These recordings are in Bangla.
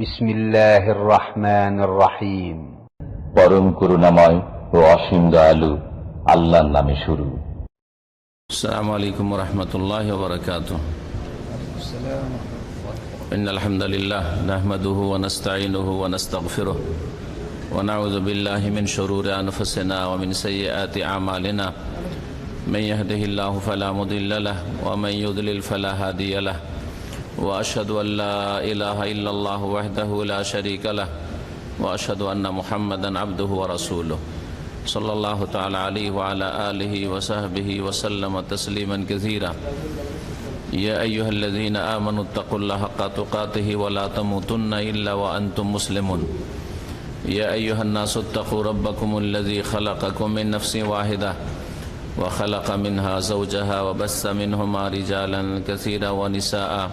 বিসমিল্লাহির রহমানির রহিম। পরম করুণাময় ও অসীম দয়ালু আল্লাহর নামে শুরু। আসসালামু আলাইকুম ওয়া রাহমাতুল্লাহি ওয়া বারাকাতুহু। ইন্নাল হামদালিল্লাহ নাহমাদুহু ওয়া নাস্তাঈনুহু ওয়া নাস্তাগফিরুহ ওয়া নাউযু বিল্লাহি মিন শুরুরি আনফুসিনা ওয়া মিন সাইয়্যাতি আমালিনা। মান ইয়াহদিহিল্লাহু ফালা মুদিল্লা লাহু ওয়া মান ইউদ্লিল ফালা হাদিয়া লাহু। ওয়া আশহাদু আল লা ইলাহা ইল্লাল্লাহু ওয়াহদাহু লা শারীকা লাহু ওয়া আশহাদু আন্না মুহাম্মাদান আবদুহু ওয়া রাসূলুহু সাল্লাল্লাহু তাআলা আলাইহি ওয়া আলা আলিহি ওয়া সাহবিহি ওয়া সাল্লামা তাসলিমান কাসীরা। ইয়া আইয়ুহাল্লাযীনা আমানুত্তাকুল্লাহা হাক্কা তুকাতিহি ওয়া লা তামুতুন্না ইল্লা ওয়া আনতুম মুসলিমুন। ইয়া আইয়ুহান নাসুত্তাকু রাব্বাকুমুল্লাযী খালাকাকুম মিন নাফসিন ওয়াহিদাহ ওয়া খালাকা মিনহা যাওজাহা ওয়া বাসসা মিনহুমা রিজালান কাসীরা ওয়া নিসাআ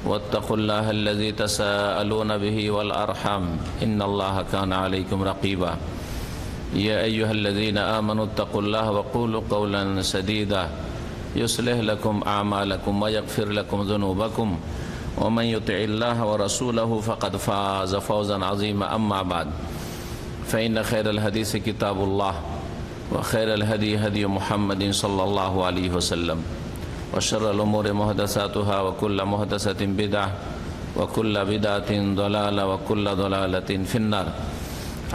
ওয়াত্তাকুল্লাহাল্লাযী তাসাআলুনা বিহি ওয়াল আরহাম ইন্নাল্লাহা কানা আলাইকুম রাকীবা। يا أيها الذين آمنوا اتقوا الله وقولوا قولا سديدا يصلح لكم أعمالكم ويغفر لكم ذنوبكم ومن يطع الله ورسوله فقد فاز فوزا عظيما. أما بعد فإن خير الحديث كتاب الله وخير الهدي هدي محمد صلى الله عليه وسلم وشر الأمور محدثاتها وكل محدثة بدعة وكل بدعة ضلالة وكل ضلالة في النار.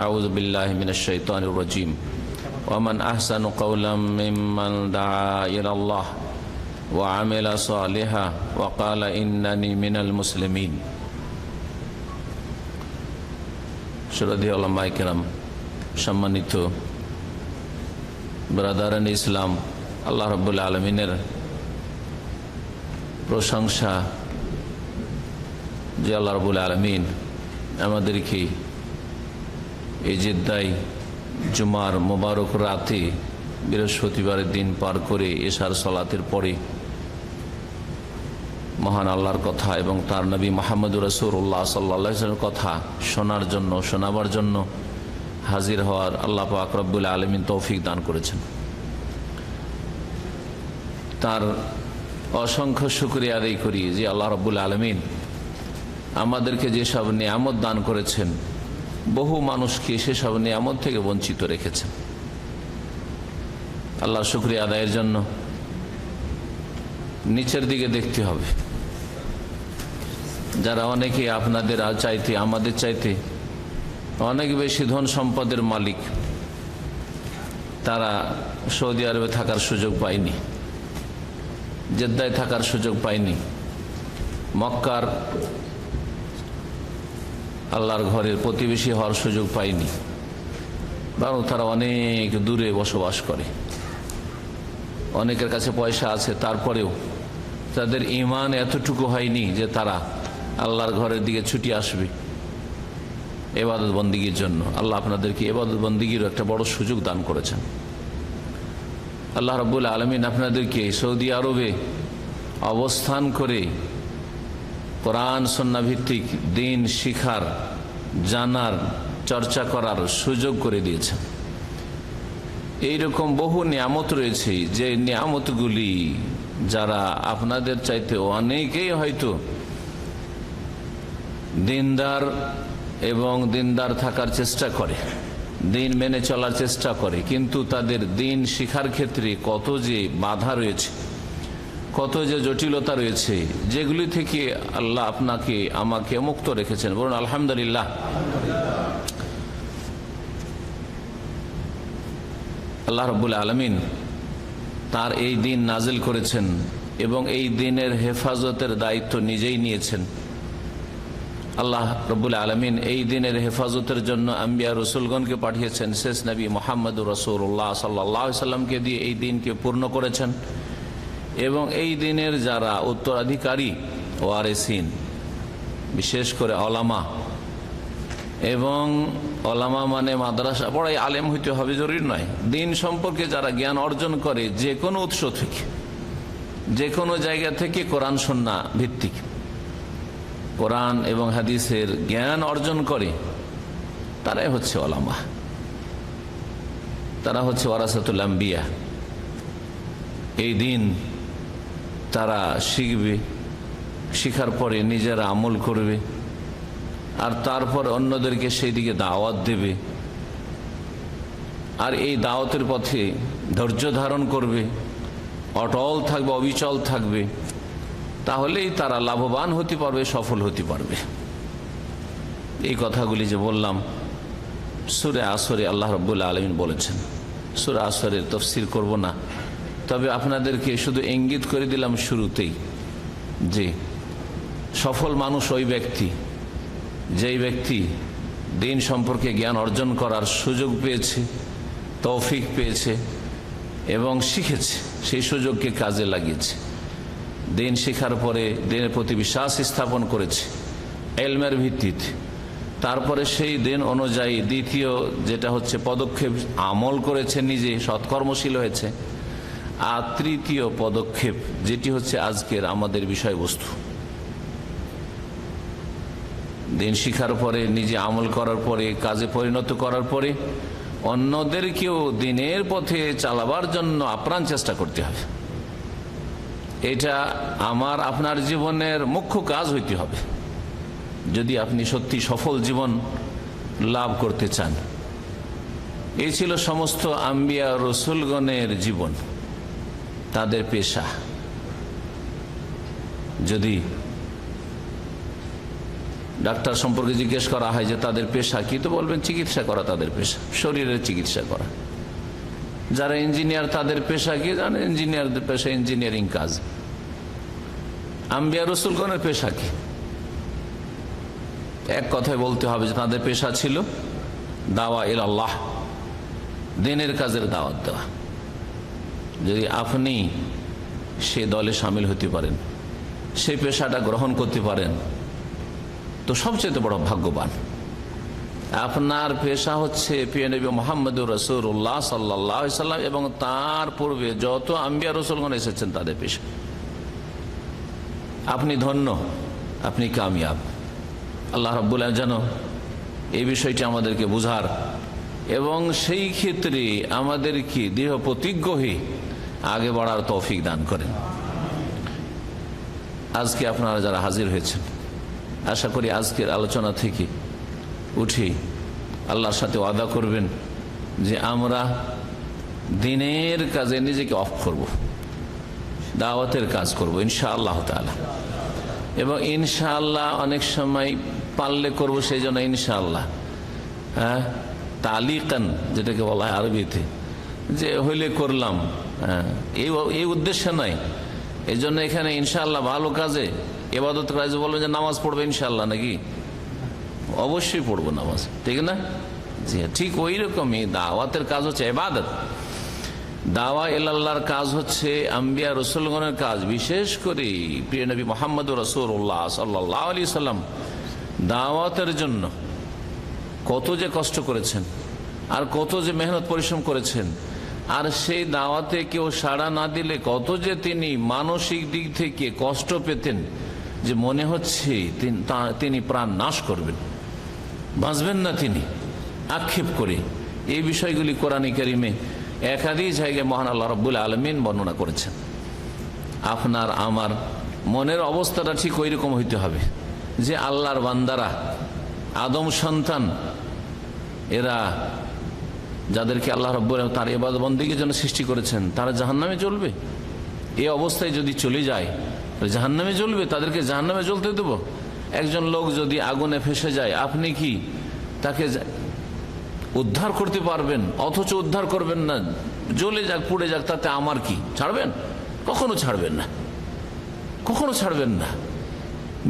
أعوذ بالله من الشيطان الرجيم. ومن أحسن قولا ممن دعا إلى الله وعمل صالحا وقال إنني من المسلمين. শ্রদ্ধেয় উলামায়ে কেরাম, সম্মানিত ব্রাদারান ইসলাম, আল্লাহ রাব্বুল আলামিনের প্রশংসা যে আল্লাহ রাব্বুল আলামিন আমাদেরকে এই জেদ্দায় জুমার মোবারক রাতে বৃহস্পতিবারের দিন পার করে এশার সালাতের পরে মহান আল্লাহর কথা এবং তার নবী মুহাম্মদুর রাসূলুল্লাহ সাল্লাল্লাহু আলাইহি ওয়াসাল্লামের কথা শোনার জন্য, শোনাবার জন্য হাজির হওয়ার আল্লাহ পাক রব্বুল আলামিন তৌফিক দান করেছেন। তার অসংখ্য শুকরিয়া আদায় করি যে আল্লাহ রব্বুল আলামিন আমাদেরকে যেসব নিয়ামত দান করেছেন, বহু মানুষকে সেসব নিয়ামত থেকে বঞ্চিত রেখেছেন। আল্লাহর শুকরিয়া আদায়ের জন্য নিচের দিকে দেখতে হবে। যারা অনেকে আপনাদের চাইতে, আমাদের চাইতে অনেক বেশি ধন সম্পদের মালিক, তারা সৌদি আরবে থাকার সুযোগ পায়নি, জেদ্দায় থাকার সুযোগ পায়নি, মক্কার আল্লাহর ঘরের প্রতিবেশী হওয়ার সুযোগ পায়নি, বরং তারা অনেক দূরে বসবাস করে। অনেকের কাছে পয়সা আছে, তারপরেও তাদের ঈমান এতটুকু হয়নি যে তারা আল্লাহর ঘরের দিকে ছুটে আসবে ইবাদত বন্দেগীর জন্য। আল্লাহ আপনাদেরকে ইবাদত বন্দেগীর একটা বড় সুযোগ দান করেছেন। আল্লাহ রাব্বুল আলামিন আপনাদেরকে সৌদি আরবে অবস্থান করে কোরআন সুন্নাহ ভিত্তিক দিন শিখার, জানার, চর্চা করার সুযোগ করে দিয়েছেন। এইরকম বহু নিয়ামত রয়েছে যে নিয়ামতগুলি যারা আপনাদের চাইতে অনেকেই হয়তো দিনদার এবং দিনদার থাকার চেষ্টা করে, দিন মেনে চলার চেষ্টা করে, কিন্তু তাদের দিন শিখার ক্ষেত্রে কত যে বাধা রয়েছে, কত যে জটিলতা রয়েছে, যেগুলি থেকে আল্লাহ আপনাকে আমাকে মুক্ত রেখেছেন। বলুন আলহামদুলিল্লাহ। আল্লাহ রাব্বুল আলামিন তার এই দিন নাজিল করেছেন এবং এই দিনের হেফাজতের দায়িত্ব নিজেই নিয়েছেন। আল্লাহ রাব্বুল আলামিন এই দিনের হেফাজতের জন্য আম্বিয়া রসুলগণকে পাঠিয়েছেন। শেষ নবী মুহাম্মদুর রাসূলুল্লাহ সাল্লাল্লাহু আলাইহি সাল্লামকে দিয়ে এই দিনকে পূর্ণ করেছেন এবং এই দিনের যারা উত্তরাধিকারী ওয়ারিসিন, বিশেষ করে ওলামা, এবং ওলামা মানে মাদ্রাসা পড়াই আলেম হইতে হবে জরুরি নয়, দিন সম্পর্কে যারা জ্ঞান অর্জন করে যে কোনো উৎস থেকে, যে কোনো জায়গা থেকে, কোরআন সুন্নাহ ভিত্তিক কোরআন এবং হাদিসের জ্ঞান অর্জন করে, তারাই হচ্ছে ওলামা, তারা হচ্ছে ওয়ারাসাতুল আম্বিয়া। এই দিন তারা শিখবে, শিখার পরে নিজেরা আমল করবে আর তারপর অন্যদেরকে সেই দিকে দাওয়াত দেবে, আর এই দাওয়াতের পথে ধৈর্য ধারণ করবে, অটল থাকবে, অবিচল থাকবে, তাহলেই তারা লাভবান হতে পারবে, সফল হতে পারবে। এই কথাগুলি যে বললাম, সূরা আসরে আল্লাহ রাব্বুল আলামিন বলেছেন। সূরা আসরের তাফসীর করব না, তবে আপনাদেরকে শুধু ইঙ্গিত করে দিলাম শুরুতেই যে সফল মানুষ ওই ব্যক্তি, যেই ব্যক্তি দিন সম্পর্কে জ্ঞান অর্জন করার সুযোগ পেয়েছে, তৌফিক পেয়েছে এবং শিখেছে, সেই সুযোগকে কাজে লাগিয়েছে, দিন শেখার পরে দিনের প্রতি বিশ্বাস স্থাপন করেছে ইলমের ভিত্তিতে, তারপরে সেই দিন অনুযায়ী দ্বিতীয় যেটা হচ্ছে পদক্ষেপ আমল করেছে, নিজে সৎকর্মশীল হয়েছে, আর তৃতীয় পদক্ষেপ যেটি হচ্ছে আজকের আমাদের বিষয়বস্তু, দিন শিখার পরে, নিজে আমল করার পরে, কাজে পরিণত করার পরে অন্যদেরকেও দিনের পথে চালাবার জন্য আপ্রাণ চেষ্টা করতে হবে। এটা আমার আপনার জীবনের মুখ্য কাজ হইতে হবে যদি আপনি সত্যি সফল জীবন লাভ করতে চান। এই ছিল সমস্ত আম্বিয়া রসুলগণের জীবন, তাদের পেশা। যদি ডাক্তার সম্পর্কে জিজ্ঞেস করা হয় যে তাদের পেশা কি, তো বলবেন চিকিৎসা করা তাদের পেশা, শরীরের চিকিৎসা করা। যারা ইঞ্জিনিয়ার তাদের পেশা কি জানেন? ইঞ্জিনিয়ারদের পেশা ইঞ্জিনিয়ারিং কাজ। আম্বিয়া রসুলগণের পেশা কি? এক কথায় বলতে হবে যে তাদের পেশা ছিল দাওয়া ইলাল্লাহ, দিনের কাজের দাওয়াত দেওয়া। যদি আপনি সে দলে সামিল হতে পারেন, সেই পেশাটা গ্রহণ করতে পারেন, তো সবচেয়ে বড় ভাগ্যবান। আপনার পেশা হচ্ছে প্রিয় নবী মুহাম্মদুর রাসূলুল্লাহ সাল্লাল্লাহু আলাইহি সাল্লাম এবং তার পূর্বে যত আম্বিয়া রাসূলগণ এসেছেন তাদের পেশা। আপনি ধন্য, আপনি কামিয়াব। আল্লাহ রাব্বুল আলামিন যেন এই বিষয়টি আমাদেরকে বুঝার এবং সেই ক্ষেত্রে আমাদেরকে দৃঢ় প্রতিজ্ঞ হয়ে আগে বাড়ার তৌফিক দান করেন। আজকে আপনারা যারা হাজির হয়েছেন, আশা করি আজকের আলোচনা থেকে উঠে আল্লাহর সাথে ওয়াদা করবেন যে আমরা দিনের কাজে নিজেকে অফ করব, দাওয়াতের কাজ করব ইনশাআল্লাহ তাআলা। এবং ইনশাআল্লাহ অনেক সময় পারলে করব, সেই জন্য ইনশাআল্লাহ তালিকান যেটাকে বলা হয় আরবিতে, যে হইলে করলাম, এই উদ্দেশ্য নয়। এই জন্য এখানে ইনশাআল্লাহ ভালো কাজে, ইবাদত কাজে বলবেন যে নামাজ পড়বে ইনশাআল্লাহ, নাকি? অবশ্যই পড়বো নামাজ, ঠিক না? জি, ঠিক ওই রকমই দাওয়াতের কাজ হচ্ছে ইবাদত। দাওয়া ইলাল্লাহর কাজ হচ্ছে আম্বিয়া রসুলগণের কাজ। বিশেষ করে প্রিয় নবী মুহাম্মদুর রাসূলুল্লাহ সাল্লাল্লাহু আলাইহি সাল্লাম দাওয়াতের জন্য কত যে কষ্ট করেছেন, আর কত যে মেহনত পরিশ্রম করেছেন, আর সেই দাওয়াতে কেউ সাড়া না দিলে কত যে তিনি মানসিক দিক থেকে কষ্ট পেতেন, যে মনে হচ্ছে তিনি প্রাণ নাশ করবেন, বাঁচবেন না তিনি, আক্ষেপ করে। এই বিষয়গুলি কোরআনে কারিমে একাধিক জায়গায় মহান আল্লাহ রাব্বুল আলামিন বর্ণনা করেছেন। আপনার আমার মনের অবস্থাটা ঠিক ওই রকম হইতে হবে যে আল্লাহর বান্দারা, আদম সন্তান, এরা যাদেরকে আল্লাহ রাব্বুল আলামিন তার ইবাদত বন্দেগীর জন্য সৃষ্টি করেছেন, তারা জাহান্নামে জ্বলবে। এই অবস্থায় যদি চলে যায় জাহান্নামে জ্বলবে, তাদেরকে জাহান্নামে জ্বলতে দেব? একজন লোক যদি আগুনে ফেসে যায়, আপনি কি তাকে উদ্ধার করতে পারবেন? অথচ উদ্ধার করবেন না, জ্বলে যাক, পুড়ে যাক, তাতে আমার কি? ছাড়বেন? কখনো ছাড়বেন না, কখনো ছাড়বেন না।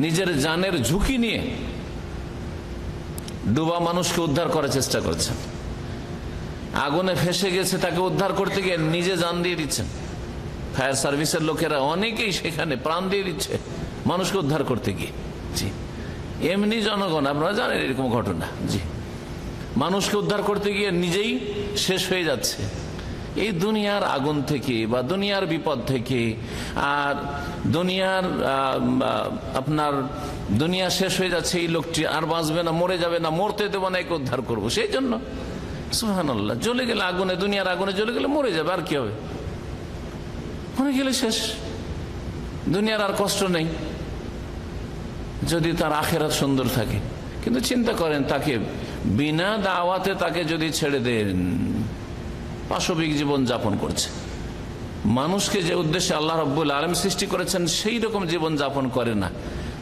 নিজের জানের ঝুঁকি নিয়ে ডুবা মানুষকে উদ্ধার করার চেষ্টা করছেন। আগুনে ফেসে গেছে, তাকে উদ্ধার করতে গিয়ে নিজে জান দিয়ে দিচ্ছেন। ফায়ার সার্ভিসের লোকেরা অনেকেই সেখানে প্রাণ দিয়ে দিচ্ছে মানুষকে উদ্ধার করতে গিয়ে। জি, এমনি জনগণ, আপনারা জানেন এরকম ঘটনা। জি, মানুষকে উদ্ধার করতে গিয়ে নিজেই শেষ হয়ে যাচ্ছে। এই দুনিয়ার আগুন থেকে বা দুনিয়ার বিপদ থেকে, আর দুনিয়ার আপনার দুনিয়া শেষ হয়ে যাচ্ছে, এই লোকটি আর বাঁচবে না, মরে যাবে না, মরতে দেবো না, একে উদ্ধার করবো। সেই জন্য সুবহানাল্লাহ, জ্বলে গেলে আগুনে, দুনিয়ার আগুনে জ্বলে গেলে মরে যাবে, আর কি হবে? মরে গেলে শেষ, দুনিয়ার আর কষ্ট নেই, যদি তার আখিরাত সুন্দর থাকে। কিন্তু চিন্তা করেন, তাকে বিনা দাওয়াতে তাকে যদি ছেড়ে দেন, পাশবিক জীবন যাপন করছে, মানুষকে যে উদ্দেশ্যে আল্লাহ রাব্বুল আলামিন সৃষ্টি করেছেন সেই রকম জীবন যাপন করে না,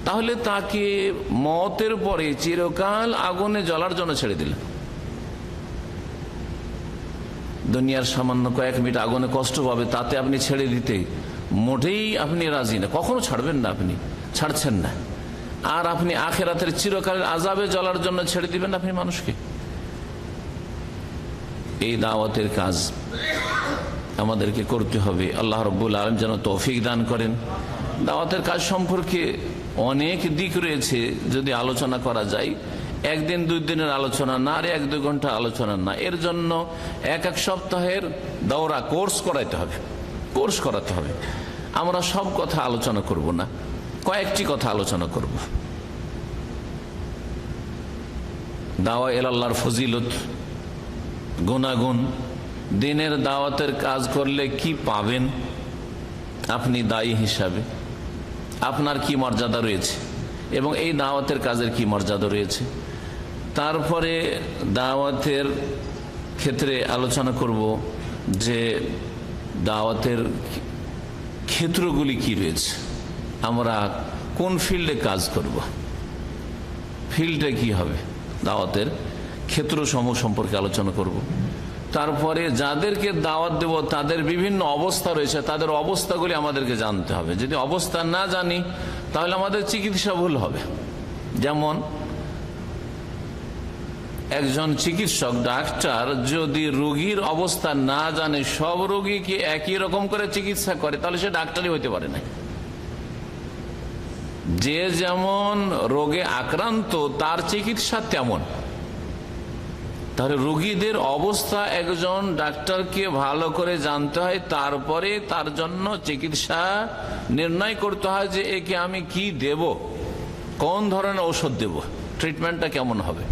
তাহলে তাকে মওতের পরে চিরকাল আগুনে জ্বলার জন্য ছেড়ে দিলেন। দুনিয়ার সামান্য কয়েক মিনিট আগুনে কষ্ট পাবে, তাতে আপনি ছেড়ে দিতে মোটেই আপনি রাজি না, কখনো ছাড়বেন না, আপনি ছাড়ছেন না। আর আপনি আখিরাতের চিরকালের আযাবে জ্বলার জন্য ছেড়ে দিবেন আপনি মানুষকে। এই দাওয়াতের কাজ আমাদেরকে করতে হবে। আল্লাহ রাব্বুল আলামিন যেন তৌফিক দান করেন। দাওয়াতের কাজ সম্পর্কে অনেক দিক রয়েছে, যদি আলোচনা করা যায়, একদিন দুই দিনের আলোচনা না, আর 1-2 ঘন্টা আলোচনা না। এর জন্য এক সপ্তাহের দৌড়া কোর্স করাতে হবে। আমরা সব কথা আলোচনা করব না, কয়েকটি কথা আলোচনা করব। দাওয়া ইলাল্লাহর ফজিলত, গুনাগুন, দিনের দাওয়াতের কাজ করলে কি পাবেন আপনি দায়ী হিসাবে, আপনার কি মর্যাদা রয়েছে এবং এই দাওয়াতের কাজের কি মর্যাদা রয়েছে। তারপরে দাওয়াতের ক্ষেত্রে আলোচনা করব যে দাওয়াতের ক্ষেত্রগুলি কি রয়েছে, আমরা কোন ফিল্ডে কাজ করব, ফিল্ডে কি হবে, দাওয়াতের ক্ষেত্রসমূহ সম্পর্কে আলোচনা করব। তারপরে যাদেরকে দাওয়াত দেব তাদের বিভিন্ন অবস্থা রয়েছে, তাদের অবস্থাগুলি আমাদেরকে জানতে হবে। যদি অবস্থা না জানি তাহলে আমাদের চিকিৎসা ভুল হবে। যেমন একজন চিকিৎসক, ডাক্তার যদি রোগীর অবস্থা না জানে, সব রোগীকে একই রকম করে চিকিৎসা করে, তাহলে সে ডাক্তারই হইতে পারে না। যে যেমন রোগে আক্রান্ত তার চিকিৎসা তেমন। তাহলে রোগীদের অবস্থা একজন ডাক্তারকে ভালো করে জানতে হয়, তারপরে তার জন্য চিকিৎসা নির্ণয় করতে হয় যে একে আমি কি দেব, কোন ধরনের ঔষধ দেব, ট্রিটমেন্টটা কেমন হবে।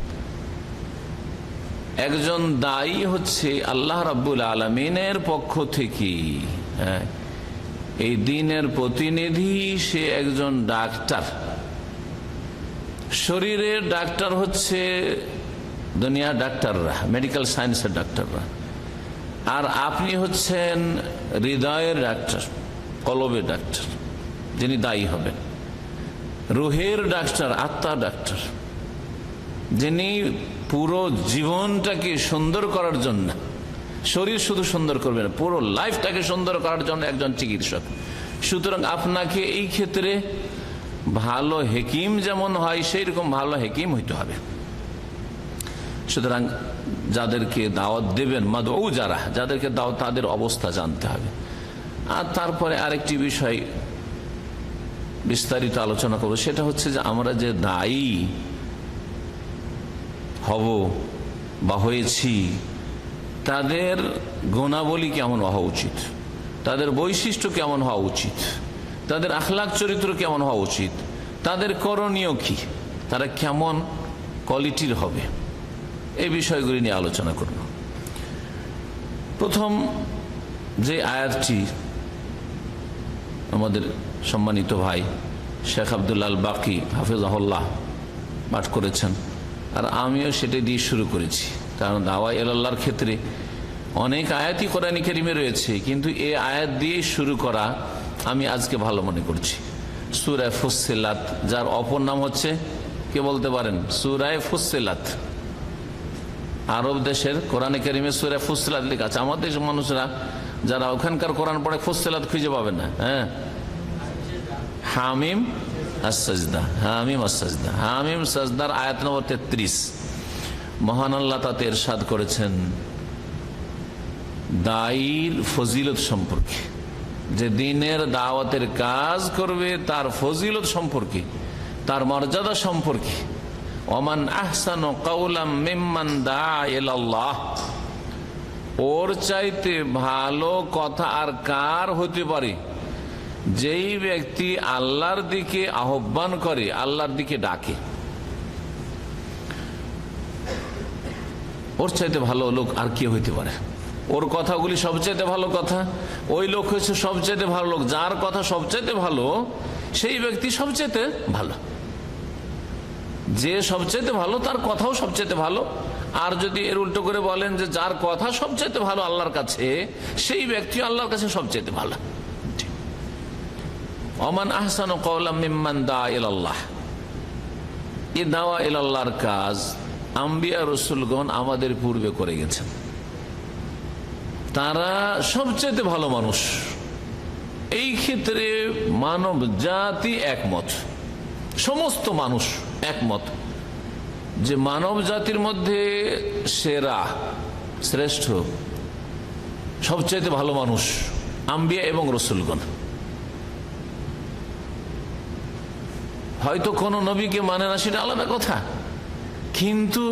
একজন দায়ী হচ্ছে আল্লাহ রাব্বুল আলামিনের পক্ষ থেকে, এই দ্বীনের প্রতিনিধি, সে একজন ডাক্তার। শরীরের ডাক্তার হচ্ছে দুনিয়ার ডাক্তাররা, মেডিকেল সায়েন্সের ডাক্তাররা, আর আপনি হচ্ছেন হৃদয়ের ডাক্তার, কলবের ডাক্তার, যিনি দায়ী হবেন। রুহের ডাক্তার, আত্মার ডাক্তার, যিনি পুরো জীবনটাকে সুন্দর করার জন্য, শরীর শুধু সুন্দর করবেন, পুরো লাইফটাকে সুন্দর করার জন্য একজন চিকিৎসক। সুতরাং আপনাকে এই ক্ষেত্রে ভালো হেকিম যেমন হয় সেই রকম ভালো হেকিম হইতে হবে। সুতরাং যাদেরকে দাওয়াত দেবেন, মাদউ যারা, যাদেরকে দাওয়াত, তাদের অবস্থা জানতে হবে। আর তারপরে আরেকটি বিষয় বিস্তারিত আলোচনা করব, সেটা হচ্ছে যে আমরা যে দায়ী হব বা হয়েছি, তাদের গুণাবলী কেমন হওয়া উচিত, তাদের বৈশিষ্ট্য কেমন হওয়া উচিত, তাদের আখলাক চরিত্র কেমন হওয়া উচিত, তাদের করণীয় কি, তারা কেমন কোয়ালিটির হবে, এই বিষয়গুলি নিয়ে আলোচনা করব। প্রথম যে আয়াতটি আমাদের সম্মানিত ভাই শেখ আব্দুল্লাহ আল বাকি হাফিজাহুল্লাহ পাঠ করেছেন, আর আমিও সেটা দিয়ে শুরু করেছি, কারণ দাওয়া ইলাল্লাহর ক্ষেত্রে অনেক আয়াতই কোরআন কারীমে রয়েছে, কিন্তু এই আয়াত দিয়ে শুরু করা আমি আজকে ভালো মনে করছি। সূরা ফুসসিলাত, যার অপর নাম হচ্ছে, কে বলতে পারেন, সূরা ফুসসিলাত। আরব দেশের কোরআন কারীমে সূরা ফুসসিলাত লেখা আছে। আমাদের দেশের মানুষরা যারা ওখানকার কোরআন পড়ে ফুসসিলাত খুঁজে পাবেন না। হামিম আস-সাজদা, হামিম আস-সাজদা, হামিম সাজদার আয়াত নম্বর 33 মহান আল্লাহ তাতে ইরশাদ করেছেন দায়ীর ফজিলত সম্পর্কে, যে দ্বীনের দাওয়াতের কাজ করবে তার ফজিলত সম্পর্কে, তার মর্যাদা সম্পর্কে। ওমান আহসানু কাওলাম মিম্মান দাআ ইলাল্লাহ, ওর চাইতে ভালো কথা আর কার হতে পারে যেই ব্যক্তি আল্লাহর দিকে আহ্বান করে, আল্লাহর দিকে ডাকে। ওর চাইতে ভালো লোক আর কে হইতে পারে? ওর কথাগুলি সবচাইতে ভালো কথা, ওই লোক হচ্ছে সবচাইতে ভালো লোক। যার কথা সবচাইতে ভালো সেই ব্যক্তি সবচাইতে ভালো। যে সবচেয়ে ভালো তার কথাও সবচেয়ে ভালো। আর যদি এর উল্টো করে বলেন যে যার কথা সবচেয়ে ভালো আল্লাহর কাছে, সেই ব্যক্তি আল্লাহর কাছে সবচেয়ে ভালো। ওমান আহসানু কওলাম মিম্মান দা ইলাল্লাহ, এই দাওয়া ইলাল্লাহর কাজ আম্বিয়া রাসূলগণ আমাদের পূর্বে করে গেছেন। তারা সবচেয়ে ভালো মানুষ। এই ক্ষেত্রে মানব জাতি একমত, সমস্ত মানুষ একমত যে মানব জাতির মধ্যে সেরা, শ্রেষ্ঠ, সবচেয়ে ভালো মানুষ আম্বিয়া এবং রাসূলগণ। হয়তো কোন নবীকে মানে না, সেটা আলাদা কথা, কিন্তু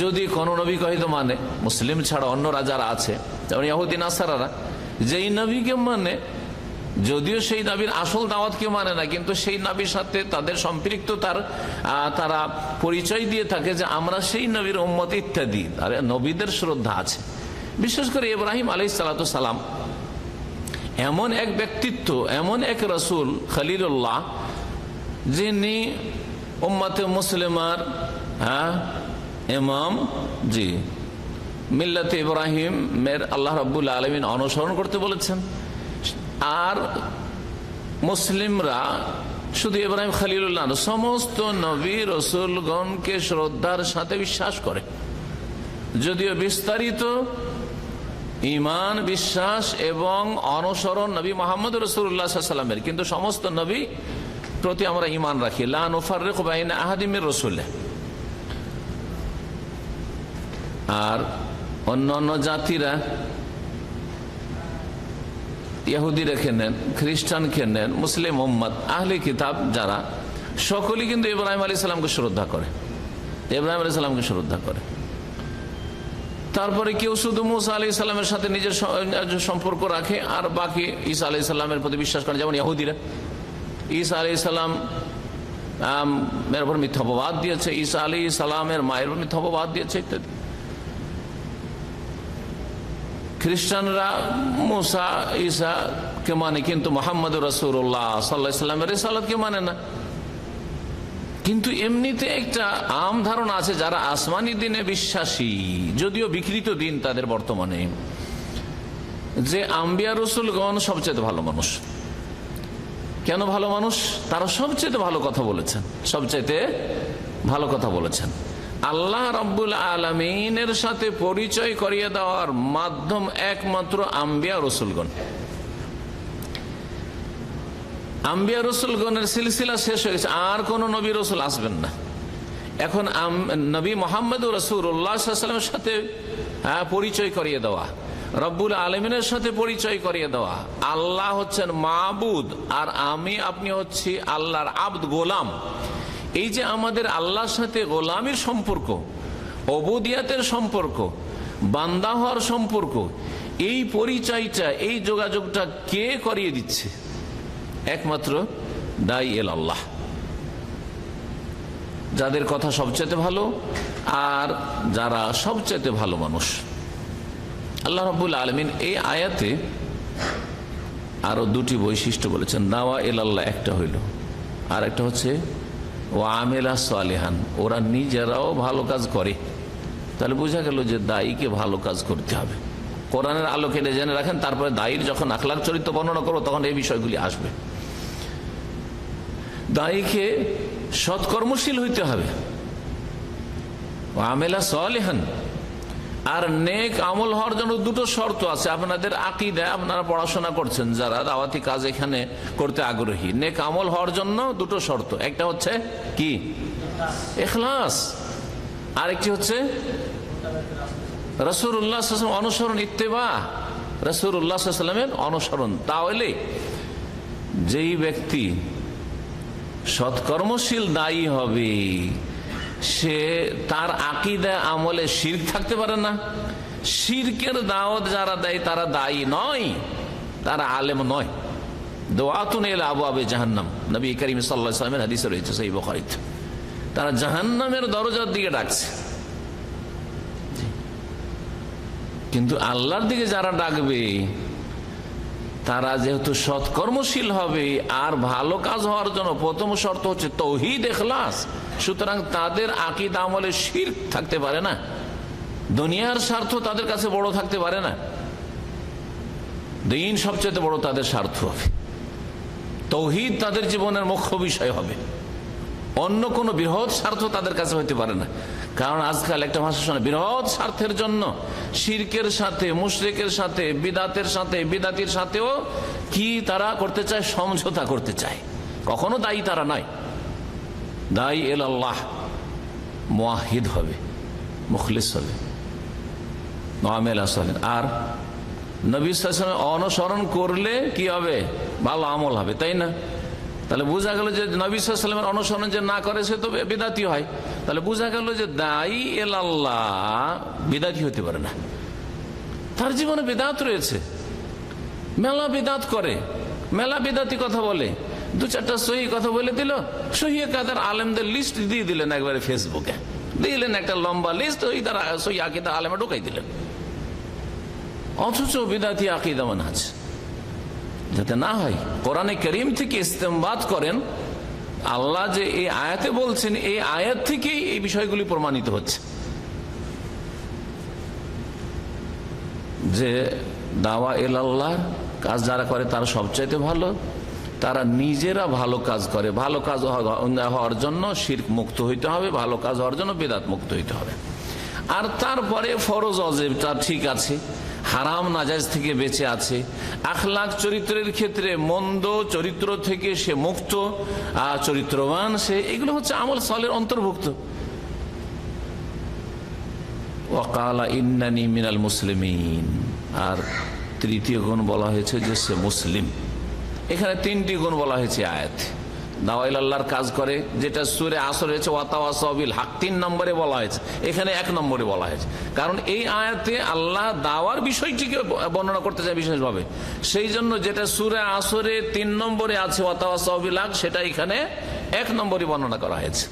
যদি কোন নবীকে হয়তো মানে, মুসলিম ছাড়া অন্যরা যারা আছে যেমন ইহুদি নাসারারা, যেই নবীকে মানে, যদিও সেই নবীর আসল দাওয়াতকে মানে না, কিন্তু সেই নবীর সাথে তাদের সম্পৃক্ততার তারা পরিচয় দিয়ে থাকে যে আমরা সেই নবীর উম্মত ইত্যাদি। আর নবীদের শ্রদ্ধা আছে। বিশেষ করে ইব্রাহিম আলাইহিস সালাতু সালাম এমন এক ব্যক্তিত্ব, এমন এক রাসূল খলিলুল্লাহ, যিনি উম্মতে মুসলিমার ইমাম, জি, মিল্লাতে ইব্রাহিমের আল্লাহ রাব্বুল আলামিন অনুসরণ করতে বলেছেন। আর মুসলিমরা শুধু ইব্রাহিম খলিলুল্লাহ, সমস্ত নবী রাসূলগণকে শ্রদ্ধার সাথে বিশ্বাস করে। যদিও বিস্তারিত ঈমান, বিশ্বাস এবং অনুসরণ নবী মুহাম্মদ রাসূলুল্লাহ সাল্লাল্লাহু আলাইহি ওয়াসাল্লামের, কিন্তু সমস্ত নবী প্রতি আমরা ঈমান রাখি। লা নুফাররিকু বাইনা আহাদিম মির রাসূলিহি। আর অন্যান্য জাতিরা, ইহুদিরা নেন, খ্রিস্টান নেন, মুসলিম উম্মত, আহলে কিতাব যারা, সকলেই কিন্তু ইব্রাহিম আলাইহিস সালামকে শ্রদ্ধা করে, ইব্রাহিম আলাইহিস সালামকে শ্রদ্ধা করে। তারপরে কেউ শুধু মুসা আলাইহিস সালামের সাথে নিজের সম্পর্ক রাখে, আর বাকি ঈসা আলাইহিস সালামের প্রতি বিশ্বাস করে। যেমন ইহুদিরা ঈসা আলাইহিস সালাম এর উপর মিথ্যা অপবাদ দিয়েছে, ঈসা আলাইহিস সালামের মায়ের উপর মিথ্যা অপবাদ দিয়েছে ইত্যাদি। খ্রিস্টানরা মুসা ঈসাকে মানে, কিন্তু মুহাম্মদ রাসূলুল্লাহ সাল্লাল্লাহু আলাইহি ওয়াসাল্লামের রিসালাতকে মানে না। কিন্তু এমনিতে একটা আম ধারণা আছে যারা আসমানি দিনে বিশ্বাসী, যদিও বিকৃত দিন তাদের বর্তমানে, যে আম্বিয়া রাসূলগণ সবচেয়ে ভালো মানুষ। কেন ভালো মানুষ? তারা সবচেয়ে ভালো কথা বলেছেন, সবচেয়ে ভালো কথা বলেছেন। আল্লাহ রাব্বুল আলামিনের সাথে পরিচয় করিয়ে দেওয়ার মাধ্যম একমাত্র আম্বিয়া রাসূলগণ। আম্বিয়া রাসূলগণের সিলসিলা শেষ হয়ে গেছে, আর কোন নবী রাসূল আসবেন না। এখন নবী মুহাম্মদ রাসূলুল্লাহ সাল্লাল্লাহু আলাইহি ওয়াসাল্লামের সাথে পরিচয় করিয়ে দেওয়া, রব্বুল আলামিনের সাথে পরিচয় করিয়ে দেওয়া। আল্লাহ হচ্ছেন মাবুদ, আর আমি আপনি হচ্ছি আল্লাহর আব্দ, গোলাম। এই যে আমাদের আল্লাহর সাথে গোলামির সম্পর্ক, উবুদিয়াতের সম্পর্ক, বান্দা হওয়ার সম্পর্ক, এই পরিচয়টা, এই যোগাযোগটা কে করিয়ে দিচ্ছে? একমাত্র দাঈ ইলাল্লাহ, যাদের কথা সবচেয়ে ভালো আর যারা সবচেয়ে ভালো মানুষ। আল্লাহ রাব্বুল আলামিন এই আয়াতে আরো দুটি বৈশিষ্ট্য বলেছেন। দাওয়া ইলাল্লাহ একটা হইল, আর একটা হচ্ছে ওয়া আমিলা সালিহান, ওরা নিজেরাও ভালো কাজ করে। তাহলে বোঝা গেল যে দায়ীকে ভালো কাজ করতে হবে। কোরআনের আলোকে জেনে রাখেন, তারপরে দায়ীর যখন আখলাক চরিত্র বর্ণনা করবো তখন এই বিষয়গুলি আসবে। দায়ীকে সৎকর্মশীল হইতে হবে, ওয়া আমিলা সালিহান। আর নেক আমল হওয়ার জন্য দুটো শর্ত আছে। আপনাদের আকীদা, আপনারা পড়াশোনা করছেন যারা, দাওয়াতি কাজ এখানে করতে আগ্রহী, নেক আমল হওয়ার জন্য দুটো শর্ত। একটা হচ্ছে কি? ইখলাস। আরেকটি হচ্ছে রাসূলুল্লাহ সাল্লাল্লাহু আলাইহি ওয়াসাল্লাম অনুসরণ, ইত্তেবা, রাসূলুল্লাহ সাল্লাল্লাহু আলাইহি ওয়াসাল্লামের অনুসরণ। তাহলে যেই ব্যক্তি সৎকর্মশীল দায়ী হবে, সে তার আকীদা আমলে শিরক থাকতে পারে না। শিরকের দাওয়াত যারা দেয় তারা দায়ী নয়, তারা আলেম নয়। দুআতুন ইলা আবওয়াবে জাহান্নাম, নবী করিম সাল্লাল্লাহু আলাইহি ওয়াসাল্লামের হাদিসে রয়েছে সহিহ বুখারীতে। তারা জাহান্নামের দরজার দিকে ডাকছে। কিন্তু আল্লাহর দিকে যারা ডাকবে তারা যেহেতু সৎকর্মশীল হবে, আর ভালো কাজ হওয়ার জন্য প্রথম শর্ত হচ্ছে তাওহীদ, ইখলাস, সুতরাং তাদের আকীদা আমলে শিরক থাকতে পারে না, দুনিয়ার স্বার্থ তাদের কাছে বড় থাকতে পারে না। দ্বীন সবচেয়ে বড় তাদের স্বার্থ হবে, তাওহীদ তাদের জীবনের মুখ্য বিষয় হবে, অন্য কোনো বৃহৎ স্বার্থ তাদের কাছে হইতে পারে না। কারণ আজকাল একটা ভাষা শোনে, বৃহৎ স্বার্থের জন্য শিরকের সাথে, মুশরিকের সাথে, বিদাতের সাথে, বিদাতির সাথেও কি তারা করতে চায়, সমঝোতা করতে চায়। কখনো দায়ী তারা নয়, দায়ী ইলাল্লাহ, মুওয়াহিদ হবে, মুখলিস হবে, মুআমিলা সালেহ। আর নবী সাল্লাল্লাহু আলাইহি ওয়াসাল্লাম অনুসরণ করলে কি হবে, ভালো আমল হবে, তাই না? তাহলে বোঝা গেল যে নবী সাল্লাল্লাহু আলাইহি ওয়াসাল্লামের অনুসরণ যে না করে সে তো বিদাতি হয়। তাহলে বোঝা গেল যে দায়ী ইলাল্লাহ বিদাতি হতে পারে না, তার জীবনে বিদাত রয়েছে, মেলা বিদাত করে, মেলা বিদাতি কথা বলে, দু চারটা সহি কথা বলে দিল, সহি কাদের আলেমদের লিস্ট দিয়ে দিলেন একবারে ফেসবুকে, দিলেন একটা লম্বা লিস্ট, ওই তারা সহি আকীদা আলেমে ঢুকাই দিলেন। অথচ বিদাতি আকীদা মানহাজ যাতে না হয়, কোরআনে কারীম থেকে ইস্তেমবাদ করেন। আল্লাহ যে এই আয়াতে বলছেন, এই আয়াত থেকেই এই বিষয়গুলি প্রমাণিত হচ্ছে যে দাওয়া ইলাল্লাহ কাজ যারা করে তারা সবচাইতে ভালো, তারা নিজেরা ভালো কাজ করে। ভালো কাজ হওয়ার জন্য শিরক মুক্ত হইতে হবে, ভালো কাজ হওয়ার জন্য বিদআত মুক্ত হইতে হবে। আর তারপরে ফরজ অজেবটা ঠিক আছে, হারাম নাজায়েজ থেকে বেঁচে আছে, আখলাক চরিত্রের ক্ষেত্রে মন্দ চরিত্র থেকে সে মুক্ত, চরিত্রবান সে, এগুলো হচ্ছে আমল সালের অন্তর্ভুক্ত। ওয়াকালা ইন্নানি মিনাল মুসলিমিন, আর তৃতীয় গুণ বলা হয়েছে যে সে মুসলিম। এখানে তিনটি গুণ বলা হয়েছে আয়াত। দাওয়া ইলাল্লাহর কাজ করে, যেটা সূরা আসর হয়েছে ওয়াতাওয়াসাউ বিল হক, 3 নম্বরে বলা হয়েছে, এখানে 1 নম্বরে বলা হয়েছে। কারণ এই আয়াতে আল্লাহ দাওয়ার বিষয়টিকে বর্ণনা করতে চায় বিশেষভাবে, সেই জন্য যেটা সূরা আসরে 3 নম্বরে আছে ওয়াতাওয়াসাউ বিল হক, সেটা এখানে 1 নম্বরে বর্ণনা করা হয়েছে।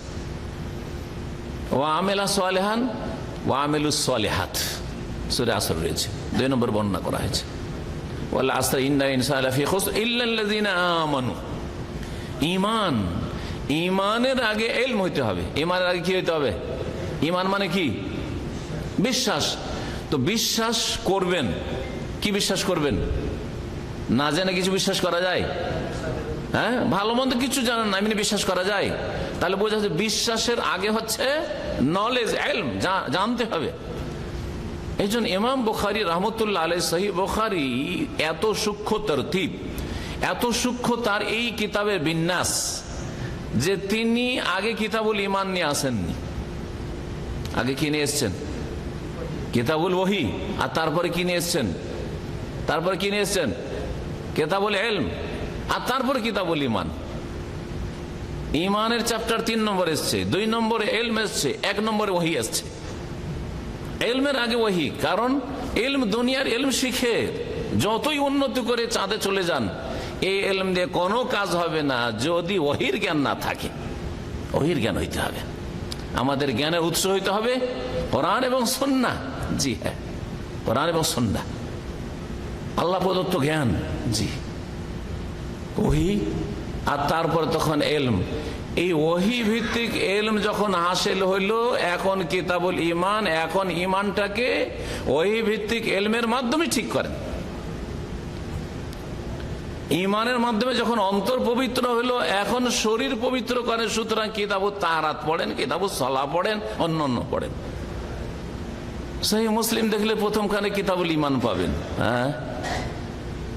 ওয়া আমিলা সালিহান ওয়া আমিলুস সালিহাত সূরা আসর রয়েছে, 2 নম্বর বর্ণনা করা হয়েছে। ওয়াল আসর ইন্নাল ইনসানা লাফি খুসর ইল্লাল্লাযিনা আমানু। ঈমান, ঈমানের আগে ইলম হইতে হবে। ঈমানের আগে কি হইতে হবে? ঈমান মানে কি? বিশ্বাস। তো বিশ্বাস করবেন, কি বিশ্বাস করবেন? না জেনে কিছু বিশ্বাস করা যায়? হ্যাঁ, ভালো মন্দ কিছু জানেন না, এমনি বিশ্বাস করা যায়? তাহলে বোঝা যাচ্ছে বিশ্বাসের আগে হচ্ছে নলেজ, ইলম, জানতে হবে। এই জন্য ইমাম বুখারী রাহমাতুল্লাহ আলাইহি সহিহ বুখারী এত সূক্ষ্ম তরতিব, এত সূক্ষ্ম তার এই কিতাবের বিন্যাস যে তিনি আগে কিতাবুল ঈমান নিয়ে আসেননি। আগে কি নিয়ে এসছেন? কিতাবুল ওহী। আর তারপরে কি নিয়ে এসছেন? তারপরে কি নিয়ে এসছেন? কিতাবুল ইলম। আর তারপরে কিতাবুল ঈমান। ঈমানের চ্যাপ্টার 3 নম্বর এসছে, 2 নম্বরে ইলম এসছে, 1 নম্বরে ওহী আসছে। ইলমের আগে ওহী, কারণ ইলম দুনিয়ার ইলম শিখে যতই উন্নতি করে চাঁদে চলে যান, এই ইলম দিয়ে কোনো কাজ হবে না যদি ওহীর জ্ঞান না থাকে। ওহীর জ্ঞান হইতে হবে। আমাদের জ্ঞানের উৎস হইতে হবে কোরআন এবং সুন্নাহ। জি হ্যাঁ, কোরআন এবং সুন্নাহ, আল্লাহ প্রদত্ত জ্ঞান। জি, ওহী, আর তারপর তখন ইলম। এই ওহী ভিত্তিক ইলম যখন হাসিল হইল, এখন কিতাবুল ঈমান, এখন ঈমানটাকে ওহী ভিত্তিক ইলমের মাধ্যমে ঠিক করেন। ঈমানের মাধ্যমে যখন অন্তর পবিত্র হইল, এখন শরীর পবিত্র করেন। সুতরাং কিতাবুত তাহারাত পড়েন, কিতাবুস সালাহ পড়েন, অন্যান্য পড়েন। সহিহ মুসলিম দেখলে প্রথমখানে কিতাবুল ঈমান পাবেন, হ্যাঁ,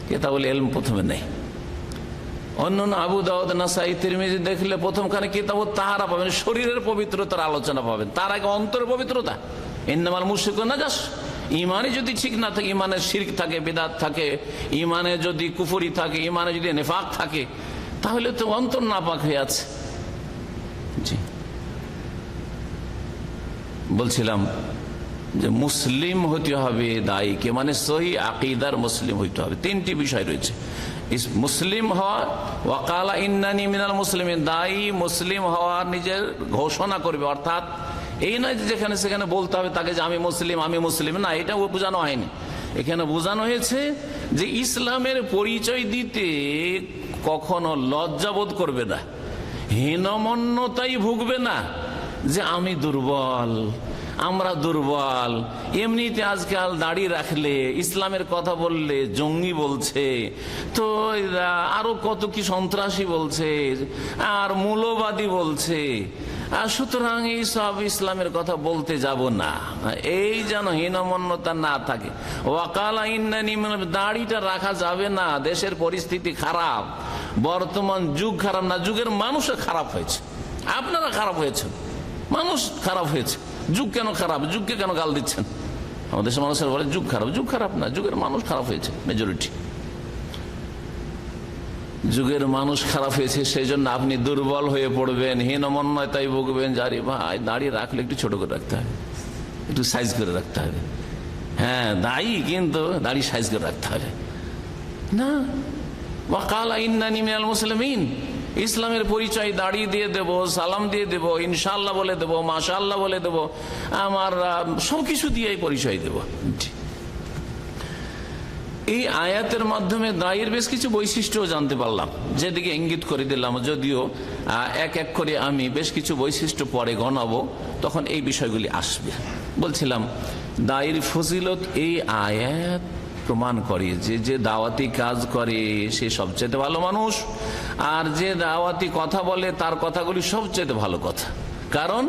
কিতাবুল ইলম প্রথমে নেই। অন্যান্য আবু দাউদ, নাসাই, তিরমিজি দেখলে প্রথমখানে কিতাবুত তাহারা পাবেন, শরীরের পবিত্রতার আলোচনা পাবেন। তার আগে অন্তরের পবিত্রতা। ইন্নামাল মুশরিকুন নাজাস। ইমানে যদি ঠিক না থাকে, ইমানে শিরক থাকে, বিদআত থাকে, ইমানে যদি কুফরি থাকে, ইমানে যদি নিফাক থাকে, তাহলে তো অন্তর নাপাক হয়ে আছে। জি, বলছিলাম যে মুসলিম হতে হবে দায়ীকে, মানে সহি আকীদার মুসলিম হইতে হবে। 3টি বিষয় রয়েছে। মুসলিম হওয়া, ওয়াকালা ইন্নানি মিনাল মুসলিমিন, দায়ী মুসলিম হওয়া নিজের ঘোষণা করবে। অর্থাৎ এই নয় যে যেখানে সেখানে বলতে হবে তাকে যে আমি মুসলিম, আমি মুসলিম, না, এটা বোঝানো হয়নি। এখানে বোঝানো হয়েছে যে ইসলামের পরিচয় দিতে কখনো লজ্জাবোধ করবে না, হীনমন্যতাই ভুগবে না, যে আমি দুর্বল, আমরা দুর্বল, এমনিতে আজকাল দাড়ি রাখলে, ইসলামের কথা বললে জঙ্গি বলছে, তো আরো কত কি সন্ত্রাসী বলছে, আর মৌলবাদী বলছে, আর সুতরাং এই সব ইসলামের কথা বলতে যাব না, এই যেন হীনমন্যতা না থাকে। ওয়াকালা ইন্নানি, দাড়িটা রাখা যাবে না, দেশের পরিস্থিতি খারাপ, বর্তমান যুগ খারাপ না, যুগের মানুষও খারাপ হয়েছে, আপনারা খারাপ হয়েছেন, মানুষ খারাপ হয়েছে। যুগ কেন খারাপ? যুগকে কেন গাল দিচ্ছেন? আমাদের দেশের মানুষের বলে যুগ খারাপ, যুগ খারাপ না, যুগের মানুষ খারাপ হয়েছে, মেজরিটি যুগের মানুষ খারাপ হয়েছে। সেই জন্য আপনি দুর্বল হয়ে পড়বেন, হীনমন্যতায় ভুগবেন, যারে ভাই দাড়ি রাখলে একটু ছোট করে রাখতে হবে, একটু সাইজ করে রাখতে হবে। হ্যাঁ দাড়ি, কিন্তু দাড়ি সাইজ করে রাখতে হবে না। ওয়াকালা ইন্নানি মিনাল মুসলিমিন, ইসলামের পরিচয় দাড়ি দিয়ে দেব, সালাম দিয়ে দেব, ইনশাআল্লাহ বলে দেব, মাশাআল্লাহ বলে দেব, আমার সবকিছু দিয়ে পরিচয় দেব। এই আয়াতের মাধ্যমে দায়ের বেশ কিছু বৈশিষ্ট্য জানতে পারলাম, যেদিকে ইঙ্গিত করে দিলাম, যদিও এক এক করে আমি বেশ কিছু বৈশিষ্ট্য পরে গণাবো, তখন এই বিষয়গুলি আসবে। বলছিলাম দায়ের ফজিলত এই আয়াত প্রমাণ করে যে যে দাওয়াতি কাজ করে সে সবচেয়ে ভালো মানুষ, আর যে দাওয়াতি কথা বলে তার কথাগুলি সবচেয়ে ভালো কথা, কারণ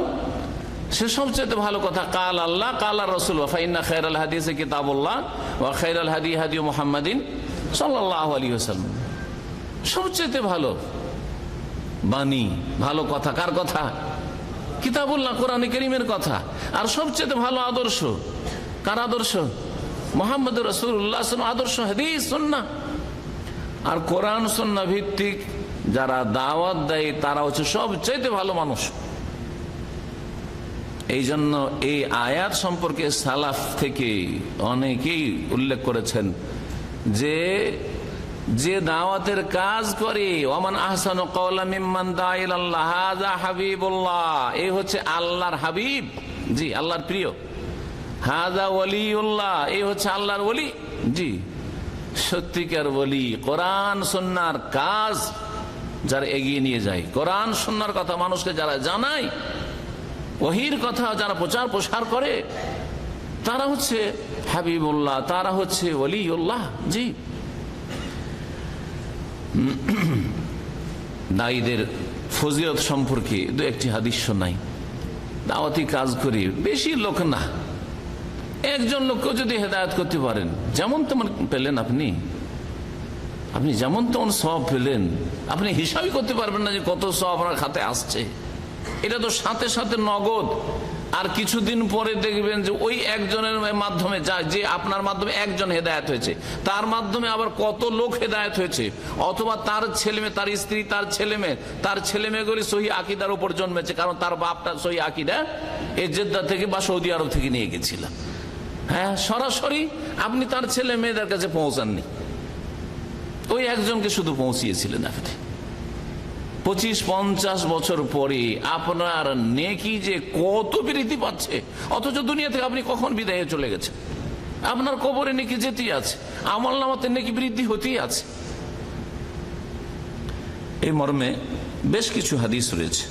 সে সবচেয়ে ভালো কথা। কাল আল্লাহ কাল রসুল ফাইন্না খায়রাল হাদিসে কিতাবুল্লাহ ওয়া খায়রাল হাদি হাদি মুহাম্মাদিন সাল্লাল্লাহু আলাইহি ওয়াসাল্লাম, সবচেয়ে ভালো বাণী, ভালো কথা কার কথা? কিতাবুল্লাহ, কোরআনে কারীমের কথা। আর সবচেয়ে ভালো আদর্শ কার আদর্শ? মুহাম্মদ রাসূলুল্লাহ আদর্শ, হাদিস সুন্নাহ। আর কোরআন সুন্নাহ ভিত্তিক যারা দাওয়াত দেয় তারা হচ্ছে সবচেয়ে ভালো মানুষ। এই জন্য এই আয়াত সম্পর্কে সালাফ থেকে অনেকেই উল্লেখ করেছেন যে যে দাওয়াতের কাজ করে, ওমান আহসানু কওলাম মিম্মান দাআ ইলাল্লাহ হাযা হাবিবুল্লাহ, এই হচ্ছে আল্লাহর হাবিব, জি আল্লাহর প্রিয়। হাযা ওয়ালিউল্লাহ, এই হচ্ছে আল্লাহর ওলি, জি সত্যিকার ওলি। কোরআন সুন্নাহর কাজ যারা এগিয়ে নিয়ে যায়, কোরআন সুন্নাহর কথা মানুষকে যারা জানায়, ওহির কথা যারা প্রচার প্রসার করে, তারা হচ্ছে হাবিবুল্লাহ, তারা হচ্ছে ওলিউল্লাহ। জি, দায়ীদের ফজিলত সম্পর্কে দু একটি হাদিস শোনাই। দাওয়াতি কাজ করি, বেশি লোক না, একজন লোককে যদি হেদায়েত করতে পারেন, যেমন তেমন পেলেন আপনি যেমন তেমন সওয়াব পেলেন, আপনি হিসাবই করতে পারবেন না যে কত সওয়াব আপনার খাতে আসছে। এটা তো সাথে সাথে নগদ। আর কিছুদিন পরে দেখবেন যে ওই একজনের মাধ্যমে যে আপনার মাধ্যমে একজন হেদায়েত হয়েছে, তার মাধ্যমে আবার কত লোক হেদায়েত হয়েছে, অথবা তার ছেলে মেয়ে, তার স্ত্রী, তার ছেলে মেয়েগুলি সহি আকীদার উপর জন্মেছে, কারণ তার বাপটা সহি আকীদা এই জেদ্দা থেকে বা সৌদি আরব থেকে নিয়ে গেছিলেন। হ্যাঁ, সরাসরি আপনি তার ছেলে মেয়েদের কাছে পৌঁছাননি, ওই একজনকে শুধু পৌঁছিয়েছিলেন আপনি। 25-50 বছর পরে আপনার নেকি যে কত বৃদ্ধি পাচ্ছে, অথচ দুনিয়া থেকে আপনি কখন বিদায় হয়ে চলে গেছেন। আপনার কবরে নেকি যেতেই আছে, আমলনামাতে নেকি বৃদ্ধি হতেই আছে। এই মর্মে বেশ কিছু হাদিস রয়েছে।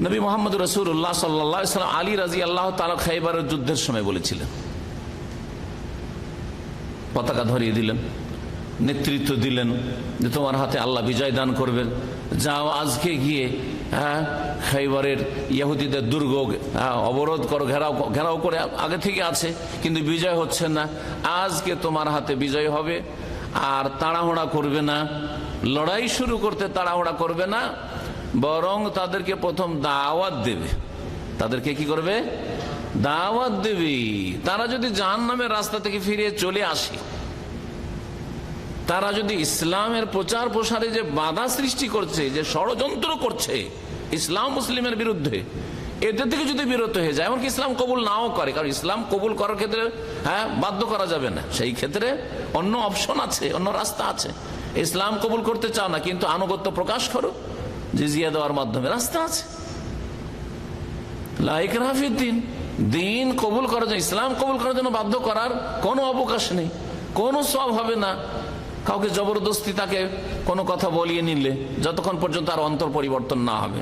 নবী মুহাম্মদ রাসূলুল্লাহ সাল্লাল্লাহু আলাইহি ওয়াসাল্লাম আলী রাদিয়াল্লাহু তাআলা খায়বারের যুদ্ধের সময় বলেছিলেন, পতাকা ধরিয়ে দিলেন, নেতৃত্ব দিলেন যে তোমার হাতে আল্লাহ বিজয় দান করবেন, যাও আজকে গিয়ে খাইবারের ইহুদিদের দুর্গ অবরোধ করো, ঘেরাও করে আগে থেকে আছে, কিন্তু বিজয় হচ্ছে না, আজকে তোমার হাতে বিজয় হবে। আর তাড়াহুড়া করবে না, লড়াই শুরু করতে তাড়াহুড়া করবে না, বরং তাদেরকে প্রথম দাওয়াত দেবে। তাদেরকে কি করবে? দাওয়াত দেবে। তারা যদি জাহান্নামের রাস্তা থেকে ফিরে চলে আসে, তারা যদি ইসলামের প্রচার প্রসারে যে বাধা সৃষ্টি করছে, যে ষড়যন্ত্র করছে ইসলাম মুসলিমের বিরুদ্ধে, এদের থেকে যদি বিরত হয়ে যায়, এমনকি ইসলাম কবুল নাও করে, কারণ ইসলাম কবুল করার ক্ষেত্রে বাধ্য করা যাবে না, সেই ক্ষেত্রে অন্য অপশন আছে, অন্য রাস্তা আছে। ইসলাম কবুল করতে চাও না, কিন্তু আনুগত্য প্রকাশ করো, জিজিয়া দেওয়ার মাধ্যমে রাস্তা আছে। লা ইকরাহা ফিদ্দিন, দিন কবুল করার জন্য, ইসলাম কবুল করার জন্য বাধ্য করার কোনো অবকাশ নেই, কোনো সওয়াব হবে না কাউকে জবরদস্তি তাকে কোনো কথা বলিয়ে নিলে, যতক্ষণ পর্যন্ত তার অন্তর পরিবর্তন না হবে।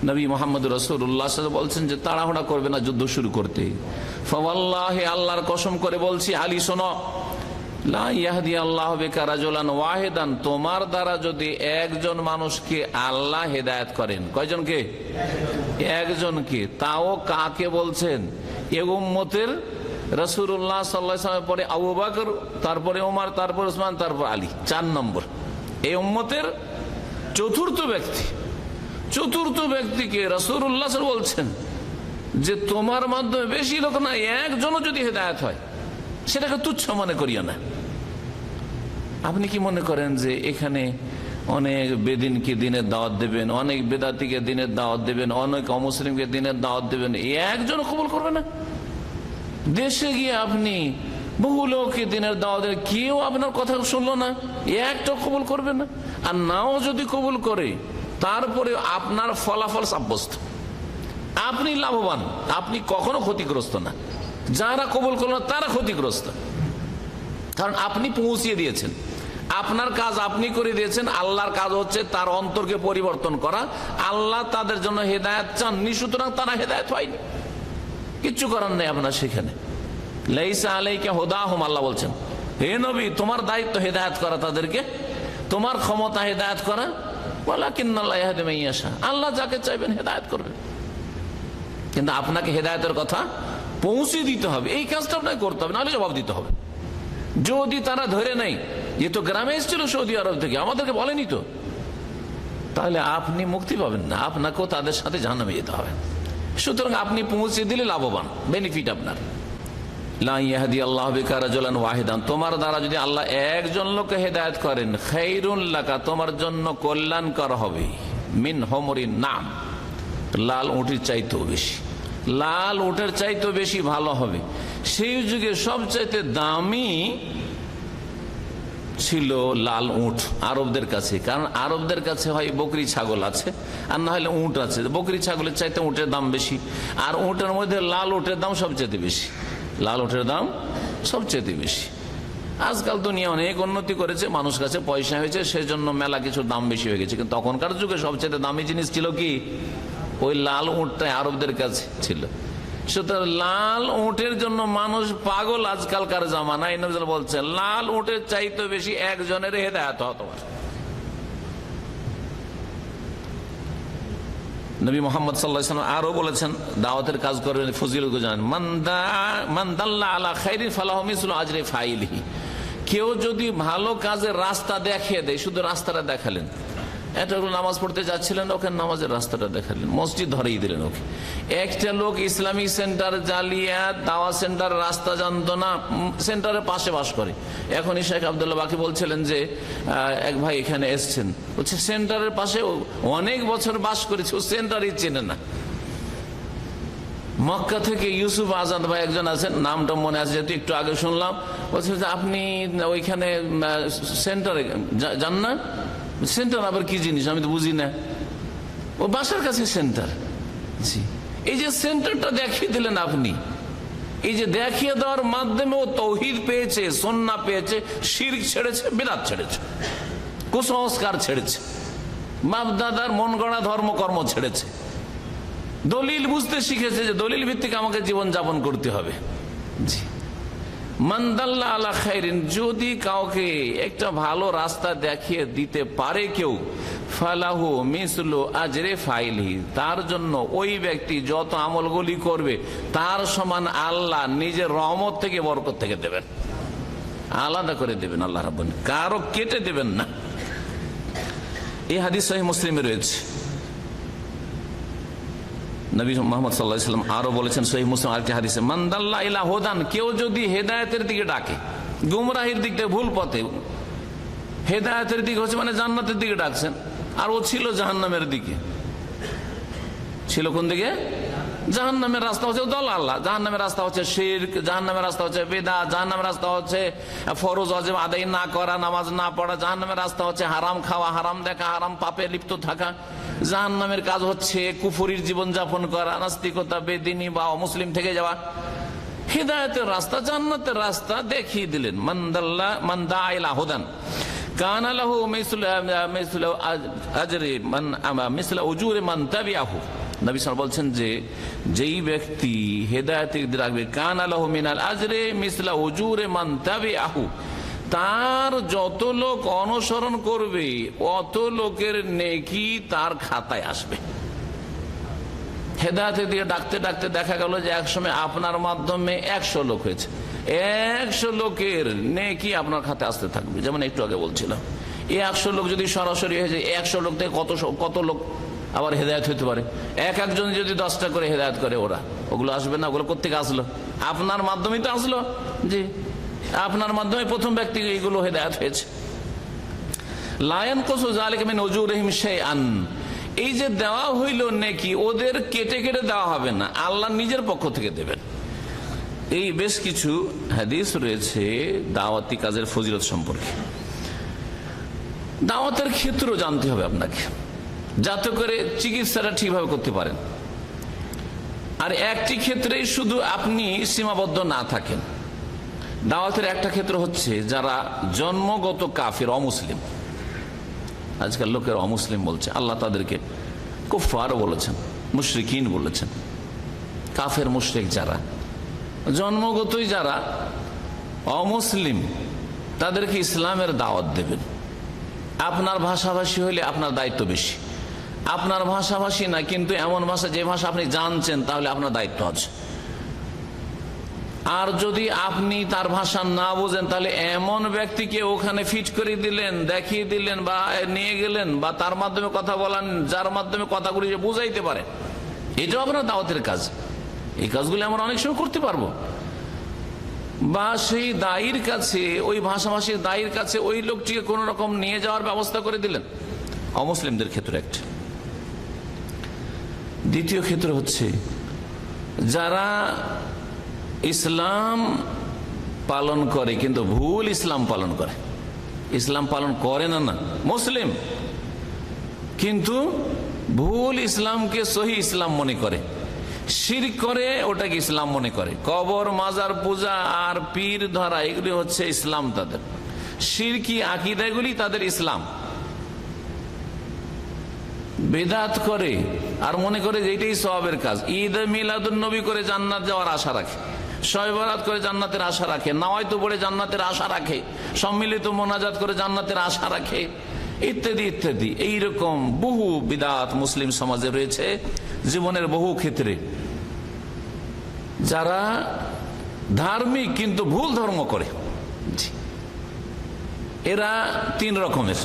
নবী মুহাম্মদ রাসূলুল্লাহ সাল্লাল্লাহু আলাইহি ওয়াসাল্লাম বলছেন যে তাড়াহুড়া করবে না যুদ্ধ শুরু করতে। ফাওয়াল্লাহি, আল্লাহর কসম করে বলছি, আলী শোনো, লা ইয়াহদি আল্লাহু বিকা রাজুলান ওয়াহিদান, তোমার দ্বারা যদি একজন মানুষকে আল্লাহ হেদায়েত করেন, কয়জনকে? একজনকে। তাও কাকে বলছেন? এ উম্মতের রাসূলুল্লাহ সাল্লাল্লাহু আলাইহি ওয়াসাল্লামের পরে আবু বকর, তারপরে ওমর, তারপর ওসমান, তারপর আলী, 4 নম্বর। এই উম্মতের চতুর্থ ব্যক্তিকে রাসূলুল্লাহ সাল্লাল্লাহু আলাইহি ওয়াসাল্লাম বলছেন যে তোমার মাধ্যমে বেশি লোক না, একজনও যদি হেদায়েত হয় সেটাকে তুচ্ছ মনে করিও না। আপনি কি মনে করেন যে এখানে অনেক বেদিনকে দিনের দাওয়াত দেবেন, অনেক বেদাতিকে দিনের দাওয়াত দেবেন, অনেক অমুসলিমকে দিনের দাওয়াত দেবেন, একজনও কবুল করবে না? দেশে গিয়ে আপনি বহু লোককে দিনের দাওয়াত দেন, কেউ আপনার কথা শুনলো না, একটা কবুল করবে না। আর নাও যদি কবুল করে, তারপরে আপনার ফলাফল সাব্যস্ত, আপনি লাভবান, আপনি কখনো ক্ষতিগ্রস্ত না। যারা কবুল করলো তারা ক্ষতিগ্রস্ত, কারণ আপনি পৌঁছিয়ে দিয়েছেন, আপনার কাজ আপনি করে দিয়েছেন। আল্লাহর কাজ হচ্ছে তার অন্তরকে পরিবর্তন করা। আল্লাহ তাদের জন্য হেদায়েত চাননি, সুতরাং তারা হেদায়েত হয়নি, কিচ্ছু করার নেই আপনার সেখানে। লাইসা আলাইকা হুদাহুম, আল্লাহ বলছেন, হে নবী, তোমার দায়িত্ব হেদায়েত করা তাদেরকে, তোমার ক্ষমতা হেদায়েত করা। ওয়ালাকিন্নাল্লাহ ইয়াহদি মান ইয়াশা, আল্লাহ যাকে চাইবেন হেদায়েত করবেন। কিন্তু আপনাকে হেদায়েতের কথা পৌঁছে দিতে হবে, এই কাজটা আপনাকে করতে হবে, নাহলে জবাব দিতে হবে। যদি তারা ধরে নেই, এ তো গ্রামে এসেছিল সৌদি আরব থেকে, আমাদেরকে বলেনি তো, তাহলে আপনি মুক্তি পাবেন না, আপনাকেও তাদের সাথে জাহান্নামে যেতে হবে। সুতরাং আপনি পৌঁছে দিলে লাভবান, বেনিফিট আপনার। লা ইয়াহদি আল্লাহু বিকা রাজুলান ওয়াহিদান, তোমার দ্বারা যদি আল্লাহ একজন লোককে হেদায়েত করেন, খায়রুন লাকা, তোমার জন্য কল্যাণকর হবে, মিন হুমরিন নাম, লাল উটের চাইতেও বেশি, লাল উটের চাইতেও বেশি ভালো হবে। সেই যুগে সবচাইতে দামি ছিল লাল উট আরবদের কাছে, কারণ আরবদের কাছে হয় বকরি ছাগল আছে, আর না হলে উট আছে। বকরি ছাগলের চাইতে উটের দাম বেশি, আর উটের মধ্যে লাল উটের দাম সবচেয়ে বেশি, লাল উটের দাম সবচেয়ে বেশি। আজকাল দুনিয়া অনেক উন্নতি করেছে, মানুষ কাছে পয়সা হয়েছে, সেজন্য মেলা কিছু দাম বেশি হয়ে গেছে। কিন্তু তখনকার যুগে সবচেয়ে দামি জিনিস ছিল কি? ওই লাল উটটাই আরবদের কাছে ছিল। সুতরাং লাল উটের জন্য মানুষ পাগল আজকালকার জামানায়। নবী বলছেন, লাল উটের চাইতে বেশি একজনের হেদায়েত হওয়া তোমার। নবী মুহাম্মদ সাল্লাল্লাহু আলাইহি ওয়াসাল্লাম আরো বলেছেন, দাওয়াতের কাজ করবেন, ফজিলত জানেন, মান দাল্লা আলা খাইরিন ফালাহু মিসলু আজরি ফাইলিহি। কেউ যদি ভালো কাজের রাস্তা দেখিয়ে দেয়, শুধু রাস্তাটা দেখালেন, একটা লোক নামাজ পড়তে যাচ্ছিলেন, ওকে নামাজের রাস্তাটা দেখালেন, মসজিদ ধরেই দিলেন ওকে। একটা লোক ইসলামিক সেন্টার, জালিয়াত, দাওয়া সেন্টার রাস্তা জানতো না, সেন্টারের পাশে বাস করে। এখনই শেখ আব্দুল্লাহ বাকি বলছিলেন যে এক ভাই এখানে এসছেন, বলছে সেন্টারের পাশে অনেক বছর বাস করেছে, ও সেন্টারই চেনে না। মক্কা থেকে ইউসুফ আজাদ ভাই একজন আছেন, নামটা মনে আছে যেহেতু একটু আগে শুনলাম, বলছে যে আপনি ওইখানে সেন্টারে যান না? সেন্টার আবার কি জিনিস আমি তো বুঝি না। ও বাসার কাছে সেন্টার। জি, এই যে সেন্টারটা দেখিয়ে দিলেন আপনি, এই যে দেখিয়ে দেওয়ার মাধ্যমে ও তৌহিদ পেয়েছে, সুন্নাহ পেয়েছে, শিরক ছেড়েছে, বিদআত ছেড়েছে, কুসংস্কার ছেড়েছে, বাপ দাদার মন গড়া ধর্মকর্ম ছেড়েছে, দলিল বুঝতে শিখেছে যে দলিল ভিত্তিক আমাকে জীবন যাপন করতে হবে। জি, মানদাল্লা আলা খাইরিন, যদি কাউকে একটা ভালো রাস্তা দেখিয়ে দিতে পারে কেউ, ফালাহু মিসলু আজরে ফাইলিহি, তার জন্য ওই ব্যক্তি যত আমলগুলি করবে তার সমান আল্লাহ নিজের রহমত থেকে, বরকত থেকে দেবেন, আলাদা করে দেবেন আল্লাহ রাব্বুল, কারো কেটে দেবেন না। এই হাদিস সহিহ মুসলিমে রয়েছে। নবী মুহাম্মদ সাল্লাল্লাহু আলাইহি ওয়াসাল্লাম আরো বলেছেন সহিহ মুসলিম আরেকটি হাদিসে, মান দাল্লা ইলা হুদান, কেউ যদি হেদায়েতের দিকে ডাকে, গুমরাহির দিক থেকে, ভুল পথে, হেদায়েতের দিকে হচ্ছে মানে জান্নাতের দিকে ডাকছেন, আর ও ছিল জাহান্নামের দিকে। ছিল কোন দিকে? জাহান্নামের রাস্তা হচ্ছে দালাল, জাহান্নামের রাস্তা হচ্ছে শিরক, জাহান্নামের রাস্তা হচ্ছে বিদআত, জাহান্নামের রাস্তা হচ্ছে ফরজ ওয়াজিব আদায় না করা, নামাজ না পড়া, জাহান্নামের রাস্তা হচ্ছে হারাম খাওয়া, হারাম দেখা, হারাম পাপে লিপ্ত থাকা, জাহান্নামের কাজ হচ্ছে কুফরির জীবন যাপন করা, নাস্তিকতা, বেদিনী বা অমুসলিম থেকে যাওয়া। হিদায়াতের রাস্তা, জান্নাতের রাস্তা দেখিয়ে দিলেন। মান দা ইলা হুদান কানা লাহু মিসলু আজরি মান মিসলু উজুরি মান তাবিআহু, নবী সাল্লাল্লাহু আলাইহি ওয়াসাল্লাম বলছেন যে যেই ব্যক্তি হেদায়েতের দিকে রাখবে কানা লাহু মিনাল আজরি মিসলা উজুরি মান তাবিআহু, তার যত লোক অনুসরণ করবে অত লোকের নেকি তার খাতায় আসবে। হেদায়েতের দিকে ডাকতে ডাকতে দেখা গেল যে একসময় আপনার মাধ্যমে 100 লোক হয়েছে, 100 লোকের নেকি আপনার খাতায় আসতে থাকবে। যেমন একটু আগে বলছিলাম, এই 100 লোক যদি সরাসরি হয়ে যায়, 100 লোক থেকে কত লোক আবার হেদায়েত হতে পারে। একজন যদি 10টা করে হেদায়েত করে, ওগুলো আসবে না? ওগুলো কোত্থেকে আসলো? আপনার মাধ্যমেই তো আসলো। জি, আপনার মাধ্যমে প্রথম ব্যক্তি এইগুলো হেদায়েত হয়েছে। লা ইয়ানকুসু যালিকা মিন উজুরিহিম শাইআন, এই যে দেওয়া হইল নেকি, ওদের কেটে কেটে দেওয়া হবে না, আল্লাহ নিজের পক্ষ থেকে দেবেন। এই বেশ কিছু হাদিস রয়েছে দাওয়াতি কাজের ফজিলত সম্পর্কে। দাওয়াতের ক্ষেত্র জানতে হবে আপনাকে, যাতে করে চিকিৎসাটা ঠিকভাবে করতে পারেন। আর একটি ক্ষেত্রেই শুধু আপনি সীমাবদ্ধ না থাকেন। দাওয়াতের একটা ক্ষেত্র হচ্ছে যারা জন্মগত কাফির, অমুসলিম। আজকাল লোকের অমুসলিম বলছে, আল্লাহ তাদেরকে কুফফারও বলেছেন, মুশরিকিন বলেছেন। কাফের মুশরিক যারা জন্মগতই যারা অমুসলিম, তাদেরকে ইসলামের দাওয়াত দেবেন। আপনার ভাষাভাষী হইলে আপনার দায়িত্ব বেশি। আপনার ভাষাভাষী না, কিন্তু এমন ভাষা যে ভাষা আপনি জানছেন, তাহলে আপনার দায়িত্ব আছে। আর যদি আপনি তার ভাষা না বোঝেন, তাহলে এমন ব্যক্তিকে ওখানে ফিট করে দিলেন, দেখিয়ে দিলেন, বা নিয়ে গেলেন, বা তার মাধ্যমে কথা বলান, যার মাধ্যমে কথাগুলি বুঝাইতে পারে। এটাও আপনার দাওয়াতের কাজ। এই কাজগুলি আমরা অনেক সময় করতে পারবো। বা সেই দায়ীর কাছে, ওই ভাষাভাষীর দায়ীর কাছে ওই লোকটিকে কোন রকম নিয়ে যাওয়ার ব্যবস্থা করে দিলেন। অমুসলিমদের ক্ষেত্রে একটা। দ্বিতীয় ক্ষেত্র হচ্ছে যারা ইসলাম পালন করে কিন্তু ভুল ইসলাম পালন করে। ইসলাম পালন করে না, মুসলিম, কিন্তু ভুল ইসলামকে সহি ইসলাম মনে করে, শিরক করে, ওটাকে ইসলাম মনে করে। কবর, মাজার পূজা আর পীর ধরা, এগুলি হচ্ছে ইসলাম তাদের। শিরকি আকীদা এগুলি তাদের ইসলাম। বেদাত করে আর মনে করে যে এটাই সওয়াবের কাজ। ঈদ মিলাদুন নবী করে জান্নাত যাওয়ার আশা রাখে, শবে বরাত করে জান্নাতের আশা রাখে, নাওয়াইতু পড়ে জান্নাতের আশা রাখে, সম্মিলিত মোনাজাত করে জান্নাতের আশা রাখে, ইত্যাদি ইত্যাদি। এইরকম বহু বিদআত মুসলিম সমাজে রয়েছে, জীবনের বহু ক্ষেত্রে। যারা ধার্মিক কিন্তু ভুল ধর্ম করে, এরা 3 রকমের।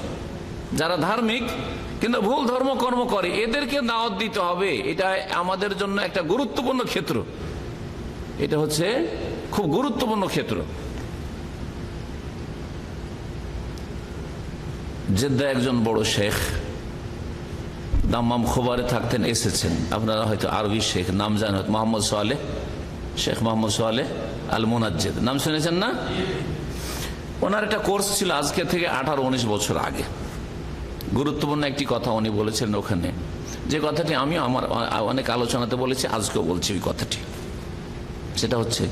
যারা ধার্মিক কিন্তু ভুল ধর্মকর্ম করে, এদেরকে দাওয়াত দিতে হবে। এটা আমাদের জন্য একটা গুরুত্বপূর্ণ ক্ষেত্র। এটা হচ্ছে খুব গুরুত্বপূর্ণ ক্ষেত্র। জেদ্দা একজন বড় শেখ দাম্মাম খোবারে থাকতেন, এসেছেন। আপনারা হয়তো আরবি শেখ নাম জানেন, মোহাম্মদ সোয়ালেহ, শেখ মোহাম্মদ সোয়ালেহ আল মুনাজ্জেদ নাম শুনেছেন না? ওনার একটা কোর্স ছিল আজকে থেকে 18-19 বছর আগে। গুরুত্বপূর্ণ একটি কথা উনি বলেছিলেন ওখানে, যে কথাটি আমি আমার অনেক আলোচনাতে বলেছি, আজকেও বলছি ওই কথাটি। সেটা হচ্ছে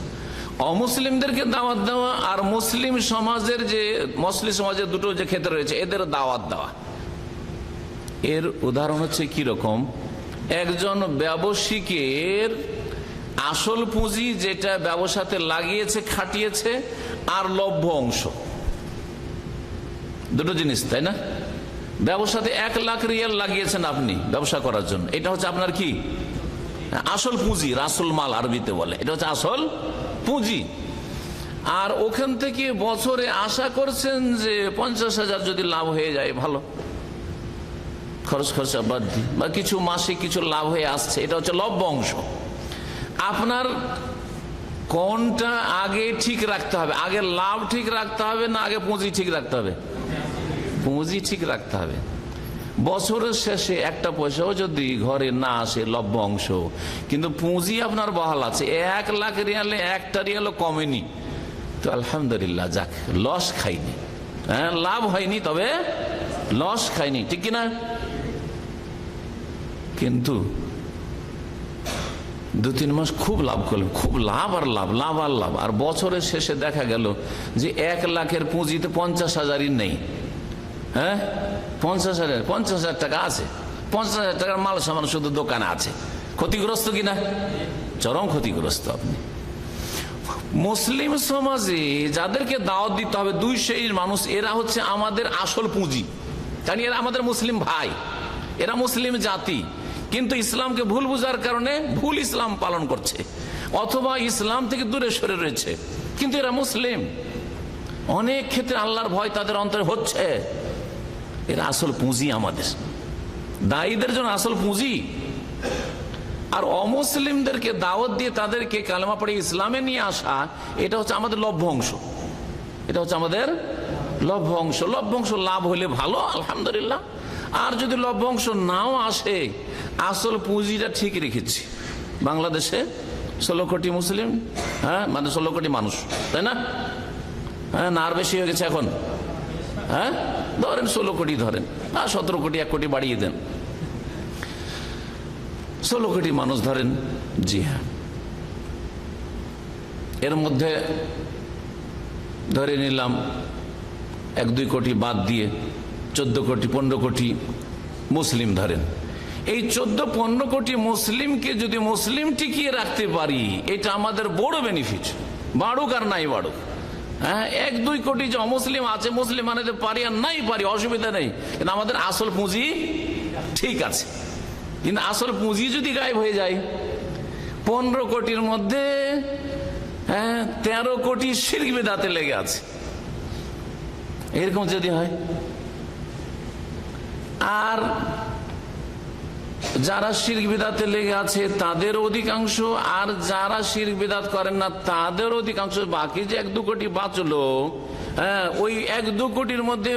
অমুসলিমদেরকে দাওয়াত দেওয়া আর মুসলিম সমাজের যে মুসলিম সমাজের দুটো যে ক্ষেত্র রয়েছে, এদের দাওয়াত দেওয়া। এর উদাহরণ হচ্ছে কি রকম, একজন ব্যবসায়ীর আসল পুঁজি যেটা ব্যবসাতে লাগিয়েছে, খাটিয়েছে, আর লভ্য অংশ, দুটো জিনিস, তাই না? ব্যবসাতে 1 লাখ রিয়াল লাগিয়েছেন আপনি ব্যবসা করার জন্য, এটা হচ্ছে আপনার কি আসল পুঁজি, রাসুল মাল আরবিতে বলে, এটা হচ্ছে আসল পুঁজি। আর ওখান থেকে বছরে আশা করছেন যে 50,000 যদি লাভ হয়ে যায় ভালো, খরচ খরচা বাদ দিয়ে, বা কিছু মাসে কিছু লাভ হয়ে আসছে, এটা হচ্ছে লভ্য অংশ। আপনার কোনটা আগে ঠিক রাখতে হবে? আগে লাভ ঠিক রাখতে হবে না আগে পুঁজি ঠিক রাখতে হবে? পুঁজি ঠিক রাখতে হবে। বছরের শেষে একটা পয়সাও যদি ঘরে না আসে, লভ্য অংশ, কিন্তু পুঁজি আপনার বহাল আছে, 1 লাখ রিয়ালে 1টা রিয়ালও কমেনি, তো আলহামদুলিল্লাহ, যাক, লস খাইনি। হ্যাঁ, লাভ হয়নি, তবে লস খাইনি, ঠিক কিনা? কিন্তু 2-3 মাস খুব লাভ করলেন, খুব লাভ আর লাভ, লাভ আর লাভ, আর বছরের শেষে দেখা গেল যে 1 লাখের পুঁজিতে 50,000ই নেই। হ্যাঁ, 50,000 টাকা আছে, 50,000 টাকার মাল সামান শুধু দোকানে আছে, ক্ষতিগ্রস্ত কিনা? চরম ক্ষতিগ্রস্ত আপনি। মুসলিম সমাজে যাদেরকে দাওয়াত দিতে হবে 2 শ্রেণীর মানুষ, এরা হচ্ছে আমাদের আসল পুঁজি। কারণ এরা আমাদের মুসলিম ভাই, এরা মুসলিম জাতি, কিন্তু ইসলামকে ভুল বুঝার কারণে ভুল ইসলাম পালন করছে, অথবা ইসলাম থেকে দূরে সরে রয়েছে, কিন্তু এরা মুসলিম। অনেক ক্ষেত্রে আল্লাহর ভয় তাদের অন্তরে হচ্ছে। এরা আসল পুঁজি, আমাদের দায়ীদের জন্য আসল পুঁজি। আর অমুসলিমদেরকে দাওয়াত দিয়ে তাদেরকে কালেমা পড়ে ইসলামে নিয়ে আসা, এটা হচ্ছে আমাদের লভ্য অংশ। এটা হচ্ছে আমাদের লভ্য অংশ। লভ্য অংশ লাভ হলে ভালো, আলহামদুলিল্লাহ। আর যদি লভ্য অংশ নাও আসে, আসল পুঁজিটা ঠিক রেখেছি। বাংলাদেশে 16 কোটি মুসলিম, হ্যাঁ, মানে 16 কোটি মানুষ, তাই না? হ্যাঁ, না আর বেশি হয়ে গেছে এখন? হ্যাঁ, ধরেন 16 কোটি ধরেন, 17 কোটি, 1 কোটি বাড়িয়ে দেন, 16 কোটি মানুষ ধরেন। জি হ্যাঁ, এর মধ্যে ধরে নিলাম 1-2 কোটি বাদ দিয়ে 14 কোটি 15 কোটি মুসলিম ধরেন। এই 14-15 কোটি মুসলিমকে যদি মুসলিম টিকিয়ে রাখতে পারি, এটা আমাদের বড় বেনিফিট, বাড়ুক আর নাই বাড়ুক। হ্যাঁ, 1-2 কোটি যে অমুসলিম আছে, মুসলিম আনাতে পারি আর নাই পারি, অসুবিধা নেই, কিন্তু আমাদের আসল পুঁজি ঠিক আছে। কিন্তু আসল পুঁজি যদি গায়েব হয়ে যায়, 15 কোটির মধ্যে 13 কোটি শিরক বিদআতে লেগে আছে, এরকম যদি হয়, আর যারা শিরক বিদআতে লেগে আছে তাদের অধিকাংশ, আর যারা শিরক বিদআত করেন না তাদের অধিকাংশ, বাকি যে 1-2 কোটি বাঁচলো, ওই 1-2 কোটির মধ্যে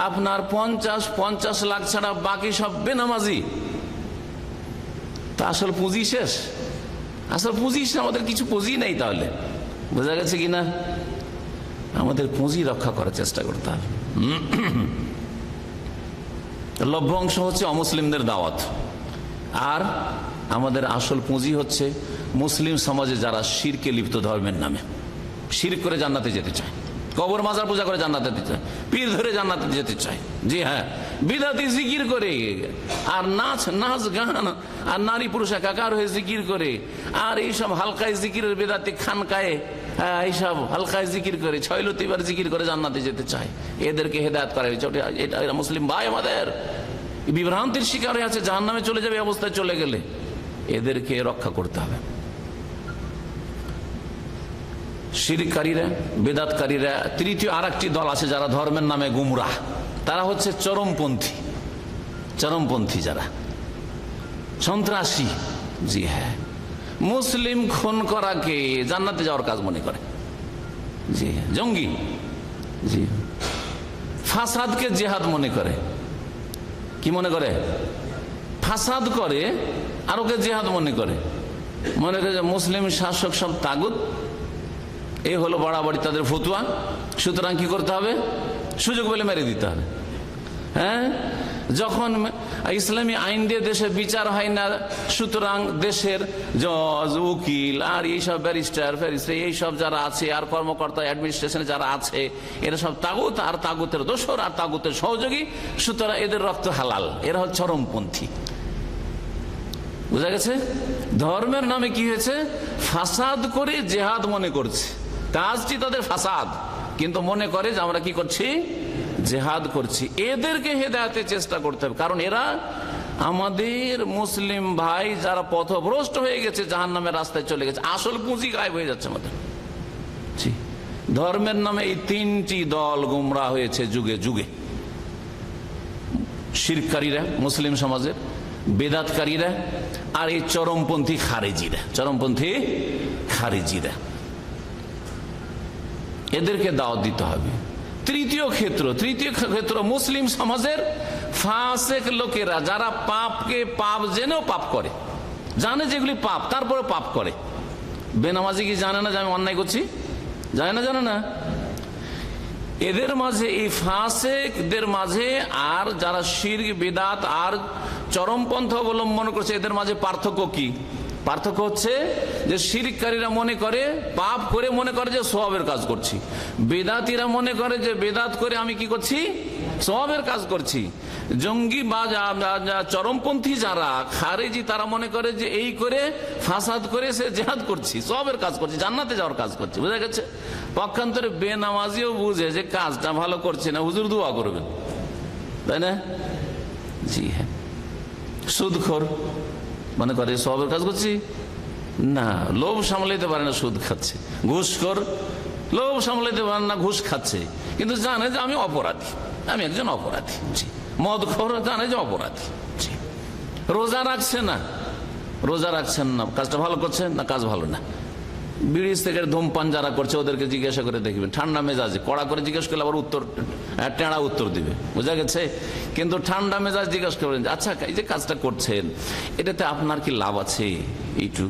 আপনার 50 লাখ ছাড়া বাকি সব বেনামাজি। তা আসল পুঁজি শেষ, আসল পুঁজি শেষ, আমাদের কিছু পুঁজি নেই। তাহলে বোঝা গেছে কিনা? আমাদের পুঁজি রক্ষা করার চেষ্টা করতে হবে। লভ্য অংশ হচ্ছে অমুসলিমদের দাওয়াত, আর আমাদের আসল পুঁজি হচ্ছে মুসলিম সমাজে যারা শিরকে লিপ্ত, ধর্মের নামে শিরক করে জান্নাতে যেতে চায়, কবর মাজার পূজা করে জান্নাতে যেতে চায়, পীর ধরে জান্নাতে যেতে চায়। জি হ্যাঁ, বিদাতি জিকির করে, আর নাচ গান, আর নারী পুরুষ একাকার হয়ে জিকির করে, আর এইসব হালকায় জিকিরের বেদাতি খানকায় এইসব হালকায় জিকির করে, 6 লতিবার জিকির করে জান্নাতে যেতে চায়। এদেরকে হেদায়েত করা হয়েছে। এটা মুসলিম ভাই আমাদের বিভ্রান্তির শিকার হয়ে আছে, জাহান্নামে চলে যাবে অবস্থায় চলে গেলে। এদেরকে রক্ষা করতে হবে। শিরককারীরা, বেদাতকারীরা, তৃতীয় আরেকটি দল আছে যারা ধর্মের নামে গুমরাহ, তারা হচ্ছে চরমপন্থী। চরমপন্থী যারা সন্ত্রাসী, জি হ্যাঁ, মুসলিম খুন করাকে জান্নাতে যাওয়ার কাজ মনে করে, জি জঙ্গি, জি ফাসাদকে জিহাদ মনে করে। কি মনে করে? ফাসাদ করে আর ওকে জিহাদ মনে করে। মনে করে যে মুসলিম শাসক সব তাগুত, এই হলো বাড়াবাড়ি তাদের ফতুয়া, সুতরাং কি করতে হবে? সুযোগ পেলে মেরে দিতে হবে। হ্যাঁ, যখন ইসলামী আইন দিয়ে দেশে বিচার হয় না, সুতরাং দেশের জজ, উকিল, আর এইসব ব্যারিস্টার এইসব যারা আছে, আর কর্মকর্তা অ্যাডমিনিস্ট্রেশনে যারা আছে, এরা সব তাগুত, আর তাগুতের দোসর, আর তাগুতের সহযোগী, সুতরাং এদের রক্ত হালাল। এরা হচ্ছে চরমপন্থী। বুঝা গেছে? ধর্মের নামে কি হয়েছে? ফাসাদ করে জেহাদ মনে করছে, কাজটি তাদের ফাসাদ, কিন্তু মনে করে যে আমরা কি করছি? জেহাদ করছি। এদেরকে হেদায়েতের চেষ্টা করতে হবে, কারণ এরা আমাদের মুসলিম ভাই যারা পথভ্রষ্ট হয়ে গেছে, জাহান্নামের রাস্তায় চলে গেছে, আসল পুঁজি গায়েব হয়ে যাচ্ছে আমাদের। ধর্মের নামে এই 3টি দল গুমরাহ হয়েছে যুগে যুগে। শিরককারীরা মুসলিম সমাজের, বেদাতকারীরা, আর এই চরমপন্থী খারেজিরা। চরমপন্থী খারেজিরা, এদেরকে দাওয়াত দিতে হবে। তৃতীয় ক্ষেত্র মুসলিম সমাজের ফাসেক লোকেরা, যারা পাপকে পাপ জেনেও পাপ করে, জানে যেগুলি পাপ, তারপরে পাপ করে। বেনামাজি কি জানে না যে আমি অন্যায় করছি? জানে না। এদের মাঝে, এই ফাসেকদের মাঝে, আর যারা শিরক বিদআত আর চরমপন্থা অবলম্বন করছে, এদের মাঝে পার্থক্য কি? পার্থক্য হচ্ছে যে শিরককারীরা মনে করে, পাপ করে মনে করে যে সওয়াবের কাজ করছি। বেদাতীরা মনে করে যে বেদাত করে আমি কি করছি? সওয়াবের কাজ করছি। জঙ্গি বা চরমপন্থী যারা খারেজি, তারা মনে করে যে এই করে ফাসাদ করে সে জিহাদ করছি, সওয়াবের কাজ করছি, জান্নাতে যাওয়ার কাজ করছি। বুঝা গেছে? পক্ষান্তরে বেনামাজিও বুঝে যে কাজটা ভালো করছে না, হুজুর দোয়া করবেন, তাই না? জি হ্যাঁ। সুদখোর মনে করে সওয়াবের কাজ করছি না, লোভ সামলাইতে পারে না, সুদ খাচ্ছে। ঘুষখোর লোভ সামলাইতে পারে না, ঘুষ খাচ্ছে, কিন্তু জানে যে আমি অপরাধী, আমি একজন অপরাধী। জি। মদখোর জানে যে অপরাধী। জি। রোজা রাখছে না, রোজা রাখছেন না, কাজটা ভালো করছেন না, কাজ ভালো না। বিড়ি থেকে ধূমপান যারা করছে ওদেরকে জিজ্ঞাসা করে দেখবেন, ঠান্ডা মেজাজে কড়া করে জিজ্ঞেস করলে আবার উত্তর টেঁড়া উত্তর দিবে। বোঝা গেছে? কিন্তু ঠান্ডা মেজাজ জিজ্ঞেস করবেন, আচ্ছা এই যে কাজটা করছেন এটাতে আপনার কি লাভ আছে, একটু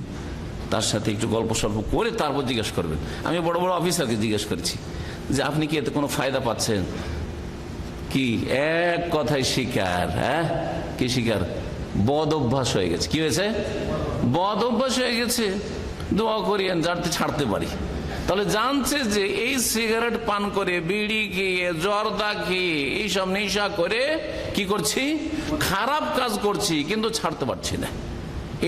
তার সাথে একটু গল্প সল্প করে তারপর জিজ্ঞেস করবেন। আমি বড় বড় অফিসারকে জিজ্ঞেস করেছি যে আপনি কি এতে কোনো ফায়দা পাচ্ছেন কি? এক কথায় শিকার। হ্যাঁ, কি শিকার? বদ অভ্যাস হয়ে গেছে। কি হয়েছে? বদ অভ্যাস হয়ে গেছে। দোয়া করিয়েন যাতে ছাড়তে পারি। তাহলে জানছে যে এই সিগারেট পান করে, বিড়ি খেয়ে, জর্দা খেয়ে, এইসব নেশা করে কি করছি? খারাপ কাজ করছি, কিন্তু ছাড়তে পারছি না।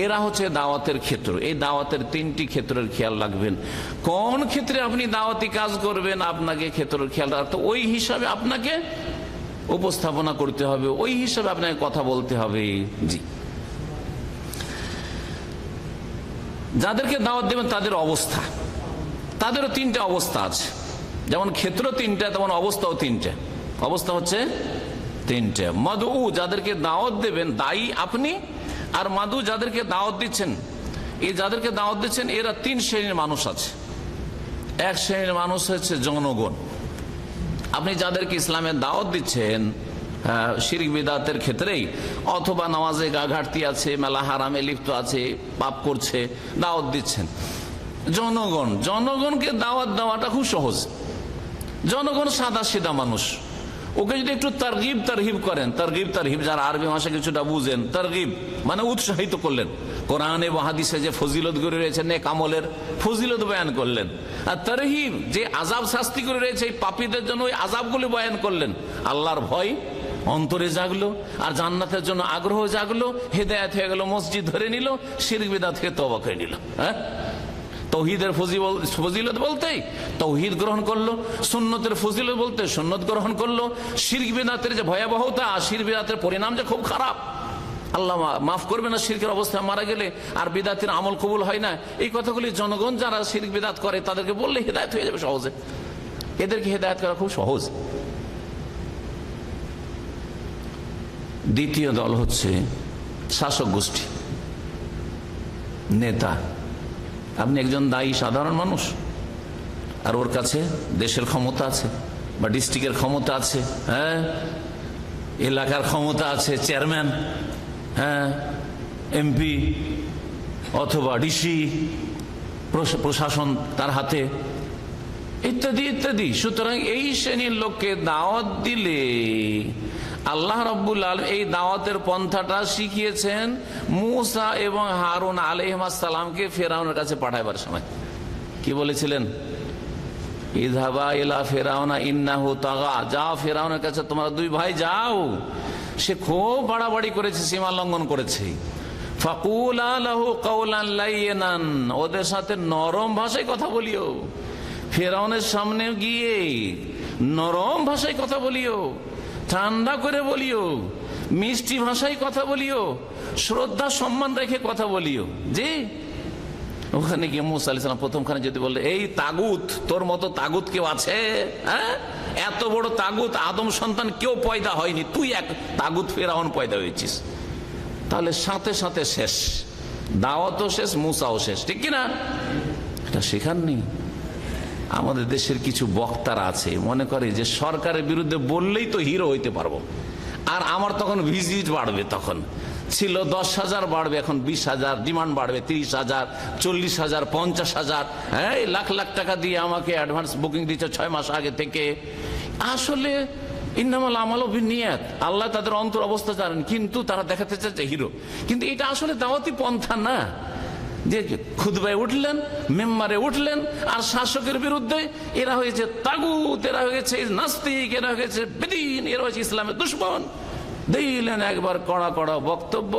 এরা হচ্ছে দাওয়াতের ক্ষেত্র। এই দাওয়াতের তিনটি ক্ষেত্রের খেয়াল রাখবেন। কোন ক্ষেত্রে আপনি দাওয়াতি কাজ করবেন আপনাকে ক্ষেত্রের খেয়াল রাখতে, ওই হিসাবে আপনাকে উপস্থাপনা করতে হবে, ওই হিসাবে আপনাকে কথা বলতে হবে। জি। যাদেরকে দাওয়াত দেবেন তাদের অবস্থা, তাদেরও তিনটা অবস্থা আছে। যেমন ক্ষেত্র তিনটা, তেমন অবস্থাও তিনটা। অবস্থা হচ্ছে তিনটা। মাদু, যাদেরকে দাওয়াত দেবেন, দায়ী আপনি, আর মাদু যাদেরকে দাওয়াত দিচ্ছেন, এই যাদেরকে দাওয়াত দিচ্ছেন এরা তিন শ্রেণীর মানুষ আছে। এক শ্রেণীর মানুষ হচ্ছে জনগণ। আপনি যাদেরকে ইসলামের দাওয়াত দিচ্ছেন, শিরক বিদআতের ক্ষেত্রেই, অথবা নামাজে ঘাটতি আছে, মেলা হারামে লিপ্ত আছে, পাপ করছে, দাওয়াত দিচ্ছেন। জনগণ, জনগণকে দাওয়াত দেওয়াটা খুব সহজ। জনগণ সাদা সিধা মানুষ, ওকে যদি একটু তারগিব তারহিব করেন, তারগিব তারহিব যারা আরবি ভাষা কিছুটা বুঝেন, তারগিব মানে উৎসাহিত করলেন, কোরআনে বা হাদিসে যে ফজিলত করে রয়েছে নেক আমলের ফজিলত বয়ান করলেন। আর তারহিব যে আযাব শাস্তি করে রয়েছে এই পাপীদের জন্য, ওই আযাবগুলি বয়ান করলেন। আল্লাহর ভয় অন্তরে জাগলো, আর জান্নাতের জন্য আগ্রহ জাগলো, হেদায়েত হয়ে গেল, মসজিদ ধরে নিল, শিরক বিদআত থেকে তওবা করে নিল। হ্যাঁ, তৌহিদের ফজিলত বলতে তৌহিদ গ্রহণ করলো, সুন্নতের ফজিলত বলতে সুন্নত গ্রহণ করলো। শিরক বিদআতের যে ভয়াবহতা, শিরক বিদআতের পরিণাম যে খুব খারাপ, আল্লাহ মাফ করবে না শিরকের অবস্থায় মারা গেলে, আর বিদআতের আমল কবুল হয় না, এই কথাগুলি জনগণ যারা শিরক বিদআত করে তাদেরকে বললে হেদায়েত হয়ে যাবে সহজে। এদেরকে হেদায়েত করা খুব সহজ। দ্বিতীয় দল হচ্ছে শাসক গোষ্ঠী, নেতা। আপনি একজন দায়ী সাধারণ মানুষ, আর ওর কাছে দেশের ক্ষমতা আছে, বা ডিস্ট্রিক্টের ক্ষমতা আছে, হ্যাঁ, এলাকার ক্ষমতা আছে, চেয়ারম্যান, হ্যাঁ, এমপি অথবা ডিসি, প্রশাসন তার হাতে, ইত্যাদি ইত্যাদি। সুতরাং এই শ্রেণীর লোককে দাওয়াত দিলে আল্লাহ রাব্বুল আলামিন এই দাওয়াতের পন্থাটা শিখিয়েছেন মূসা এবং হারুন আলাইহিস সালামকে ফেরাউনের কাছে পাঠাবার সময়। কি বলেছিলেন? ইযহাবা ইলা ফিরাউনা ইন্নাহু তাগা, যাও ফেরাউনের কাছে, তোমরা দুই ভাই যাও, সে খুব বাড়াবাড়ি করেছে, সীমা লঙ্ঘন করেছে। ফাকুলা লাহু কাওলান লাইয়িনান, ওদের সাথে নরম ভাষায় কথা বলিও। ফেরাউনের সামনে গিয়ে নরম ভাষায় কথা বলিও, ঠান্ডা করে বলিও, মিষ্টি ভাষায় কথা বলিও, শ্রদ্ধা সম্মান রেখে কথা বলিও। যে ওখানে গিয়ে মুসা আলাইহিস সালাম প্রথমখানে যদি বললে, এই তাগুত, তোর মতো তাগুত কেউ আছে? হ্যাঁ, এত বড় তাগুত আদম সন্তান কেউ পয়দা হয়নি, তুই এক তাগুত ফেরাউন পয়দা হয়েছিস। তাহলে সাথে সাথে শেষ, দাওয়াতও শেষ, মুসাও শেষ, ঠিক কিনা? এটা শেখাননি। আমাদের দেশের কিছু বক্তারা আছে, মনে করে যে সরকারের বিরুদ্ধে বললেই তো হিরো হইতে পারবো, আর আমার তখন ভিজিট বাড়বে। তখন ছিল 10,000, বাড়বে এখন 20,000, ডিমান্ড বাড়বে 30,000, 40,000, 50,000। হ্যাঁ, লাখ লাখ টাকা দিয়ে আমাকে অ্যাডভান্স বুকিং দিচ্ছে 6 মাস আগে থেকে। আসলে ইন্নামাল আমালু বিন্নিয়াত, আল্লাহ তাদের অন্তর অবস্থা জানেন, কিন্তু তারা দেখাতে চাচ্ছে হিরো। কিন্তু এটা আসলে দাওয়াতি পন্থা না। দিয়ে খুতবায় উঠলেন, মেম্বারে উঠলেন, আর শাসকের বিরুদ্ধে এরা হয়েছে তাগুত, এরা হয়েছে নাস্তিক, এরা হয়েছে বেদিন, এরা হয়েছে ইসলামের দুশমন। দিলেন একবার কড়া কড়া বক্তব্য।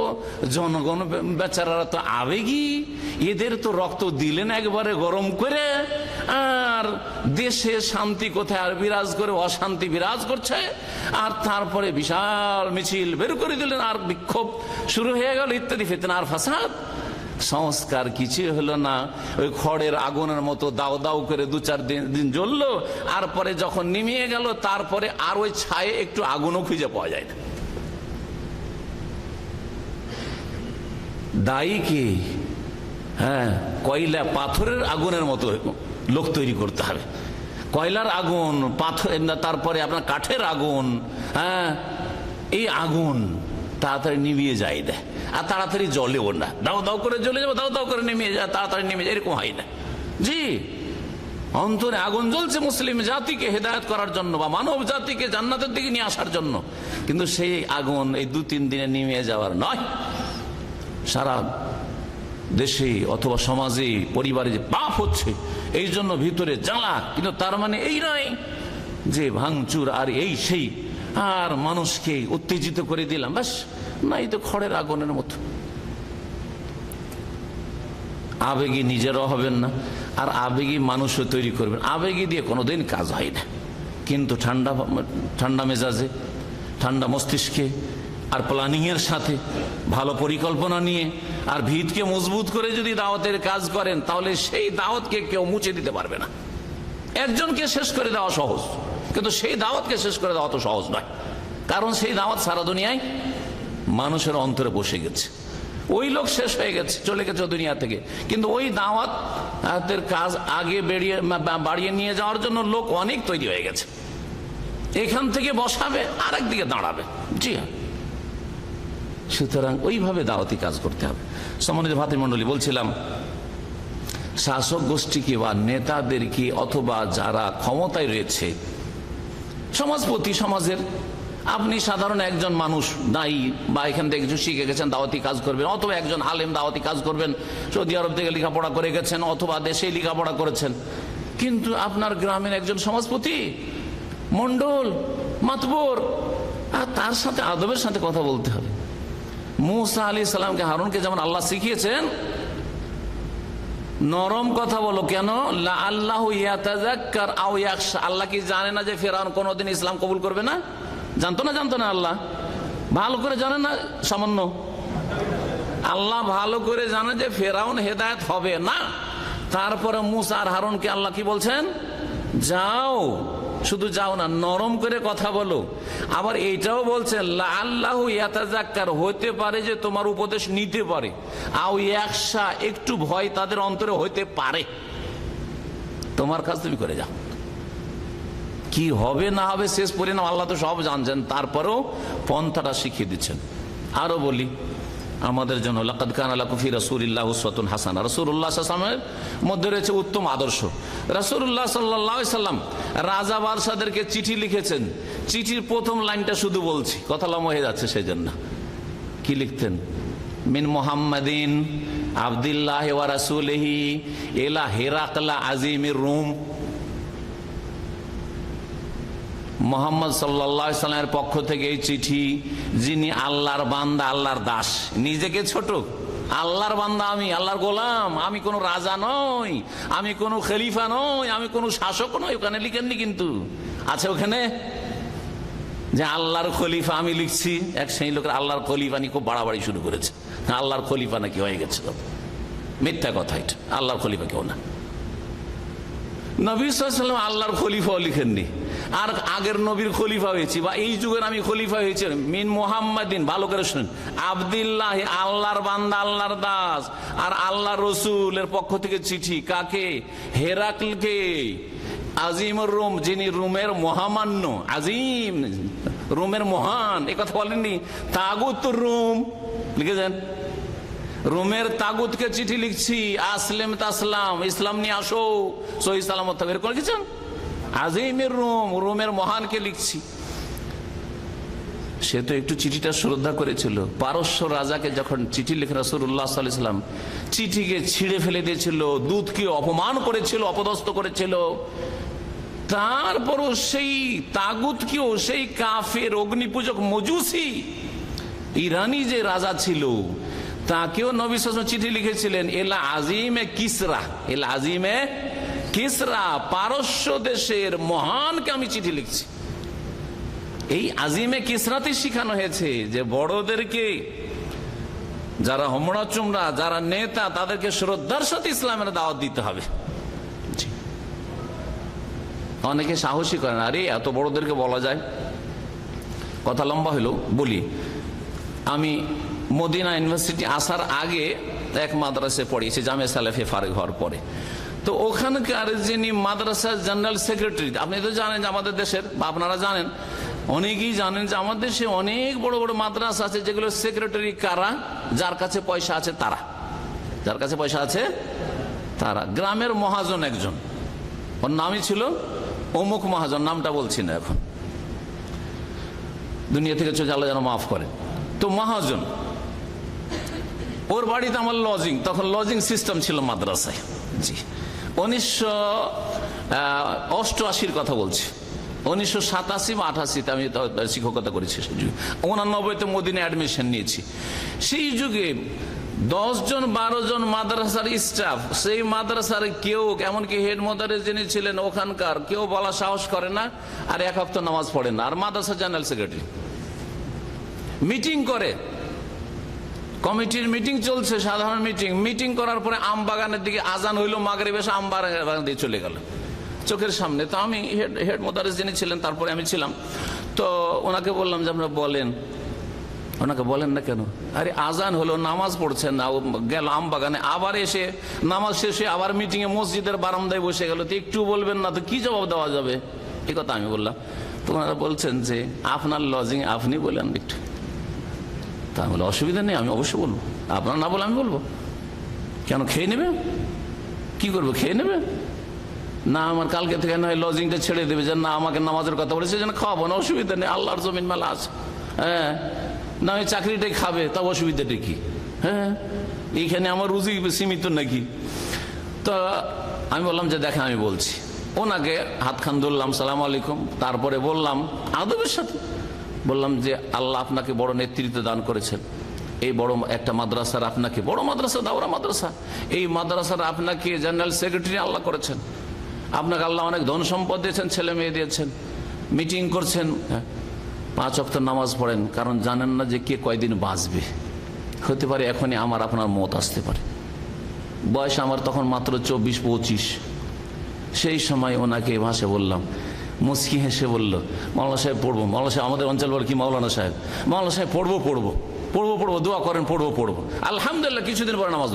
জনগণ বেচারারা তো আবেগী, এদের তো রক্ত দিলেন একবারে গরম করে। আর দেশে শান্তি কোথায় আর বিরাজ করে, অশান্তি বিরাজ করছে। আর তারপরে বিশাল মিছিল বের করে দিলেন, আর বিক্ষোভ শুরু হয়ে গেল, ইত্যাদি ফিতনা আর ফাসাদ। সংস্কার কিছু হলো না, ওই খড়ের আগুনের মতো দাও দাও করে 2-4 দিন জ্বললো। আর পরে যখন নিমিয়ে গেল, তারপরে আর ওই ছায়ে একটু আগুনও খুঁজে পাওয়া যায় না। দায়ী কি? হ্যাঁ, কয়লা পাথরের আগুনের মতো লোক তৈরি করতে হবে। কয়লার আগুন, পাথর, তারপরে আপনার কাঠের আগুন। হ্যাঁ, এই আগুন তাড়াতাড়ি নিভিয়ে যায় না, আর তাড়াতাড়ি জ্বলেও না। দাও দাও করে জ্বলে যাবো, দাও দাও করে নেমে যায়, তাড়াতাড়ি নেমে যায়, এরকম হয় না। জি, অন্তরে আগুন জ্বলছে মুসলিম জাতিকে হেদায়েত করার জন্য বা মানব জাতিকে জান্নাতের দিকে নিয়ে আসার জন্য, কিন্তু সেই আগুন এই 2-3 দিনে নিমে যাওয়ার নয়। সারা দেশে অথবা সমাজে, পরিবারে যে পাপ হচ্ছে, এই জন্য ভিতরে জ্বালা, কিন্তু তার মানে এই নয় যে ভাঙচুর আর এই সেই আর মানুষকে উত্তেজিত করে দিলাম, ব্যাস না। এই তো খড়ের আগুনের মতো। আবেগী নিজেরাও হবেন না, আর আবেগী মানুষও তৈরি করবেন। আবেগী দিয়ে কোনোদিন কাজ হয় না, কিন্তু ঠান্ডা মেজাজে, ঠান্ডা মস্তিষ্কে, আর প্ল্যানিং এর সাথে, ভালো পরিকল্পনা নিয়ে, আর ভিতকে মজবুত করে যদি দাওয়াতের কাজ করেন, তাহলে সেই দাওয়াতকে কেউ মুছে দিতে পারবে না। একজনকে শেষ করে দেওয়া সহজ, কিন্তু সেই দাওয়াতকে শেষ করে দেওয়া তো সহজ নয়, কারণ সেই দাওয়াত সারা দুনিয়ায় মানুষের অন্তরে বসে গেছে। ওই লোক শেষ হয়ে গেছে, চলে গেছে দুনিয়া থেকে, কিন্তু ওই দাওয়াতের কাজ আগে বাড়িয়ে নিয়ে যাওয়ার জন্য লোক অনেক তৈরি হয়ে গেছে। এখান থেকে বসাবে, আর একদিকে দাঁড়াবে। জি হ্যাঁ, সুতরাং ওইভাবে দাওয়াতি কাজ করতে হবে। সম্মানিত ভাতৃমণ্ডলী, বলছিলাম শাসক গোষ্ঠীকে বা নেতাদেরকে অথবা যারা ক্ষমতায় রয়েছে, সমাজপতি, সমাজের, আপনি সাধারণ একজন মানুষ দায়ী বা এখান থেকে কিছু শিখে গেছেন, দাওয়াতি কাজ করবেন, অথবা একজন আলেম দাওয়াতি কাজ করবেন, সৌদি আরব থেকে লেখাপড়া করে গেছেন, অথবা দেশে লেখাপড়া করেছেন, কিন্তু আপনার গ্রামের একজন সমাজপতি, মন্ডল, মাতবর, আর তার সাথে আদবের সাথে কথা বলতে হবে। মুসা আলাইহিস সালামকে, হারুনকে যেমন আল্লাহ শিখিয়েছেন, নরম কথা বলো। কেন? লাআল্লাহু ইয়াতাযাক্কার আও ইয়াখশা। আল্লাহ কি জানে না যে ফেরাউন কোনোদিন ইসলাম কবুল করবে না? জানতো না আল্লাহ? ভালো করে জানে না? সামান্য আল্লাহ ভালো করে জানে যে ফেরাউন হেদায়েত হবে না। তারপরে মুসা আর হারুনকে আল্লাহ কি বলছেন? যাও, শুধু যাও না, নরম করে কথা বলো। আবার এইটাও বলছেন লাআল্লাহু ইয়াতাযাক্কার, হতে পারে যে তোমার উপদেশ নিতে পারে, আও ইয়াখশা, একটু ভয় তাদের অন্তরে হইতে পারে। তোমার কাজ তুমি করে যাও, কি হবে না হবে শেষ পরিণাম আল্লাহ তো সব জানছেন, তারপরেও পন্থাটা শিখিয়ে দিচ্ছেন। আরো বলি আমাদের জন্য, লাকাদ কানা লাকুম ফি রাসূলিল্লাহি উসওয়াতুন হাসানাহ, রাসূলুল্লাহ সাল্লাল্লাহু আলাইহি ওয়াসাল্লামের মধ্যে রয়েছে উত্তম আদর্শ। রাসূলুল্লাহ সাল্লাল্লাহু আলাইহি ওয়াসাল্লাম রাজা বাদশাদেরকে চিঠি লিখেছেন। চিঠির প্রথম লাইনটা শুধু বলছি, কথা লম্বা হয়ে যাচ্ছে, সেই জন্য কি লিখতেন? মিন মুহাম্মাদিন আবদুল্লাহি ওয়া রাসূলিহি ইলা হিরাকলা আজিমির রুম। মোহাম্মদ সাল্লাল্লাহু আলাইহি সাল্লামের পক্ষ থেকে এই চিঠি, যিনি আল্লাহর বান্দা, আল্লাহর দাস, নিজেকে ছোট, আল্লাহর বান্দা আমি, আল্লাহর গোলাম, আমি কোনো রাজা নই, আমি কোনো খলিফা নই, আমি কোনো শাসক নই। ওখানে লিখেননি, কিন্তু আছে ওখানে যে আল্লাহর খলিফা আমি লিখছি। এক সেই লোকের আল্লাহর খলিফা নিয়ে খুব বাড়াবাড়ি শুরু করেছে, আল্লাহর খলিফা নাকি হয়ে গেছে। মিথ্যা কথা এটা, আল্লাহর খলিফা কেউ না। নবী সাল্লাল্লাহু আলাইহি ওয়াসাল্লাম আল্লাহর খলিফাও লিখেননি, আর আগের নবীর খলিফা হয়েছি বা এই যুগের আমি খলিফা হয়েছি। মিন মুহাম্মাদিন, ভালো করে শুনেন, আবদুল্লাহ, আল্লাহর বান্দা, আল্লাহর দাস, আর আল্লাহ রসুলের পক্ষ থেকে চিঠি কাকে? হেরাকলকে, আজিমুর রুম, যিনি রুমের মহামান্য, আজিম, রুমের মহান। এ কথা বলেননি? তাগুত রুম লিখেছেন, রোমের তাগুতকে চিঠি লিখছি, আসলেম তাসলাম, ইসলাম নিয়ে আসো, সহি সালামত থাকবে, এরকম লিখেছেন। আজিমের রোম, রোমের মহানকে লিখছি। সে তো একটু চিঠিটা শ্রদ্ধা করেছিল। পারস্য রাজাকে যখন চিঠি লিখে রাসূলুল্লাহ সাল্লাল্লাহু আলাইহি ওয়াসাল্লাম চিঠিকে ছিঁড়ে ফেলে দিয়েছিল, দূতকে অপমান করেছিল, অপদস্থ করেছিল, তারপরও সেই তাগুতকেও, সেই কাফের অগ্নিপূজক মজুসি ইরানি যে রাজা ছিল তাকেও নবী সাল্লাল্লাহু আলাইহি ওয়াসাল্লাম চিঠি লিখেছিলেন, এলা আজিমে কিসরা, এলা আজিমে কিসরা, পারস্য দেশের মহানকে আমি চিঠি লিখছি। এই আজিমে কিসরাতে শিখানো হয়েছে যে বড়দেরকে, যারা হোমরা চুমরা, যারা নেতা, তাদেরকে শ্রদ্ধার সাথে ইসলামের দাওয়াত দিতে হবে। অনেকে সাহসী করেন, আরে এত বড়দেরকে বলা যায়। কথা লম্বা হলো, বলি আমি মদিনা ইউনিভার্সিটি আসার আগে এক মাদ্রাসায় পড়িয়েছি, জামে সালেফে ফারেক হওয়ার পরে। তো ওখানকার যিনি মাদ্রাসার জেনারেল সেক্রেটারি, আপনি তো জানেন যে আমাদের দেশের, বা আপনারা জানেন, অনেকেই জানেন যে আমাদের দেশে অনেক বড় বড় মাদ্রাসা আছে যেগুলো সেক্রেটারি কারা, যার কাছে পয়সা আছে তারা, যার কাছে পয়সা আছে তারা। গ্রামের মহাজন একজন, ওর নামই ছিল অমুক মহাজন, নামটা বলছি না এখন, দুনিয়া থেকে চলে, আল্লাহ যেন মাফ করে। তো মহাজন, ওর বাড়িতে আমার লজিং, তখন লজিং সিস্টেম ছিল মাদ্রাসায়। জি, 1988 কথা বলছি, 1987 বা 88-তে আমি শিক্ষকতা করেছি। সেই যুগে 89-তে মদিনা অ্যাডমিশন নিয়েছি। সেই যুগে 10 জন 12 জন মাদ্রাসার স্টাফ, সেই মাদ্রাসার কেউ, এমনকি হেড মোদারেস যিনি ছিলেন ওখানকার, কেউ বলা সাহস করে না, আর এক হপ্তাহ নামাজ পড়ে না। আর মাদ্রাসা জেনারেল সেক্রেটারি মিটিং করে, কমিটির মিটিং চলছে, সাধারণ মিটিং করার পরে আম বাগানের দিকে আজান হইলো, মাগরিব এসে আম বাগান দিয়ে চলে গেল চোখের সামনে। তো আমি হেড মোদারেস যিনি ছিলেন, তারপরে আমি ছিলাম, তো ওনাকে বললাম যে আপনারা বলেন। ওনাকে বলেন না কেন? আরে আজান হলো, নামাজ পড়ছেন না, গেল আম বাগানে, আবার এসে নামাজ শেষে আবার মিটিংয়ে মসজিদের বারান্দায় বসে গেল, তো একটু বলবেন না, তো কি জবাব দেওয়া যাবে? এই কথা আমি বললাম। তো ওনারা বলছেন যে আপনার লজিং আপনি বলেন একটু। তা আমি বলে অসুবিধা নেই, আমি অবশ্যই বলবো, আপনার না বলে আমি বলবো। কেন, খেয়ে নেবে? কি করবো, খেয়ে নেবে? না আমার কালকে থেকে নয় লজিংটা ছেড়ে দেবে, যে না আমাকে নামাজের কথা বলেছে, যেন খাওয়াবো না, অসুবিধা নেই, আল্লাহর জমিন মেলা আছে। হ্যাঁ, না ওই চাকরিটাই খাবে, তা অসুবিধাটা কি? হ্যাঁ, এইখানে আমার রুজি সীমিত নাকি? তো আমি বললাম যে দেখেন আমি বলছি। ওনাকে হাতখান ধরলাম, সালাম আলাইকুম, তারপরে বললাম আদবের সাথে, বললাম যে আল্লাহ আপনাকে বড় নেতৃত্ব দান করেছেন, এই বড় একটা মাদ্রাসার, আপনাকে বড় মাদ্রাসা, দাওরা মাদ্রাসা, এই মাদ্রাসার আপনাকে জেনারেল সেক্রেটারি আল্লাহ করেছেন, আপনাকে আল্লাহ অনেক ধন সম্পদ দিয়েছেন, ছেলে মেয়ে দিয়েছেন, মিটিং করছেন, 5 ওয়াক্ত নামাজ পড়েন, কারণ জানেন না যে কে কয়দিন বাঁচবে, হতে পারে এখনই আমার আপনার মত আসতে পারে। বয়স আমার তখন মাত্র 24-25। সেই সময় ওনাকে ভাষে বললাম, মুস্কি হেসে বলল, মাওলানা সাহেব পড়বো। মাওলানা সাহেব আমাদের অঞ্চল বলে কি মাওলানা সাহেব, মাওলানা সাহেব পড়বো, দোয়া করেন, পড়বো। আলহামদুলিল্লাহ কিছুদিন পরে নামাজ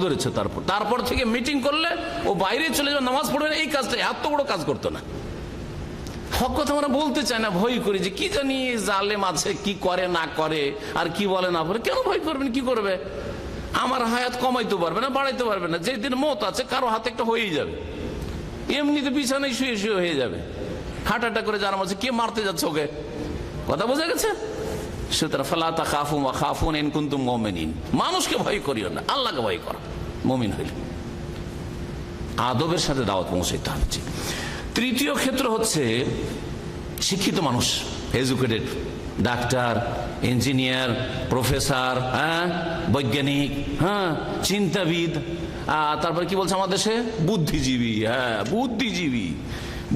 ধরেছে। তারপর থেকে মিটিং করলে ও বাইরে চলে যাবে, নামাজ পড়বে না, এই কাজটা এত বড় কাজ করতো না। হক কথা আমরা বলতে চাই না, ভয় করি যে কি জানি জালেম আছে, কি করে না করে, আর কি বলে না বলে। কেন ভয় করবেন? কি করবে? আমার হায়াত কমাইতে পারবে না, বাড়াইতে পারবে না। যেদিন মত আছে কারো হাতে একটা হয়েই যাবে, এমনিতে বিছানায় শুয়ে হয়ে যাবে, হার্ট অ্যাটাক করে যারা মারছে, কে মারতে যাচ্ছে ওকে? কথা বোঝা গেছে? সুতরাং ফালা তাখাফু ওয়া খাফুন ইন কুনতুম মুমিনিন, মানুষকে ভয় করিও না, আল্লাহকে ভয় করো মুমিন হইলে। আদবের সাথে দাওয়াত পৌঁছাইতে হবে। তৃতীয় ক্ষেত্র হচ্ছে শিক্ষিত মানুষ, এডুকেটেড, ডাক্তার, ইঞ্জিনিয়ার, প্রফেসর, বৈজ্ঞানিক, চিন্তাবিদ, তারপরে কি বলছে আমাদের দেশে বুদ্ধিজীবী।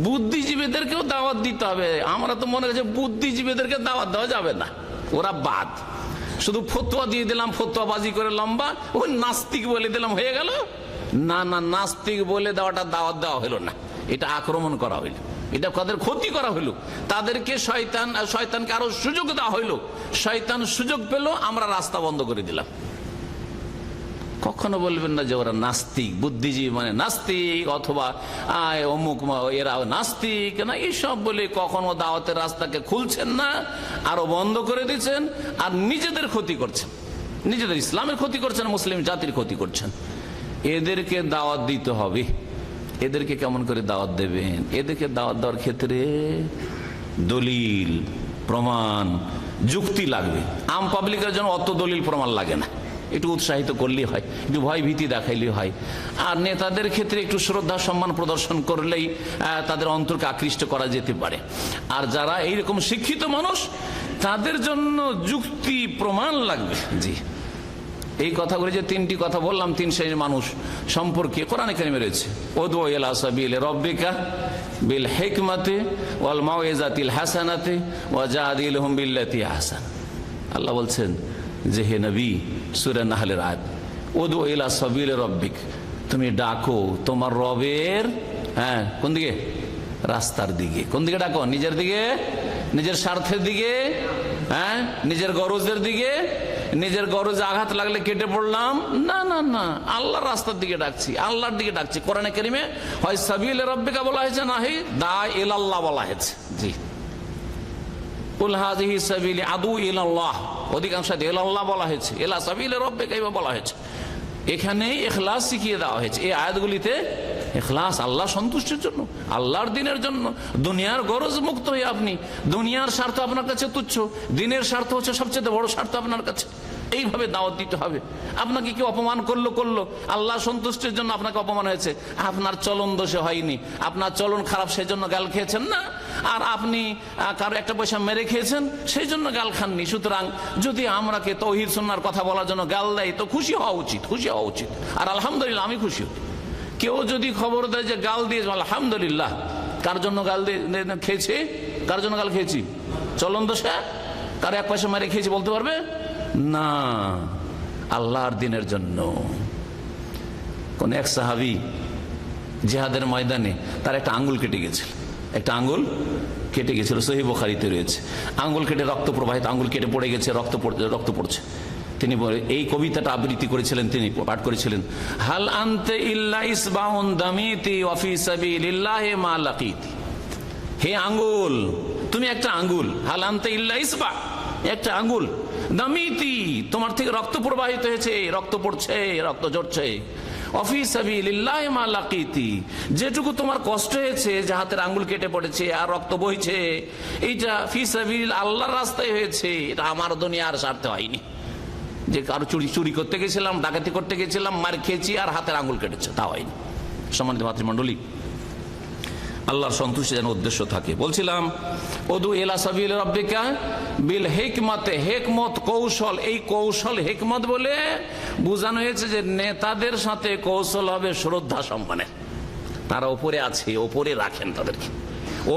বুদ্ধিজীবীদেরকেও দাওয়াত দিতে হবে। আমরা তো মনে করছি বুদ্ধিজীবীদেরকে দাওয়াত দেওয়া যাবে না, ওরা বাদ। শুধু ফতোয়া দিয়ে দিলাম, ফতোয়াবাজি করে লম্বা, ওই নাস্তিক বলে দিলাম, হয়ে গেল না। নাস্তিক বলে দেওয়াটা দাওয়াত দেওয়া হলো না, এটা আক্রমণ করা হইল, এটা তাদের ক্ষতি করা হইল, তাদেরকে শয়তানকে আরো সুযোগ দেওয়া হইল। শয়তান সুযোগ পেল, আমরা রাস্তা বন্ধ করে দিলাম। কখনো বলবেন না যে ওরা নাস্তিক, বুদ্ধিজীবী মানে নাস্তিক, অথবা অমুক এরা নাস্তিক না, এইসব বলে কখনো দাওয়াতের রাস্তাকে খুলছেন না, আরো বন্ধ করে দিচ্ছেন, আর নিজেদের ক্ষতি করছেন, নিজেদের ইসলামের ক্ষতি করছেন, মুসলিম জাতির ক্ষতি করছেন। এদেরকে দাওয়াত দিতে হবে। এদেরকে কেমন করে দাওয়াত দেবেন? এদেরকে দাওয়াত দেওয়ার ক্ষেত্রে দলিল, প্রমাণ, যুক্তি লাগবে। আম পাবলিকের জন্য অত দলিল প্রমাণ লাগে না, একটু উৎসাহিত করলেই হয়, একটু ভয় ভীতি দেখাইলেই হয়। আর নেতাদের ক্ষেত্রে একটু শ্রদ্ধা সম্মান প্রদর্শন করলেই তাদের অন্তরকে আকৃষ্ট করা যেতে পারে। আর যারা এইরকম শিক্ষিত মানুষ, তাদের জন্য যুক্তি প্রমাণ লাগবে। জি, এই কথাগুলি যে তিনটি কথা বললাম, তিন শ্রেণীর মানুষ সম্পর্কে কোরআনে কারিমে রয়েছে। উদউ ইলা সাবিলি রাব্বিকা বিল হিকমাতি ওয়াল মাউইজাতিল হাসানাতি ওয়াজাদিলহুম বিল্লাতি আহসান। আল্লাহ বলছেন যে হে নবী, সূরা নাহলের আয়াত, উদউ ইলা সাবিলি রাব্বিক, তুমি ডাকো তোমার রবের কোন দিকে? রাস্তার দিকে। কোন দিকে ডাকো? নিজের দিকে, নিজের স্বার্থের দিকে, নিজের গরজের দিকে? নিজের গরজে আঘাত লাগলে কেটে পড়লাম? না না না, আল্লাহর রাস্তার দিকে ডাকছি, আল্লাহর দিকে ডাকছি। কোরআনে কারিমে হয় সাবিলে রাব্বিকা বলা হয়েছে, না হয় দা ইলাল্লাহ বলা হয়েছে। জি, কুল হাযিহি সাবিলি আদু ইলাল্লাহ, অধিকাংশ ইলাল্লাহ বলা হয়েছে, ইলা সাবিলে রাব্বিকা বলা হয়েছে। এখানে ইখলাস শিখিয়ে দেওয়া হয়েছে এই আয়াতগুলিতে। ইখলাস আল্লাহ সন্তুষ্টির জন্য, আল্লাহর দিনের জন্য। দুনিয়ার গরজ মুক্ত হয়ে আপনি, দুনিয়ার স্বার্থ আপনার কাছে তুচ্ছ, দিনের স্বার্থ হচ্ছে সবচেয়ে বড় স্বার্থ আপনার কাছে। এইভাবে দাওয়াত দিতে হবে। আপনাকে কি অপমান করলো, আল্লাহ সন্তুষ্টির জন্য আপনাকে অপমান হয়েছে, আপনার চলন দোষে হয়নি, আপনার চলন খারাপ সেই জন্য গাল খেয়েছেন না, আর আপনি কারো একটা পয়সা মেরে খেয়েছেন সেই জন্য গাল খাননি। সুতরাং যদি আমরাকে তৌহিদ সুন্নাহর কথা বলার জন্য গাল দেয় তো খুশি হওয়া উচিত, খুশি হওয়া উচিত। আর আলহামদুলিল্লাহ, আমি খুশি হই। কেউ যদি খবর দেয় যে গাল দিয়ে, আলহামদুলিল্লাহ। কার জন্য গাল খেয়েছি? কার জন্য গাল খেয়েছি? চলন দোষে কারো এক পয়সা মেরে খেয়েছি বলতে পারবে না, আল্লাহর দিনের জন্য। কোন এক সাহাবী জিহাদের ময়দানে তার একটা আঙ্গুল কেটে গেছিল, একটা আঙ্গুল কেটে গেছিল, সহিহ বুখারীতে রয়েছে। আঙ্গুল কেটে রক্ত প্রবাহিত, আঙ্গুল কেটে পড়ে গেছে, রক্ত পড়ছে। তিনি এই কবিতাটা আবৃত্তি করেছিলেন, তিনি পাঠ করেছিলেন, হাল আনতে ইল্লা ইসবাউন দামিতি ওয়া ফি সাবিলিল্লাহি মা লাকিতি। হে আঙ্গুল, তুমি একটা আঙ্গুল, হাল আনতে ইল্লা ইসবা, একটা আঙ্গুল, দামিতি, তোমার থেকে রক্ত প্রবাহিত হয়েছে, রক্ত পড়ছে, রক্ত ঝরছে। ফি সাবিলিল্লাহি মা লাকিতি, যেটুকু তোমার কষ্ট হয়েছে, যে হাতের আঙ্গুল কেটে পড়েছে আর রক্ত বইছে, এইটা ফি সাবিল আল্লাহর রাস্তায় হয়েছে, এটা আমার দুনিয়ার স্বার্থে হয়নি। যে কারো চুরি করতে গেছিলাম, ডাকাতি করতে গেছিলাম, মার খেয়েছি আর হাতের আঙ্গুল কেটেছে, তা হয়নি। সম্মানিত মাতৃমণ্ডলী, আল্লাহর সন্তুষ্টি যেন উদ্দেশ্য থাকে। বলছিলাম উদু ইলা সাবিল রাব্বিকা বিল হিকমাতে, হিকমত কৌশল। এই কৌশল হিকমত বলে বোঝানো হয়েছে যে নেতাদের সাথে কৌশল হবে শ্রদ্ধা সম্মানের। তারা ওপরে আছে, ওপরে রাখেন তাদেরকে,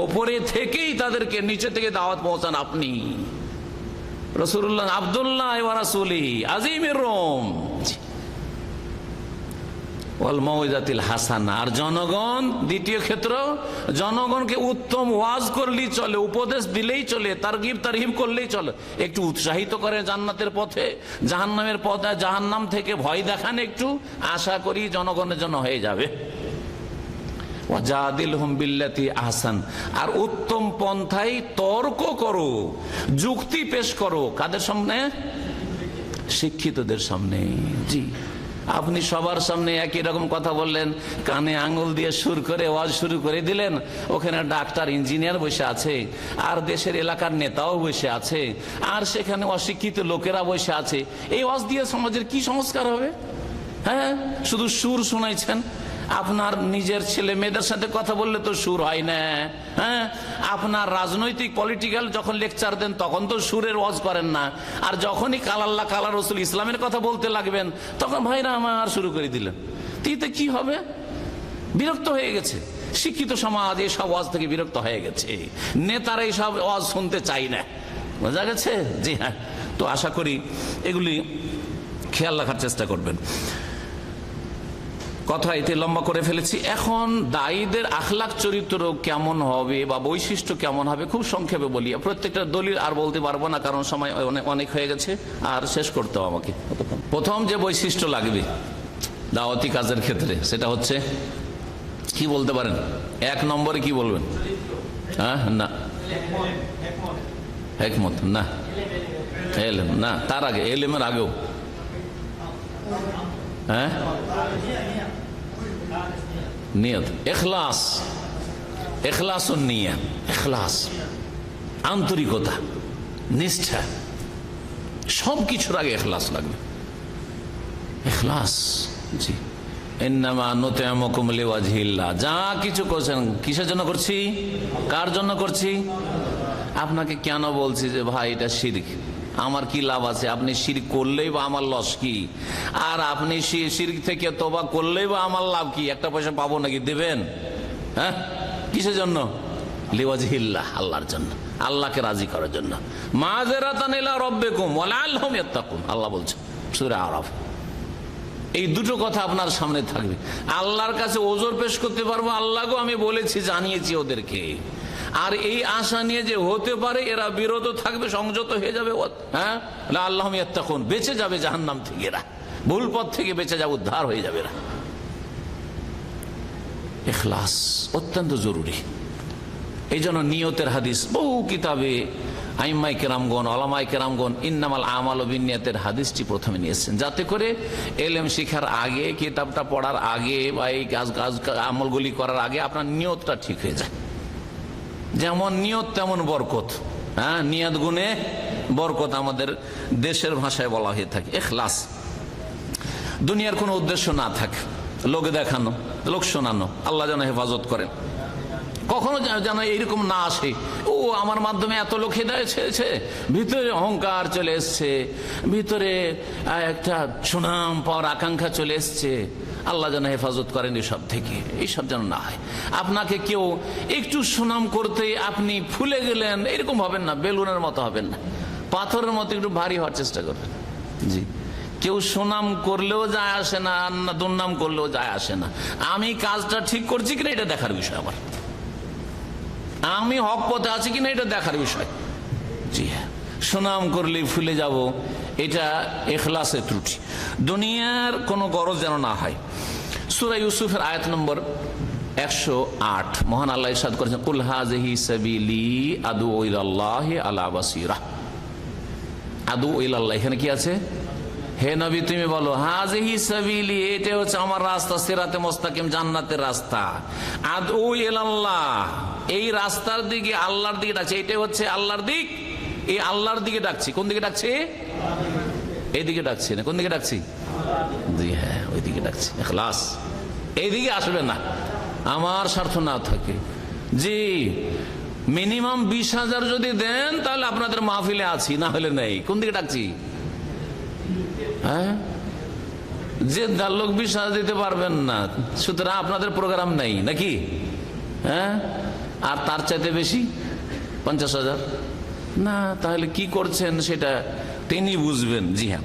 ওপরে থেকেই তাদেরকে নিচে থেকে দাওয়াত পৌঁছান আপনি। রাসূলুল্লাহ আব্দুল্লাহ ওয়া রাসূলি আজিমির রোম ওয়াল মাউইজাতিল হাসানা। আর জনগণ, দ্বিতীয় ক্ষেত্র, জনগণকে উত্তম ওয়াজ করলেই চলে, উপদেশ দিলেই চলে, তারগিব তারহিব করলেই চলে। একটু উৎসাহিত করে জান্নাতের পথে, জাহান্নামের পথে, জাহান্নাম থেকে ভয় দেখান একটু, আশা করি জনগণের জন্য হয়ে যাবে। ওয়াজাদিলহুম বিল্লাতি আহসান। আর উত্তম পন্থায় তর্ক করো, যুক্তি পেশ করো। কাদের সামনে? শিক্ষিতদের সামনে। জি, আপনি সবার সামনে একই রকম কথা বললেন, কানে আঙুল দিয়ে সুর করে ওয়াজ শুরু করে দিলেন, ওখানে ডাক্তার ইঞ্জিনিয়ার বসে আছে, আর দেশের এলাকার নেতাও বসে আছে, আর সেখানে অশিক্ষিত লোকেরা বসে আছে। এই ওয়াজ দিয়ে সমাজের কি সংস্কার হবে? হ্যাঁ, শুধু সুর শোনাইছেন। আপনার নিজের ছেলে মেয়েদের সাথে কথা বললে তো সুর হয় না। হ্যাঁ, আপনার রাজনৈতিক পলিটিক্যাল যখন লেকচার দেন তখন তো সুরের ওয়াজ করেন না। আর যখনই কালাল্লাহ কালা রসুল ইসলামের কথা বলতে লাগবেন তখন ভাইরা আমার শুরু করে দিলেন। এতে কি হবে? বিরক্ত হয়ে গেছে শিক্ষিত সমাজ, এইসব ওয়াজ থেকে বিরক্ত হয়ে গেছে। নেতারা এইসব ওয়াজ শুনতে চাই না, বোঝা গেছে? জি হ্যাঁ, তো আশা করি এগুলি খেয়াল রাখার চেষ্টা করবেন। কথা এতে লম্বা করে ফেলেছি। এখন দায়ীদের আখলাক চরিত্র কেমন হবে বা বৈশিষ্ট্য কেমন হবে খুব সংক্ষেপে বলি। প্রত্যেকটা দলিল আর বলতে পারবো না, কারণ সময় অনেক হয়ে গেছে, আর শেষ করতে হবে আমাকে। প্রথম যে বৈশিষ্ট্য লাগবে দাওয়াতি কাজের ক্ষেত্রে, সেটা হচ্ছে কি বলতে পারেন? এক নম্বরে কি বলবেন? হ্যাঁ, না হিকমত না, এলেম না, তার আগে, এলেমের আগেও। হ্যাঁ, নিয়ত, ইখলাস, ইখলাসুন নিয়ত, ইখলাস, আন্তরিকতা। নিষ্ঠা, সবকিছুর আগে ইখলাস লাগবে। ইখলাস, জি। ইন্নামা নুতিমুকুম লিওয়াজহিল্লাহ, যা কিছু করছেন কিসের জন্য করছি, কার জন্য করছি? আপনাকে কেন বলছি যে ভাই এটা শিরক, আমার কি লাভ আছে? আপনি শিরক করলেই বা আমার লস কি? আর আপনি শিরক থেকে তওবা করলেই বা আমার লাভ কি? একটা পয়সা পাবো নাকি? দেবেন? হ্যাঁ, কিসের জন্য? লিওয়াজহিল্লাহ, আল্লাহর জন্য, আল্লাহকে রাজি করার জন্য। মাযরাতান ইলা রাব্বিকুম ওয়া লাআল্লাহুম ইয়াত্তাকুন, আল্লাহ বলছেন সূরা আরাফ। এই দুটো কথা আপনার সামনে থাকবে। আল্লাহর কাছে ওজর পেশ করতে পারবো, আল্লাহকেও আমি বলেছি, জানিয়েছি ওদেরকে। আর এই আশা নিয়ে যে হতে পারে এরা বিরত থাকবে, সংযত হয়ে যাবে, হ্যাঁ, লাআল্লাহুম ইয়াত্তাকুন, বেঁচে যাবে জাহান্নাম থেকে, এরা ভুল পথ থেকে বেঁচে যাবে, উদ্ধার হয়ে যাবে এরা। ইখলাস অত্যন্ত জরুরি। এই জন্য নিয়তের হাদিস বহু কিতাবে আইম্মায়ে কেরামগণ, ওলামায়ে কেরামগণ ইন্নামাল আমালু বিন্নিয়াতের হাদিসটি প্রথমে নিয়েছেন, যাতে করে ইলম শিখার আগে, কিতাবটা পড়ার আগে বা এই কাজ আমলগুলি করার আগে আপনার নিয়তটা ঠিক হয়ে যায়। যেমন নিয়ত তেমন বরকত, হ্যাঁ, নিয়ত গুণে বরকত আমাদের দেশের ভাষায় বলা হয়ে থাকে। ইখলাস, দুনিয়ার কোনো উদ্দেশ্য না থাকে, লোক দেখানো, লোক শোনানো, আল্লাহ যেন হেফাজত করেন। কখনো যেন এইরকম না আসে, ও আমার মাধ্যমে এত লোক হিদায়াত হয়েছে, ভিতরে অহংকার চলে এসছে, ভিতরে একটা সুনাম পাওয়ার আকাঙ্ক্ষা চলে এসছে। আল্লাহ যেন হেফাজত করেন এসব থেকে, এইসব যেন না হয়। আপনাকে কেউ একটু সুনাম করতে আপনি ফুলে গেলেন, এরকম হবেন না, বেলুনের মতো হবেন না, পাথরের মতো একটু ভারী হওয়ার চেষ্টা করবেন। জি, কেউ সুনাম করলেও যায় আসে না, দুর্নাম করলেও যায় আসে না। আমি কাজটা ঠিক করছি কিনা এটা দেখার বিষয়, আমার আমি হক পথে আছি কিনা এটা দেখার বিষয়। জি হ্যাঁ, সুনাম করলে ফুলে যাব, এটা ইখলাসের ত্রুটি। দুনিয়ার কোনো গরজ যেন না হয়। সূরা ইউসুফের আয়াত নম্বর 108 মহান আল্লাহ ইরশাদ করেছেন, কুল হাযিহি সাবিলি আদউ ইলাল্লাহি আলা বাসীরা। আদউ ইলাল্লাহ, এখানে কি আছে? হে নবী তুমি বলো, হাযিহি সাবিলি, এটা হচ্ছে আমার রাস্তা, সিরাতে মুস্তাকিম, জান্নাতের রাস্তা। আদউ ইলাল্লাহ, এই রাস্তার দিকে, আল্লাহর দিকে ডাকছি, এটা হচ্ছে আল্লাহর দিক, এই আল্লাহর দিকে ডাকছি। কোন দিকে ডাকছি? এই দিকে ডাকছি না, কোন দিকে ডাকছি? জি হ্যাঁ, ওই দিকে ডাকছি। ইখলাস, এইদিকে আসবে না আমার স্বার্থ না থাকে। জি, মিনিমাম 20,000 যদি দেন তাহলে আপনাদের মাহফিলে আছি, না হলে নেই। কোন দিকে ডাকছি? হ্যাঁ, যে লোক 20,000 দিতে পারবেন না, সুতরাং আপনাদের প্রোগ্রাম নেই নাকি? হ্যাঁ, আর তার চাইতে বেশি 50,000 না, তাহলে কি করছেন সেটা তিনি বুঝবেন। জি হ্যাঁ,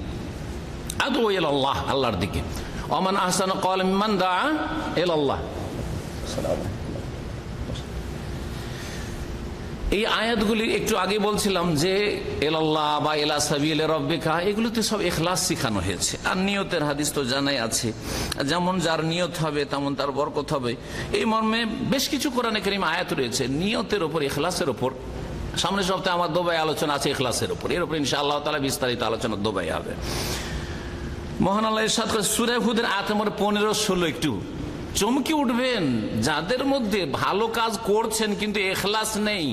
আদউ ইলাল্লাহ, আল্লাহর দিকে। ওমান আহসানু ক্বাওলাম মিম্মান দাআ ইলাল্লাহ। এই আয়াতগুলি একটু আগে বলছিলাম যে ইলাল্লাহ বা ইলা সাবিল রাব্বিকা, এগুলোতে সব ইখলাস শেখানো হয়েছে। আর নিয়তের হাদিস তো জানাই আছে, যেমন যার নিয়ত হবে তেমন তার বরকত হবে। এই মর্মে বেশ কিছু কোরআনে কারীম আয়াত রয়েছে নিয়তের উপর, ইখলাসের উপর। সামনের সপ্তাহে আমার দুবাই আলোচনা আছে ইখলাসের উপর, এর উপর ইনশাআল্লাহ তাআলা বিস্তারিত আলোচনা দুবাই হবে। মহান আল্লাহ ইরশাদ করে সূরা হুদের আয়াত নম্বর 15-16, একটু চমকে উঠবেন। যাদের মধ্যে ভালো কাজ করছেন কিন্তু ইখলাস নেই,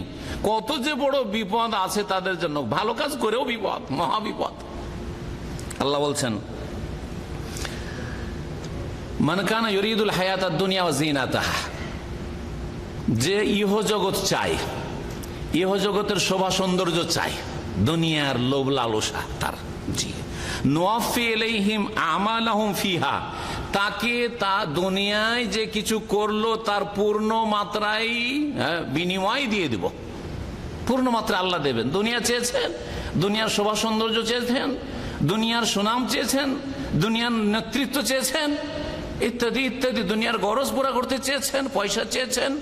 কত যে বড় বিপদ আছে তাদের জন্য। ভালো কাজ করেও বিপদ, মহা বিপদ। আল্লাহ বলছেন, মান কানা ইউরিদুল হায়াতাদ দুনিয়া ওয়া যিনাতাহা, যে ইহজগৎ চায়, ইহজগতের শোভা সৌন্দর্য চায়, দুনিয়ার লোভ লালসা তার, জি, নুওয়াফি ইলাইহিম আমালাহুম ফিহা, তাকে তা দুনিয়ায় যে কিছু করলো তার পূর্ণ মাত্রায় বিনিময় দিয়ে দিব। পূর্ণ মাত্রা আল্লাহ দেবেন। দুনিয়া চেয়েছেন, দুনিয়ার শোভা সৌন্দর্য চেয়েছেন, দুনিয়ার সুনাম চেয়েছেন, দুনিয়ার নেতৃত্ব চেয়েছেন, ইত্যাদি ইত্যাদি, দুনিয়ার গরজ পুরা করতে চেয়েছেন, পয়সা চেয়েছেন,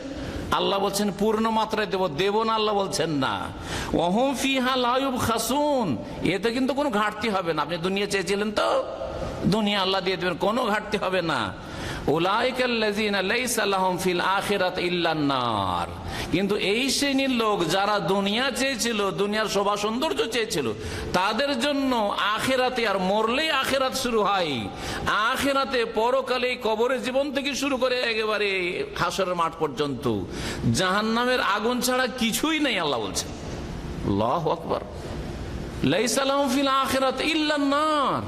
আল্লাহ বলছেন পূর্ণ মাত্রায় দেব। দেব না আল্লাহ বলছেন না। ওয়াহুম ফিহা লা ইউবখাসুন, এতে কিন্তু কোনো ঘাটতি হবে না। আপনি দুনিয়া চেয়েছিলেন তো, দুনিয়া আল্লাহ দিয়ে দেবেন, কোনো ঘাটতি হবে না। উলাইকাল্লাযীনা লাইসা লাহুম ফিল আখিরাতি ইল্লান নার, কিন্তু এই শ্রেণীর লোক যারা দুনিয়া চেয়েছিল, দুনিয়ার শোভা সৌন্দর্য চেয়েছিল, তাদের জন্য আখিরাতে, আর মরলেই আখিরাত শুরু হয়, আখিরাতে পরকালে কবরের জীবন থেকে শুরু করে একেবারে হাসরের মাঠ পর্যন্ত জাহান্নামের আগুন ছাড়া কিছুই নেই আল্লাহ বলছেন। আল্লাহু আকবার। লাইসা লাহুম ফিল আখিরাতি ইল্লান নার,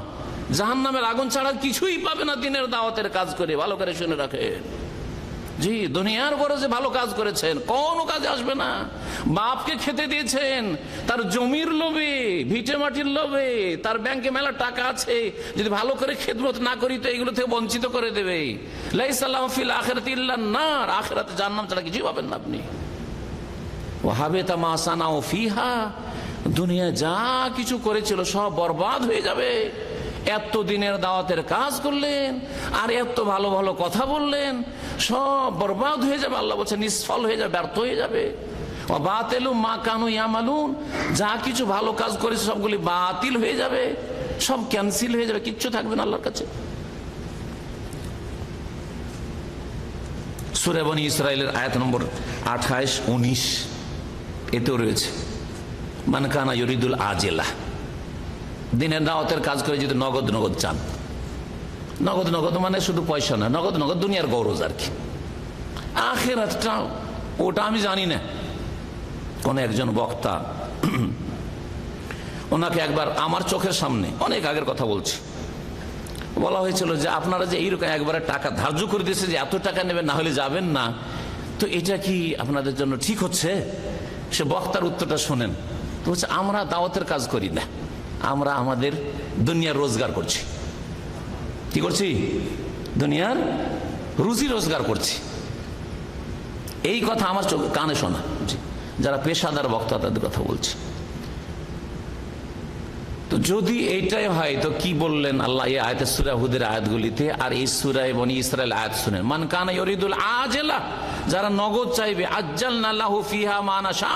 জাহান্নামের আগুন ছাড়া কিছুই পাবে না দিনের দাওয়াতের কাজ করে। ভালো করে শুনে রাখেন, জি, দুনিয়ার গরজে ভালো কাজ করেছেন, কোনো কাজে আসবে না। বাপকে খেতে দিয়েছেন তার জমির লোভে, ভিটে মাটির লোভে, তার ব্যাংকে মেলা টাকা আছে, যদি ভালো করে খেদমত না করি তো এগুলো থেকে বঞ্চিত করে দেবে। লাইসা লাহুম ফিল আখিরাতি ইল্লান নার, আখিরাতে জাহান্নাম ছাড়া কিছুই পাবেন না আপনি। ওয়া হাবিতা মা সানাউ ফিহা, দুনিয়া যা কিছু করেছিল সব বরবাদ হয়ে যাবে। এত দিনের দাওয়াতের কাজ করলেন আর এত ভালো ভালো কথা বললেন, সব বরবাদ হয়ে যাবে। আল্লাহ বলছে নিষ্ফল হয়ে যাবে, ব্যর্থ হয়ে যাবে। ওয়া বাতিলু মা কানু ইয়ামালুন, যা কিছু ভালো কাজ করেছে সবগুলি বাতিল হয়ে যাবে, সব ক্যান্সেল হয়ে যাবে, কিচ্ছু থাকবে না আল্লাহর কাছে। সূরা বনী ইসরাইলের আয়াত নম্বর 28-19 এতেও রয়েছে মান কানা ইউরিদুল আজিলা, দিনের দাওয়াতের কাজ করে যদি নগদ নগদ চান, নগদ নগদ মানে শুধু পয়সা না, নগদ নগদ দুনিয়ার গৌরব আর কি, আখিরাতটা ওটা আমি জানি না। কোন একজন বক্তা, ওনাকে একবার আমার চোখের সামনে, অনেক আগের কথা বলছি, বলা হয়েছিল যে আপনারা যে এইরকম একবারে টাকা ধার্য করে দিয়েছে যে এত টাকা নেবেন না হলে যাবেন না, তো এটা কি আপনাদের জন্য ঠিক হচ্ছে? সে বক্তার উত্তরটা শোনেন তো বলছে, আমরা দাওয়াতের কাজ করি না, আমরা আমাদের দুনিয়ার রোজগার করছি। কি করছি? দুনিয়ার রুজি রোজগার করছি। এই কথা আমার কানে শোনা, যারা পেশাদার বক্তা তাদের কথা বলছি। তো যদি এইটাই হয় তো কি বললেন আল্লাহ এই আয়াতে, সূরা হুদের আয়াতগুলিতে আর এই সূরা বনী ইসরাইল আয়াত শুনেন, মান কানা ইউরিদুল আজলা, যারা নগদ চাইবে, আজ্জালনা লাহু ফিহা মা নাশা,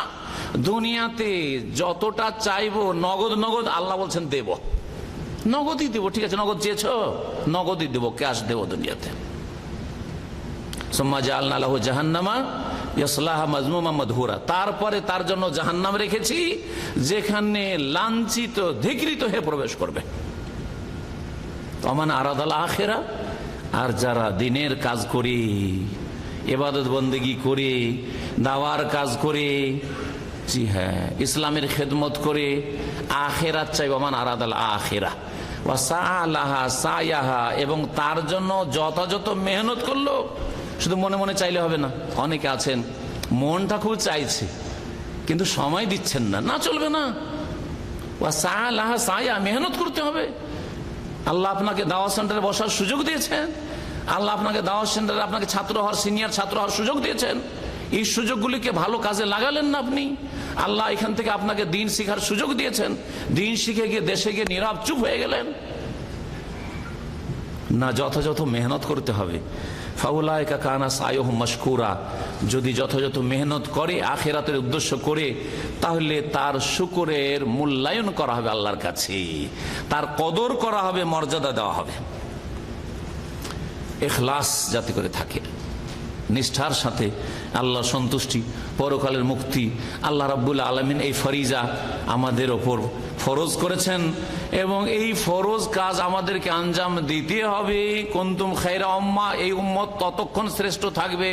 দুনিয়াতে যতটা চাইবো নগদ নগদ, আল্লাহ বলছেন দেব, নগদই দেব। ঠিক আছে, নগদ চেয়েছো, নগদই দেব, ক্যাশ দেব দুনিয়াতে। সুম্মা জাআলনা লাহু জাহান্নামা ইয়াসলাহা মাযমুমা মাদহুরা, তারপরে তার জন্য জাহান্নাম রেখেছি যেখানে লাঞ্ছিত ধিক্কৃত হয়ে প্রবেশ করবে। ওমান আরাদাল আখিরা, আর যারা দিনের কাজ করে, ইবাদত বন্দেগী করে, দাওয়ার কাজ করে, জি হ্যাঁ, ইসলামের খেদমত করে আখিরাত চাই, ওমান আরাদাল আখিরা ওয়া সাআলাহা সায়াহা, এবং তার জন্য যথাযথ মেহনত করলো। শুধু মনে মনে চাইলে হবে না, অনেকে আছেন মনটা খুব চাইছে কিন্তু সময় দিচ্ছেন না, না চলবে না। ওয়া সাআলাহা সায়া, মেহনত করতে হবে। আল্লাহ আপনাকে দাওয়াত সেন্টারে বসার সুযোগ দিয়েছেন, আল্লাহ আপনাকে দাওয়াত সেন্টারে আপনাকে ছাত্র হওয়ার, সিনিয়র ছাত্র হওয়ার সুযোগ দিয়েছেন। এই সুযোগগুলিকে ভালো কাজে লাগালেন না আপনি। আল্লাহ এখান থেকে আপনাকে দিন শিখার সুযোগ দিয়েছেন, দিন শিখে গিয়ে দেশে গিয়ে নীরব চুপ হয়ে গেলেন না। যথাযথ মেহনত করতে হবে। ফাউলাইকা কানা সায়ুহুম মাশকুরা, যদি যথাযথ মেহনত করে আখিরাতের উদ্দেশ্য করে, তাহলে তার শুকরের মূল্যায়ন করা হবে আল্লাহর কাছে, তার কদর করা হবে, মর্যাদা দেওয়া হবে। ইখলাস যাতে করে থাকে, নিষ্ঠার সাথে আল্লাহ সন্তুষ্টি, পরকালের মুক্তি, আল্লাহ রাব্বুল আলামিন এই ফরিজা আমাদের ওপর ফরজ করেছেন এবং এই ফরজ কাজ আমাদেরকে আঞ্জাম দিতে হবে। কুনতুম খায়রা উম্মাহ, এই উম্মত ততক্ষণ শ্রেষ্ঠ থাকবে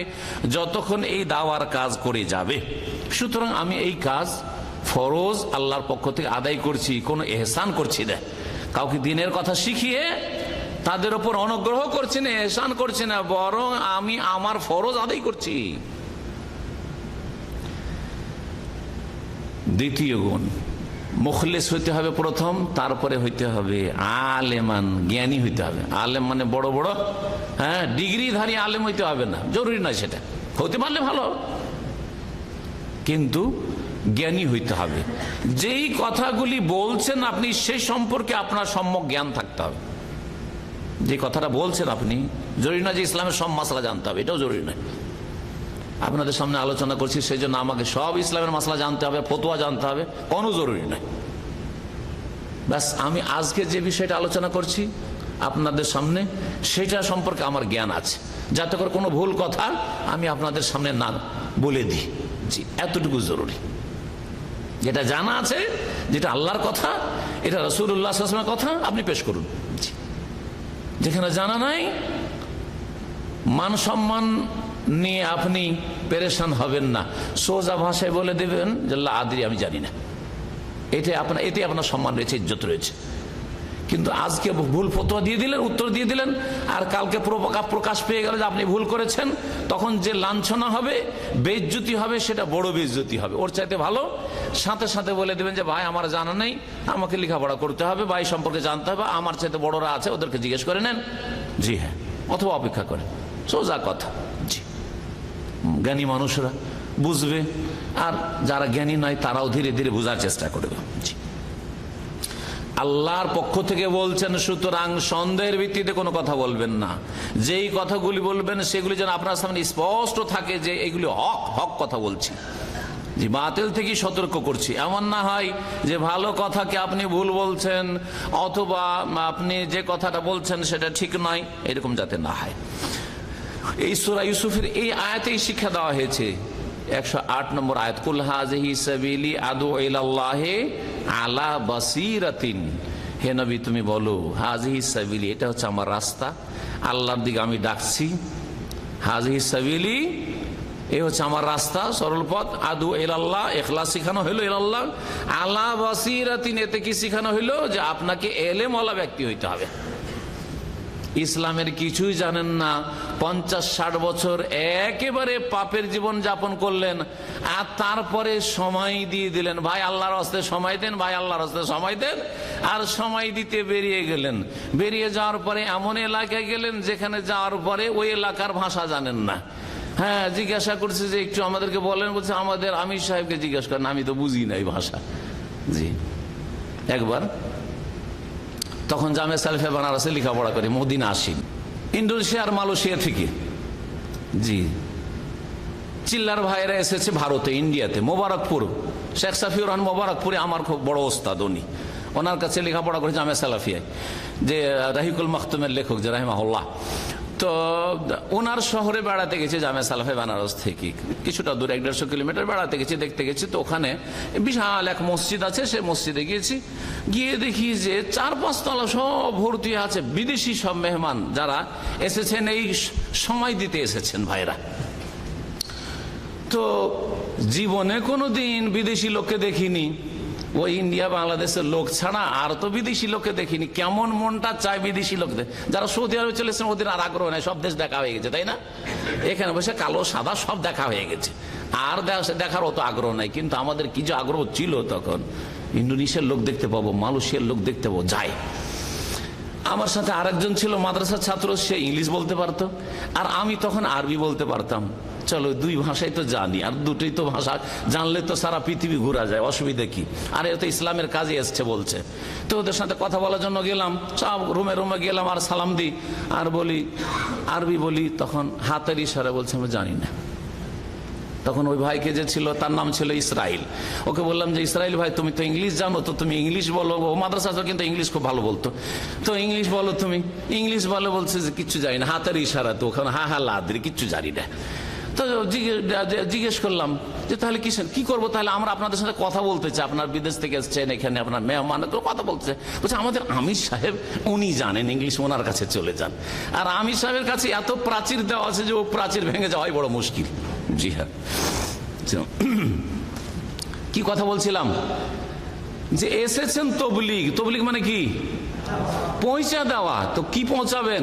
যতক্ষণ এই দাওয়ার কাজ করে যাবে। সুতরাং আমি এই কাজ ফরজ আল্লাহর পক্ষ থেকে আদায় করছি, কোনো এহসান করছি না, কাউকে দিনের কথা শিখিয়ে তাদের উপর অনুগ্রহ করছি না, এহসান করছি না, বরং আমি আমার ফরজ আদায় করছি। দ্বিতীয় গুণ, মুখলিস হইতে হবে প্রথম, তারপরে হইতে হবে আলেমান, জ্ঞানী হইতে হবে। আলেম মানে বড় বড় ডিগ্রিধারী আলেম হইতে হবে না, জরুরি নয়, সেটা হতে পারলে ভালো, কিন্তু জ্ঞানী হইতে হবে। যেই কথাগুলি বলছেন আপনি সেই সম্পর্কে আপনার সম্যক জ্ঞান থাকতে হবে। যে কথাটা বলছেন আপনি, জরুরি না যে ইসলামের সব মাসলা জানতে হবে, এটাও জরুরি নয়। আপনাদের সামনে আলোচনা করছি সেই জন্য আমাকে সব ইসলামের মাসলা জানতে হবে, ফতোয়া জানতে হবে, কোনো জরুরি নয়। ব্যাস আমি আজকে যে বিষয়টা আলোচনা করছি আপনাদের সামনে, সেটা সম্পর্কে আমার জ্ঞান আছে, যাতে করে কোনো ভুল কথা আমি আপনাদের সামনে না বলে দিই। জি, এতটুকু জরুরি। যেটা জানা আছে, যেটা আল্লাহর কথা, এটা রাসূলুল্লাহ সাল্লাল্লাহু আলাইহি ওয়াসাল্লামের কথা, আপনি পেশ করুন। জি, যেখানে জানা নাই, মান সম্মান নিয়ে আপনি পেরেশান হবেন না, সোজা ভাষায় বলে দেবেন যে আল্লাহ আদরি, আমি জানি না। এতে আপনার সম্মান রয়েছে, ইজ্জত রয়েছে। কিন্তু আজকে ভুল ফতোয়া দিয়ে দিলেন, উত্তর দিয়ে দিলেন, আর কালকে প্রকাশ পেয়ে গেল যে আপনি ভুল করেছেন, তখন যে লাঞ্ছনা হবে, বেইজ্জতি হবে, সেটা বড় বেইজ্জতি হবে। ওর চাইতে ভালো সাথে সাথে বলে দেবেন যে ভাই আমার জানা নেই, আমাকে লেখাপড়া করতে হবে, ভাই সম্পর্কে জানতে হবে, আমার চাইতে বড়রা আছে ওদেরকে জিজ্ঞেস করে নেন। জি হ্যাঁ, অথবা অপেক্ষা করে, সোজা কথা। জি, জ্ঞানী মানুষরা বুঝবে, আর যারা জ্ঞানী নয় তারাও ধীরে ধীরে বোঝার চেষ্টা করবে। জি, আল্লাহর পক্ষ থেকে বলছেন, সুতরাং সন্দেহের ভিত্তিতে কোনো কথা বলবেন না। যেই কথাগুলি বলবেন সেগুলি যেন আপনার সামনে স্পষ্ট থাকে যে এগুলি হক হক কথা বলছি। জি, বাতিল থেকে সতর্ক করছি। এমন না হয় যে ভালো কথাকে আপনি ভুল বলছেন, অথবা আপনি যে কথাটা বলছেন সেটা ঠিক নয়, এরকম যাতে না হয়। এই সূরা ইউসুফের এই আয়াতেই শিক্ষা দেওয়া হয়েছে। 108 নম্বর আয়াত, কুল হাযিহি সাবিলি আদউ ইলাল্লাহি আলা বাসীরাতিন। হে নবী তুমি বলো, হাযিহি সাবিলি, এটা হচ্ছে আমার রাস্তা, আল্লাহর দিকে আমি ডাকছি। হাযিহি সাবিলি, এই হচ্ছে আমার রাস্তা, সরল পথ। আদউ ইলাল্লাহ, ইখলাস শিখানো হইলো ইলাল্লাহ। আলা বাসীরাতিন, এতে কি শিখানো হইলো যে আপনাকে এলেমওয়ালা ব্যক্তি হইতে হবে। ইসলামের কিছুই জানেন না, 50-60 বছর একেবারে পাপের জীবন যাপন করলেন, আর তারপরে সময় দিয়ে দিলেন, ভাই আল্লাহর রাস্তে সময় দেন, ভাই আল্লাহর রাস্তে সময় দেন, আর সময় দিতে বেরিয়ে গেলেন। বেরিয়ে যাওয়ার পরে এমন এলাকায় গেলেন যেখানে যাওয়ার পরে ওই এলাকার ভাষা জানেন না। হ্যাঁ, জিজ্ঞাসা করছে যে একটু আমাদেরকে বলেন, বলছে আমাদের আমির সাহেবকে জিজ্ঞাসা করেন, আমি তো বুঝি না এই ভাষা। জি, একবার তখন জামে সালেফে বানারসে লেখাপড়া করে, মদিনা আসি, ইন্দোনেশিয়া আর মালয়েশিয়া থেকে। জি, চিল্লার ভাইরা এসেছে ভারতে, ইন্ডিয়াতে, মোবারকপুর, শেখ সাফিউর রহমান মোবারকপুরে আমার খুব বড় ওস্তাদ উনি। ওনার কাছে লেখাপড়া করে জামে সালাফিয়ায়, যে রাহিকুল মাখতুমের লেখক যে রাহিমাহুল্লাহ। তো ওনার শহরে বেড়াতে গেছি, জামে সালাফে বানারস থেকে কিছুটা দূর, 150 কিলোমিটার বেড়াতে গেছি, দেখতে গেছি। তো ওখানে বিশাল এক মসজিদ আছে, সেই মসজিদে গিয়েছি, গিয়ে দেখি যে 4-5 তলা সব ভর্তি আছে বিদেশি সব মেহমান, যারা এসেছেন এই সময় দিতে এসেছেন ভাইরা। তো জীবনে কোনোদিন বিদেশি লোককে দেখিনি, ওই ইন্ডিয়া বাংলাদেশের লোক ছাড়া আর তো বিদেশি লোককে দেখিনি। কেমন মনটা চায় বিদেশি লোকদের, যারা সৌদি আরবে চলেছেন ওদের আর আগ্রহ নেই, সব দেশ দেখা হয়ে গেছে, তাই না? এখানে বসে কালো সাদা সব দেখা হয়ে গেছে, আর দেখার অত আগ্রহ নাই। কিন্তু আমাদের কি যে আগ্রহ ছিল তখন, ইন্দোনেশিয়ার লোক দেখতে পাবো, মালয়েশিয়ার লোক দেখতে পাবো, যায়। আমার সাথে আরেকজন ছিল মাদ্রাসার ছাত্র, সে ইংলিশ বলতে পারতো, আর আমি তখন আরবি বলতে পারতাম। চলো, দুই ভাষাই তো জানি, আর দুটোই তো ভাষা জানলে তো সারা পৃথিবী ঘোরা যায়, অসুবিধা কি? আর এত ইসলামের কাজে এসছে বলছে। তো ওদের সাথে কথা বলার জন্য গেলাম, সব রুমে রুমে গেলাম, আর সালাম দিই, আর বলি আরবি বলি, তখন হাতের ইশারা বলছে আমি জানি না। তখন ওই ভাইকে যে ছিল তার নাম ছিল ইসরাইল, ওকে বললাম যে ইসরাইল ভাই তুমি তো ইংলিশ জানো, তো তুমি ইংলিশ বলো। ও মাদ্রাসা কিন্তু ইংলিশ খুব ভালো বলতো, তো ইংলিশ বলো তুমি। ইংলিশ বলে, বলছে যে কিচ্ছু জানি না, হাতের ইশারা। তো ওখানে হা লাদ্রি, কিচ্ছু জানি না। তো জিজ্ঞেস করলাম যে তাহলে কি করবো, তাহলে আমরা আপনাদের সাথে কথা বলতে চাই, আপনার বিদেশ থেকে এসছেন, এখানে আপনার মেহমান কথা বলতে চাই। বলছে আমাদের আমির সাহেব উনি জানেন ইংলিশ, ওনার কাছে চলে যান। আর আমির সাহেবের কাছে এত প্রাচীর দেওয়া আছে যে ও প্রাচীর ভেঙে যাওয়াই বড় মুশকিল। জি হ্যাঁ, কি কথা বলছিলাম, যে এসেছেন তবলিগ। তবলিগ মানে কি? পৌঁছা দেওয়া। তো কি পৌঁছাবেন?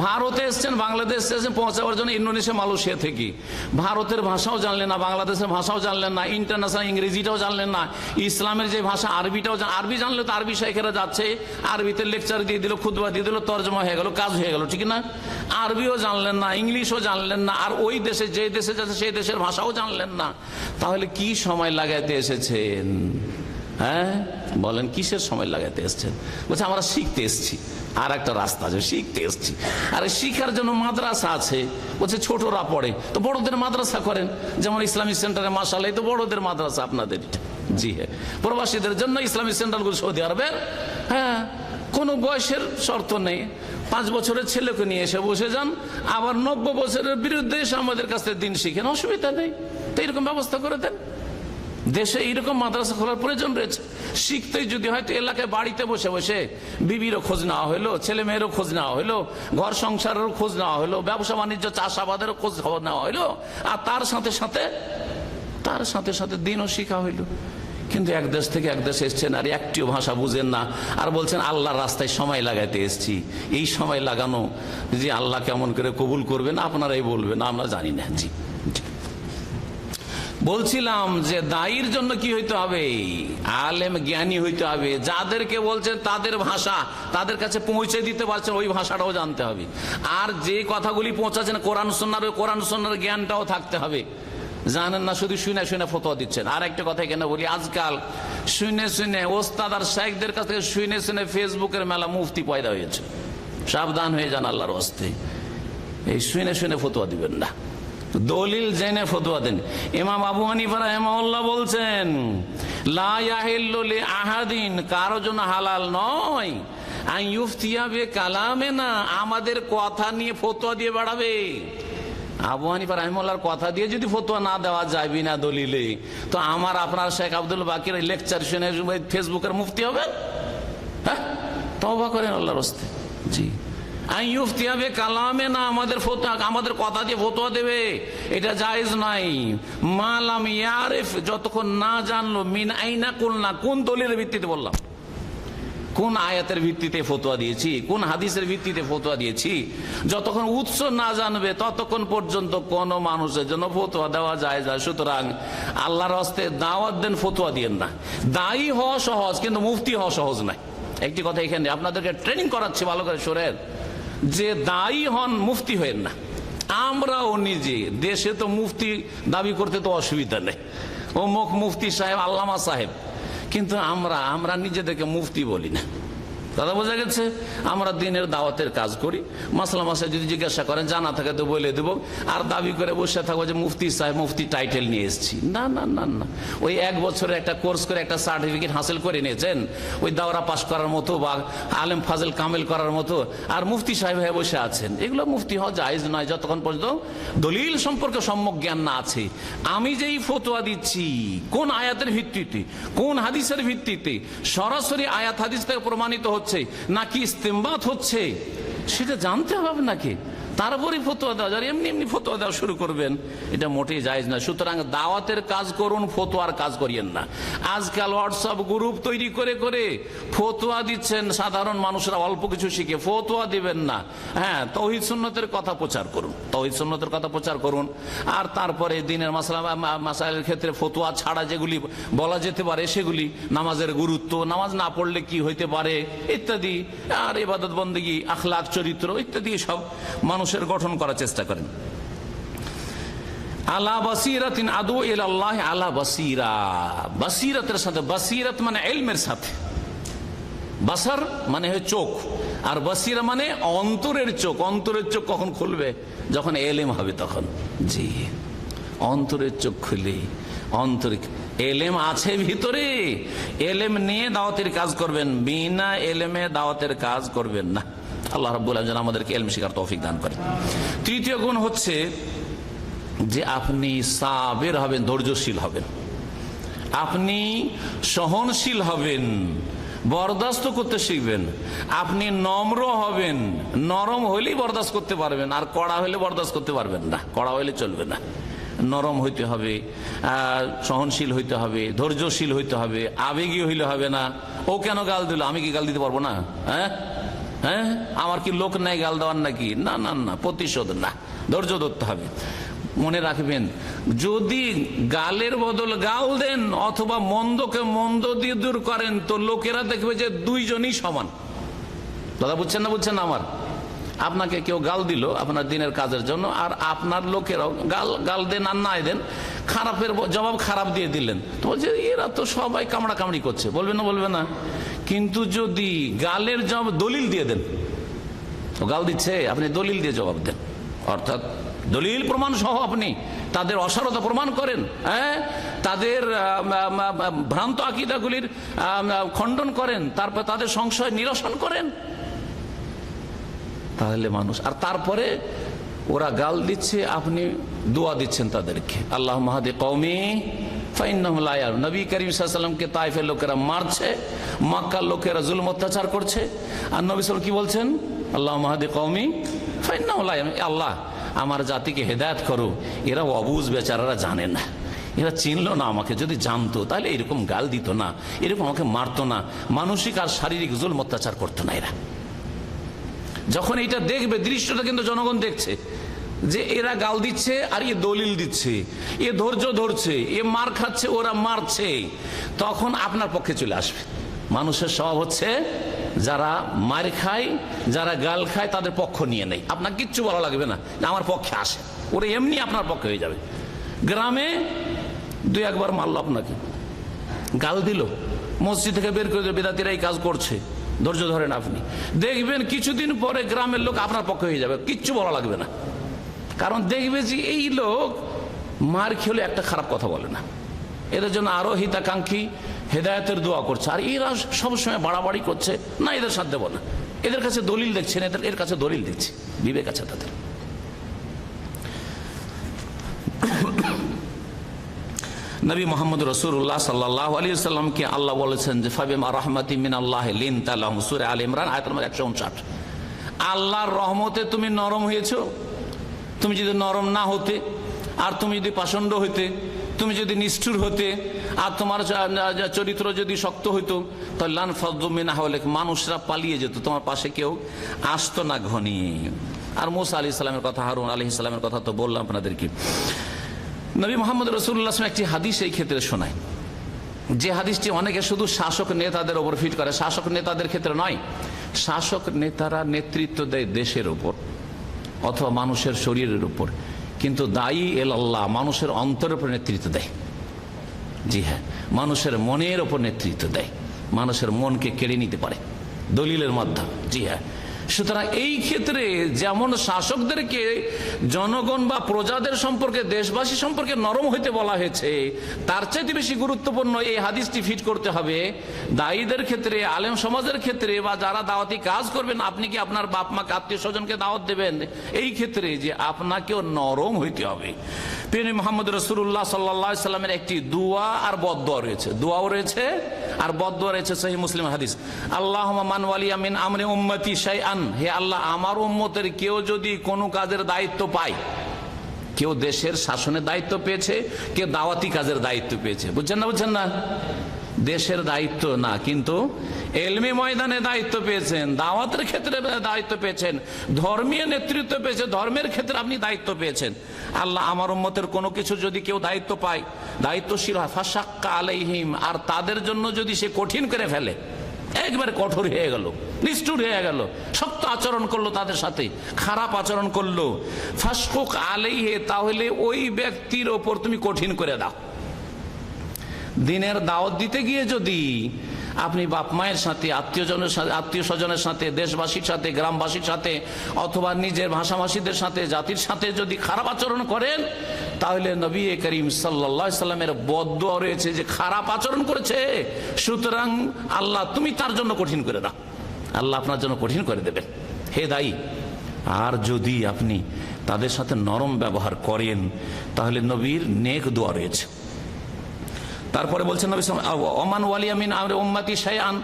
ভারতে এসছেন, বাংলাদেশ এসেছেন পৌঁছাবার জন্য, ইন্দোনেশিয়া মালয়েশিয়া থেকে। ভারতের ভাষাও জানলেন না, বাংলাদেশের ভাষাও জানলেন না, ইন্টারন্যাশনাল ইংরেজিটাও জানলেন না, ইসলামের যে ভাষা আরবিটাও আরবি জানলে তো আরবি শেখেরা যাচ্ছে, আরবিতে লেকচার দিয়ে দিল, খুতবা দিয়ে দিল, তর্জমা হয়ে গেল, কাজ হয়ে গেল, ঠিক না? আরবিও জানলেন না, ইংলিশও জানলেন না, আর ওই দেশে যে দেশে যাচ্ছে সেই দেশের ভাষাও জানলেন না। তাহলে কি সময় লাগাইতে এসেছেন? হ্যাঁ বলেন, কিসের সময় লাগাতে এসছেন? বলছে আমরা শিখতে এসছি। আর একটা রাস্তা আছে, শিখতে এসছি। আরে শিখার জন্য মাদ্রাসা আছে, বলছে ছোটরা পড়ে, তো বড়দের মাদ্রাসা করেন, যেমন ইসলামিক সেন্টারে মাশাআল্লাহ, তো বড়দের মাদ্রাসা আপনাদের। জি হ্যাঁ, প্রবাসীদের জন্য ইসলামিক সেন্টারগুলো সৌদি আরবের। হ্যাঁ, কোনো বয়সের শর্ত নেই, 5 বছরের ছেলেকে নিয়ে এসে বসে যান, আবার 90 বছরের বিরুদ্ধে এসে আমাদের কাছে দিন শিখেন, অসুবিধা নেই। তো এরকম ব্যবস্থা করে দেন। দেশে এইরকম মাদ্রাসা খোলার প্রয়োজন রয়েছে। শিখতেই যদি হয়তো এলাকায় বাড়িতে বসে বসে বিবিরও খোঁজ নেওয়া হলো, ছেলে মেয়েরও খোঁজ নেওয়া হলো, ঘর সংসারেরও খোঁজ নেওয়া হলো, ব্যবসা বাণিজ্য চাষাবাদেরও খোঁজ খবর নেওয়া হলো, আর তার সাথে সাথে দিনও শিখা হইল। কিন্তু এক দেশ থেকে এক দেশে এসছেন আর একটিও ভাষা বুঝেন না, আর বলছেন আল্লাহর রাস্তায় সময় লাগাইতে এসছি। এই সময় লাগানো যে আল্লাহ কেমন করে কবুল করবেন আপনারাই বলবেন, আমরা জানি না। জি, বলছিলাম যে দায়ীর জন্য কি হইতে হবে? আলেম জ্ঞানী হইতে হবে। যাদেরকে বলছেন তাদের ভাষা তাদের কাছে পৌঁছে দিতে পারছেন, ওই ভাষাটাও জানতে হবে। আর যে কথাগুলি পৌঁছাচ্ছেন কোরআন সুন্নাহর জ্ঞানটাও থাকতে হবে। জানেন না, শুধু শুনে শুনে ফতোয়া দিচ্ছেন। আর একটা কথা কেন বলি, আজকাল শুনে শুনে ওস্তাদ আর শাইখদের কাছ থেকে শুনে শুনে ফেসবুকের মেলা মুফতি পয়দা হয়েছে। সাবধান হয়ে যান আল্লাহর ওয়াস্তে, এই শুনে শুনে ফতোয়া দিবেন না, দলিল জেনে ফতোয়া দেন। ইমাম আবু হানিফা রাহিমাহুল্লাহ বলছেন, লা ইয়াহিল্লু লিআহাদিন, কারো জন্য হালাল নয়, আন ইফতিয়া বিকালামিনা, আমাদের কথা নিয়ে ফতোয়া দিয়ে বেড়াবে। আবু হানিফা রাহিমাহুল্লাহর কথা দিয়ে যদি ফতোয়া না দেওয়া যায় বিনা দলিলে, তো আমার আপনার শেখ আব্দুল বাকির লেকচার শুনে ফেসবুকের মুফতি হবে? হ্যাঁ, তওবা করেন আল্লাহর রাস্তে। জি, কালামে না, আমাদের কথা দিয়ে ফতোয়া দেবে, এটা জায়েজ নাই। মালাম ইয়ারিফ, যতক্ষণ না জানলো, মিন আইনা কুলনা, কোন দলিলের ভিত্তিতে বললাম, কোন আয়াতের ভিত্তিতে ফতোয়া দিয়েছি, কোন হাদিসের ভিত্তিতে ফতোয়া দিয়েছি, যতক্ষণ উৎস না জানবে ততক্ষণ পর্যন্ত কোন মানুষের জন্য ফতোয়া দেওয়া যায় না। সুতরাং আল্লাহর হস্তে দাওয়াত দেন, ফতোয়া দিয়েন না। দায়ী হওয়া সহজ, কিন্তু মুফতি হওয়া সহজ নয়। একটি কথা এখানে আপনাদেরকে ট্রেনিং করাচ্ছি ভালো করে শোনেন, যে দায়ী হন, মুফতি হয়েন না। আমরাও নিজে দেশে তো মুফতি দাবি করতে তো অসুবিধা নেই, ও মুফতি সাহেব, আল্লামা সাহেব, কিন্তু আমরা নিজেদেরকে মুফতি বলি না। দাদা বোঝা গেছে? আমরা দিনের দাওয়াতের কাজ করি, মাসলা মাসায় যদি জিজ্ঞাসা করেন জানা থাকে তো বলে দেবো, আর দাবি করে বসে থাকবো যে মুফতি সাহেব, মুফতি টাইটেল নিয়ে এসেছি। না না না না, ওই এক বছরে একটা কোর্স করে একটা সার্টিফিকেট হাসিল করে নিয়েছেন, ওই দাওরা পাশ করার মতো বা আলেম ফাজল কামেল করার মতো, আর মুফতি সাহেব হয়ে বসে আছেন। এগুলো মুফতি হওয়া জায়েজ নয় যতক্ষণ পর্যন্ত দলিল সম্পর্কে সম্যক জ্ঞান না আছে। আমি যেই ফতোয়া দিচ্ছি কোন আয়াতের ভিত্তিতে, কোন হাদিসের ভিত্তিতে, সরাসরি আয়াত হাদিস থেকে প্রমাণিত হচ্ছে নাকি ইস্তেমবাত হচ্ছে, সেটা জানতে হবে নাকি, তারপরে ফতোয়া দেওয়া যায়। এমনি এমনি ফতোয়া দেওয়া শুরু করবেন, এটা মোটেই জায়েজ না। সুতরাং দাওয়াতের কাজ করুন, ফতোয়ার কাজ করিয়েন না। আজকাল হোয়াটসঅ্যাপ গ্রুপ তৈরি করে করে ফতোয়া দিচ্ছেন, সাধারণ মানুষরা অল্প কিছু শিখে ফতোয়া দিবেন না। হ্যাঁ, তাওহীদ সুন্নতের কথা প্রচার করুন, তাওহীদ সুন্নতের কথা প্রচার করুন। আর তারপরে দিনের মাসাইলের ক্ষেত্রে ফতোয়া ছাড়া যেগুলি বলা যেতে পারে সেগুলি, নামাজের গুরুত্ব, নামাজ না পড়লে কি হইতে পারে ইত্যাদি, আর ইবাদত বন্দেগী, আখলাক, চরিত্র ইত্যাদি সব মানুষের গঠন করার চেষ্টা করেন। আলা বাসিরাতিন আদু ইলাল্লাহ, আলা বাসিরা, বাসিরাতের সাথে, বাসিরাত মানে ইলমের সাথে, বাসার মানে হয় চোখ, আর বাসিরা মানে অন্তরের চোখ। অন্তরের চোখ কখন খুলবে? যখন এলেম হবে তখন। জি, অন্তরের চোখ খুলে, অন্তরে এলেম আছে ভিতরে, এলেম নিয়ে দাওয়াতের কাজ করবেন, বিনা এলেমে দাওয়াতের কাজ করবেন না। আল্লাহ রাব্বুল আলামিন আমাদেরকে ইলম শিখার তৌফিক দান করেন। তৃতীয় গুণ হচ্ছে যে আপনি সাবির হবেন, ধৈর্যশীল হবেন, আপনি সহনশীল হবেন, বরদাস্ত করতে শিখবেন। আপনি নম্র হবেন, নরম হইলেই বরদাস্ত করতে পারবেন, আর কড়া হইলে বরদাস্ত করতে পারবেন না, কড়া হইলে চলবে না। নরম হইতে হবে, সহনশীল হইতে হবে, ধৈর্যশীল হইতে হবে, আবেগী হইলে হবে না। ও কেন গাল দিল, আমি কি গাল দিতে পারবো না? হ্যাঁ হ্যাঁ, আমার কি লোক নাই গাল দেওয়ার নাকি? না না না, প্রতিশোধ না, ধৈর্য ধরতে হবে। মনে রাখবেন, যদি গালের বদল গাল দেন অথবা মন্দকে মন্দ দিয়ে দূর করেন, তো লোকেরা দেখবে যে দুইজনই সমান। দাদা বুঝছেন না? বুঝছেন না? আমার আপনাকে কেউ গাল দিল আপনার দিনের কাজের জন্য, আর আপনার লোকেরাও গাল দেন আর নাই দেন, খারাপের জবাব খারাপ দিয়ে দিলেন, তো বলছে এরা তো সবাই কামড়া কামড়ি করছে, বলবে না? বলবে না? কিন্তু যদি গালের জবাব দলিল দিয়ে দেন, ও গাল দিচ্ছে, আপনি দলিল দিয়ে জবাব দেন, অর্থাৎ দলিল প্রমাণ সহ আপনি তাদের অসারতা প্রমাণ করেন, হ্যাঁ, তাদের ভ্রান্ত আকীদাগুলির খণ্ডন করেন, তারপর তাদের সংশয় নিরসন করেন, তাহলে মানুষ। আর তারপরে ওরা গাল দিচ্ছে, আপনি দোয়া দিচ্ছেন তাদেরকে, আল্লাহ মাহাদি কওমি ফাইন্নাহুম লা ইয়ালামুন। নবী করিম সাল্লাল্লাহু আলাইহি ওয়াসাল্লামকে তায়েফের লোকেরা মারছে, মক্কার লোকেরা জুলম অত্যাচার করছে, আর নবী সাল্লাল্লাহু কি বলছেন? আল্লাহ মাহাদি কওমি ফাইন্নাহুম লা ইয়ালামুন, আল্লাহ আমার জাতিকে হেদায়েত করো, এরা অবুঝ বেচারারা জানে না, এরা চিনলো না আমাকে, যদি জানতো তাহলে এরকম গাল দিত না, এরকম আমাকে মারতো না, মানসিক আর শারীরিক জুলম অত্যাচার করতো না এরা। যখন এটা দেখবে, দৃশ্যটা কিন্তু জনগণ দেখছে যে এরা গাল দিচ্ছে আর এ দলিল দিচ্ছে, এ ধৈর্য ধরছে, এ মার খাচ্ছে, ওরা মারছে, তখন আপনার পক্ষে চলে আসবে। মানুষের স্বভাব হচ্ছে যারা মার খায়, যারা গাল খায়, তাদের পক্ষ নিয়ে নেই। আপনার কিচ্ছু বলা লাগবে না, আমার পক্ষে আসে, ওরা এমনি আপনার পক্ষে হয়ে যাবে। গ্রামে দুই একবার মারলো আপনাকে, গাল দিল, মসজিদ থেকে বের করে দিল, বিদাতিরা এই কাজ করছে, ধৈর্য ধরেন আপনি, দেখবেন কিছুদিন পরে গ্রামের লোক আপনার পক্ষে হয়ে যাবে, কিচ্ছু বলা লাগবে না। কারণ দেখবে যে এই লোক মার খেলে একটা খারাপ কথা বলে না, এদের জন্য আরো হিতাকাঙ্ক্ষী হেদায়েতের দোয়া করছে। আর এরা সবসময় বাড়াবাড়ি করছে, না এদের সাথে দেব না, এদের কাছে দলিল দেখছেন, এর কাছে দলিল দেখছে, বিবেক আছে তাদের। নবী মোহাম্মদ রাসূলুল্লাহ সাল্লাল্লাহু আলাইহি ওয়াসাল্লামকে আল্লাহ বলেছেন যে ফাবিমা রাহমাতিন মিনাল্লাহি লিনতা লাহুম, সূরা আলে ইমরান আয়াত নম্বর 159। আল্লাহর রহমতে তুমি নরম হয়েছো। তুমি যদি নরম না হতে, আর তুমি যদি পাষণ্ড হইতে, তুমি যদি নিষ্ঠুর হতে, আর তোমার চরিত্র যদি শক্ত হইতো, তাহলে লান ফাযু মিন হাওলিক, মানুষরা পালিয়ে যেত, তোমার পাশে কেউ আসতো না ঘনিয়ে। আর মুসা আলাইহিস সালামের কথা, হারুন আলাইহিস সালামের কথা তো বললাম আপনাদেরকে। নবী মুহাম্মদ রাসূলুল্লাহ সাল্লাল্লাহু আলাইহি ওয়াসাল্লাম একটি হাদিস এই ক্ষেত্রে শোনায়, যে হাদিসটি অনেকে শুধু শাসক নেতাদের উপর ফিট করে, শাসক নেতাদের ক্ষেত্রে নয়। শাসক নেতারা নেতৃত্ব দেয় দেশের উপর অথবা মানুষের শরীরের উপর, কিন্তু দায়ী আল্লাহ মানুষের অন্তরের উপর নেতৃত্ব দেয়। জি হ্যাঁ, মানুষের মনের উপর নেতৃত্ব দেয়, মানুষের মনকে কেড়ে নিতে পারে দলিলের মাধ্যমে। জি হ্যাঁ, সুতরাং এই ক্ষেত্রে যেমন শাসকদেরকে জনগণ বা প্রজাদের সম্পর্কে, দেশবাসী সম্পর্কে নরম হইতে বলা হয়েছে, তার চাইতে বেশি গুরুত্বপূর্ণ এই হাদিসটি ফিট করতে হবে দায়ীদের ক্ষেত্রে, আলেম সমাজের ক্ষেত্রে, বা যারা দাওয়াতি কাজ করবেন। আপনি কি আপনার বাপ মাকে, আত্মীয় স্বজনকে দাওয়াত দেবেন, এই ক্ষেত্রে যে আপনাকেও নরম হইতে হবে। প্রিয় মুহাম্মদ রাসূলুল্লাহ সাল্লাল্লাহু আলাইহি ওয়াসাল্লামের একটি দোয়া আর বদদোয়া রয়েছে, দোয়াও রয়েছে আর বদদোয়া রয়েছে, সহিহ মুসলিম হাদিস। আল্লাহুম্মা মান ওয়ালিয়া মিন আমরি উম্মতি শাইআন, হে আল্লাহ, আমার উম্মতের কেউ যদি কোনো কাজের দায়িত্ব পায়, কেউ দেশের শাসনের দায়িত্ব পেয়েছে, কেউ দাওয়াতি কাজের দায়িত্ব পেয়েছে, বুঝছেন না, বুঝছেন না, দেশের দায়িত্ব না কিন্তু এলমি ময়দানে দায়িত্ব পেয়েছেন, দাওয়াতের ক্ষেত্রে দায়িত্ব পেয়েছেন, ধর্মীয় নেতৃত্ব পেয়েছে, ধর্মের ক্ষেত্রে আপনি দায়িত্ব পেয়েছেন। আল্লাহ, আমার উম্মতের কোনো কিছু যদি কেউ দায়িত্ব পায়, দায়িত্বশীল হয়, ফাশাক্কা আলাইহিম, আর তাদের জন্য যদি সে কঠিন করে ফেলে, একবার কঠোর হয়ে গেল, নিষ্ঠুর হয়ে গেল, শক্ত আচরণ করলো, তাদের সাথে খারাপ আচরণ করলো, ফাশকুক আলাইহি, তাহলে ওই ব্যক্তির ওপর তুমি কঠিন করে দাও। দিনের দাওয়াত দিতে গিয়ে যদি আপনি বাপ মায়ের সাথে, আত্মীয় স্বজনের সাথে, দেশবাসীর সাথে, গ্রামবাসীর সাথে, অথবা নিজের ভাষাভাষীদের সাথে, জাতির সাথে যদি খারাপ আচরণ করেন, তাহলে নবী করিম সাল্লাল্লাহু আলাইহি সাল্লামের বদদোয়া রয়েছে যে খারাপ আচরণ করেছে, সুতরাং আল্লাহ তুমি তার জন্য কঠিন করে দাও, আল্লাহ আপনার জন্য কঠিন করে দেবেন, হে দায়ী। আর যদি আপনি তাদের সাথে নরম ব্যবহার করেন, তাহলে নবীর নেক দোয়া রয়েছে। তারপরে বলছেন নবী ওমান ওয়ালিয়া মিন আমরি উম্মতি শাইআন,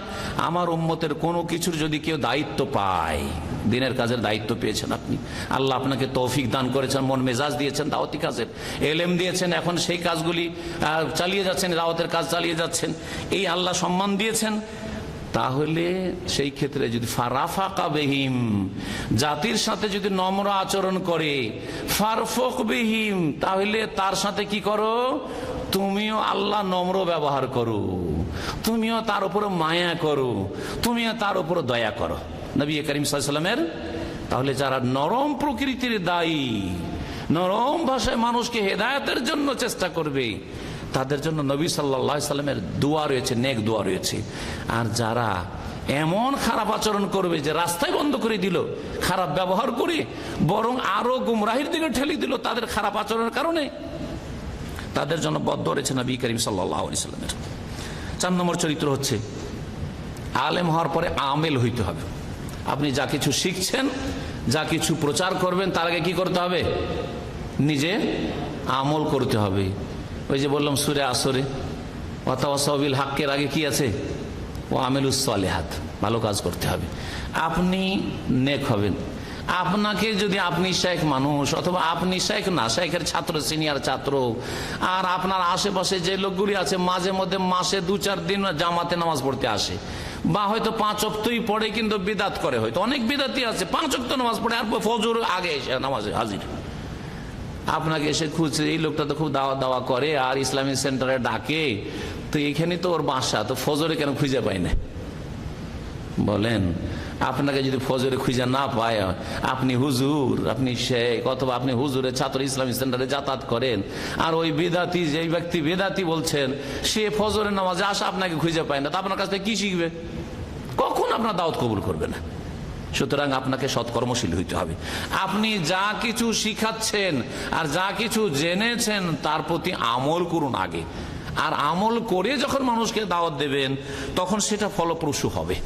আমার উম্মতের কোনো কিছুর যদি কেউ দায়িত্ব পায়, দিনের কাজের দায়িত্ব পেয়েছেন আপনি, আল্লাহ আপনাকে তৌফিক দান করেছেন, মন মেজাজ দিয়েছেন দাওয়াতি কাজের, এলেম দিয়েছেন, এখন সেই কাজগুলি চালিয়ে যাচ্ছেন, দাওয়াতের কাজ চালিয়ে যাচ্ছেন, এই আল্লাহ সম্মান দিয়েছেন, তাহলে সেই ক্ষেত্রে যদি ফারাফাকা বিহিম, জাতির সাথে যদি নম্র আচরণ করে, ফারফুক বিহিম, তাহলে তার সাথে কি করো, তুমিও আল্লাহ নম্র ব্যবহার করো, তুমিও তার উপর মায়া করো, তুমিও তার উপর দয়া করো, নবী করিম সাল্লাল্লাহু আলাইহি ওয়াসাল্লামের। তাহলে যারা নরম প্রকৃতির দায়ী, নরম ভাষায় মানুষকে হেদায়েতের জন্য চেষ্টা করবে, তাদের জন্য নবী সাল্লাল্লাহু আলাইহি ওয়াসাল্লামের দোয়া রয়েছে, নেক দোয়া রয়েছে। আর যারা এমন খারাপ আচরণ করবে যে রাস্তায় বন্ধ করে দিল, খারাপ ব্যবহার করে বরং আরো গুমরাহির দিকে ঠেলে দিল তাদের খারাপ আচরণের কারণে, তাদের জন্য বদদোয়া রয়েছে নবী করিম সাল্লাল্লাহু আলাইহি ওয়াসাল্লামের। 4 নম্বর চরিত্র হচ্ছে আলেম হওয়ার পরে আমেল হইতে হবে। আপনি যা কিছু শিখছেন, যা কিছু প্রচার করবেন, তার আগে কি করতে হবে, নিজে আমল করতে হবে। ওই যে বললাম সূরা আসরে ওয়াতাওয়াসাউ বিল হাক্কের আগে কি আছে, ও আমিলুস সালিহাত, ভালো কাজ করতে হবে। আপনি নেক হবেন, আপনাকে যদি আপনি শেখ মানুষ, অথবা আপনি শেখ না, শেখের ছাত্র, সিনিয়র ছাত্র, আর আপনার আশেপাশে যে লোকগুলি আছে মাঝে মধ্যে মাসে 2-4 দিন জামাতে নামাজ পড়তে আসে, বা হয়তো 5 ওয়াক্তই পড়ে কিন্তু বিদাত করে, হয়তো অনেক বিদাতি আছে 5 ওয়াক্ত নামাজ পড়ে আর ফজর আগে এসে নামাজে হাজির, আপনাকে এসে খুঁজছে এই লোকটা তো খুব দাওয়া দাওয়া করে আর ইসলামিক সেন্টারে ডাকে, তো এখানে তো ওর বাসা, তো ফজরে কেন খুঁজে পাই না? বলেন, আপনাকে যদি ফজরে খুঁজে না পায়, আপনি হুজুর, আপনি শেখ, অথবা আপনি হুজুরের ছাত্র, ইসলামিক সেন্টারে যাতায়াত করেন, আর ওই বেদাতি, যে ব্যক্তি বেদাতি বলছেন, সে ফজরের নামাজে আসা আপনাকে খুঁজে পায় না, তা আপনার কাছ থেকে কি শিখবে? কখন আপনার দাওয়াত কবুল করবে না। সুতরাং আপনাকে সৎকর্মশীল হইতে হবে। আপনি যা কিছু শিখাচ্ছেন আর যা কিছু জেনেছেন তার প্রতি আমল করুন আগে, আর আমল করে যখন মানুষকে দাওয়াত দেবেন তখন সেটা ফলপ্রসূ হবে।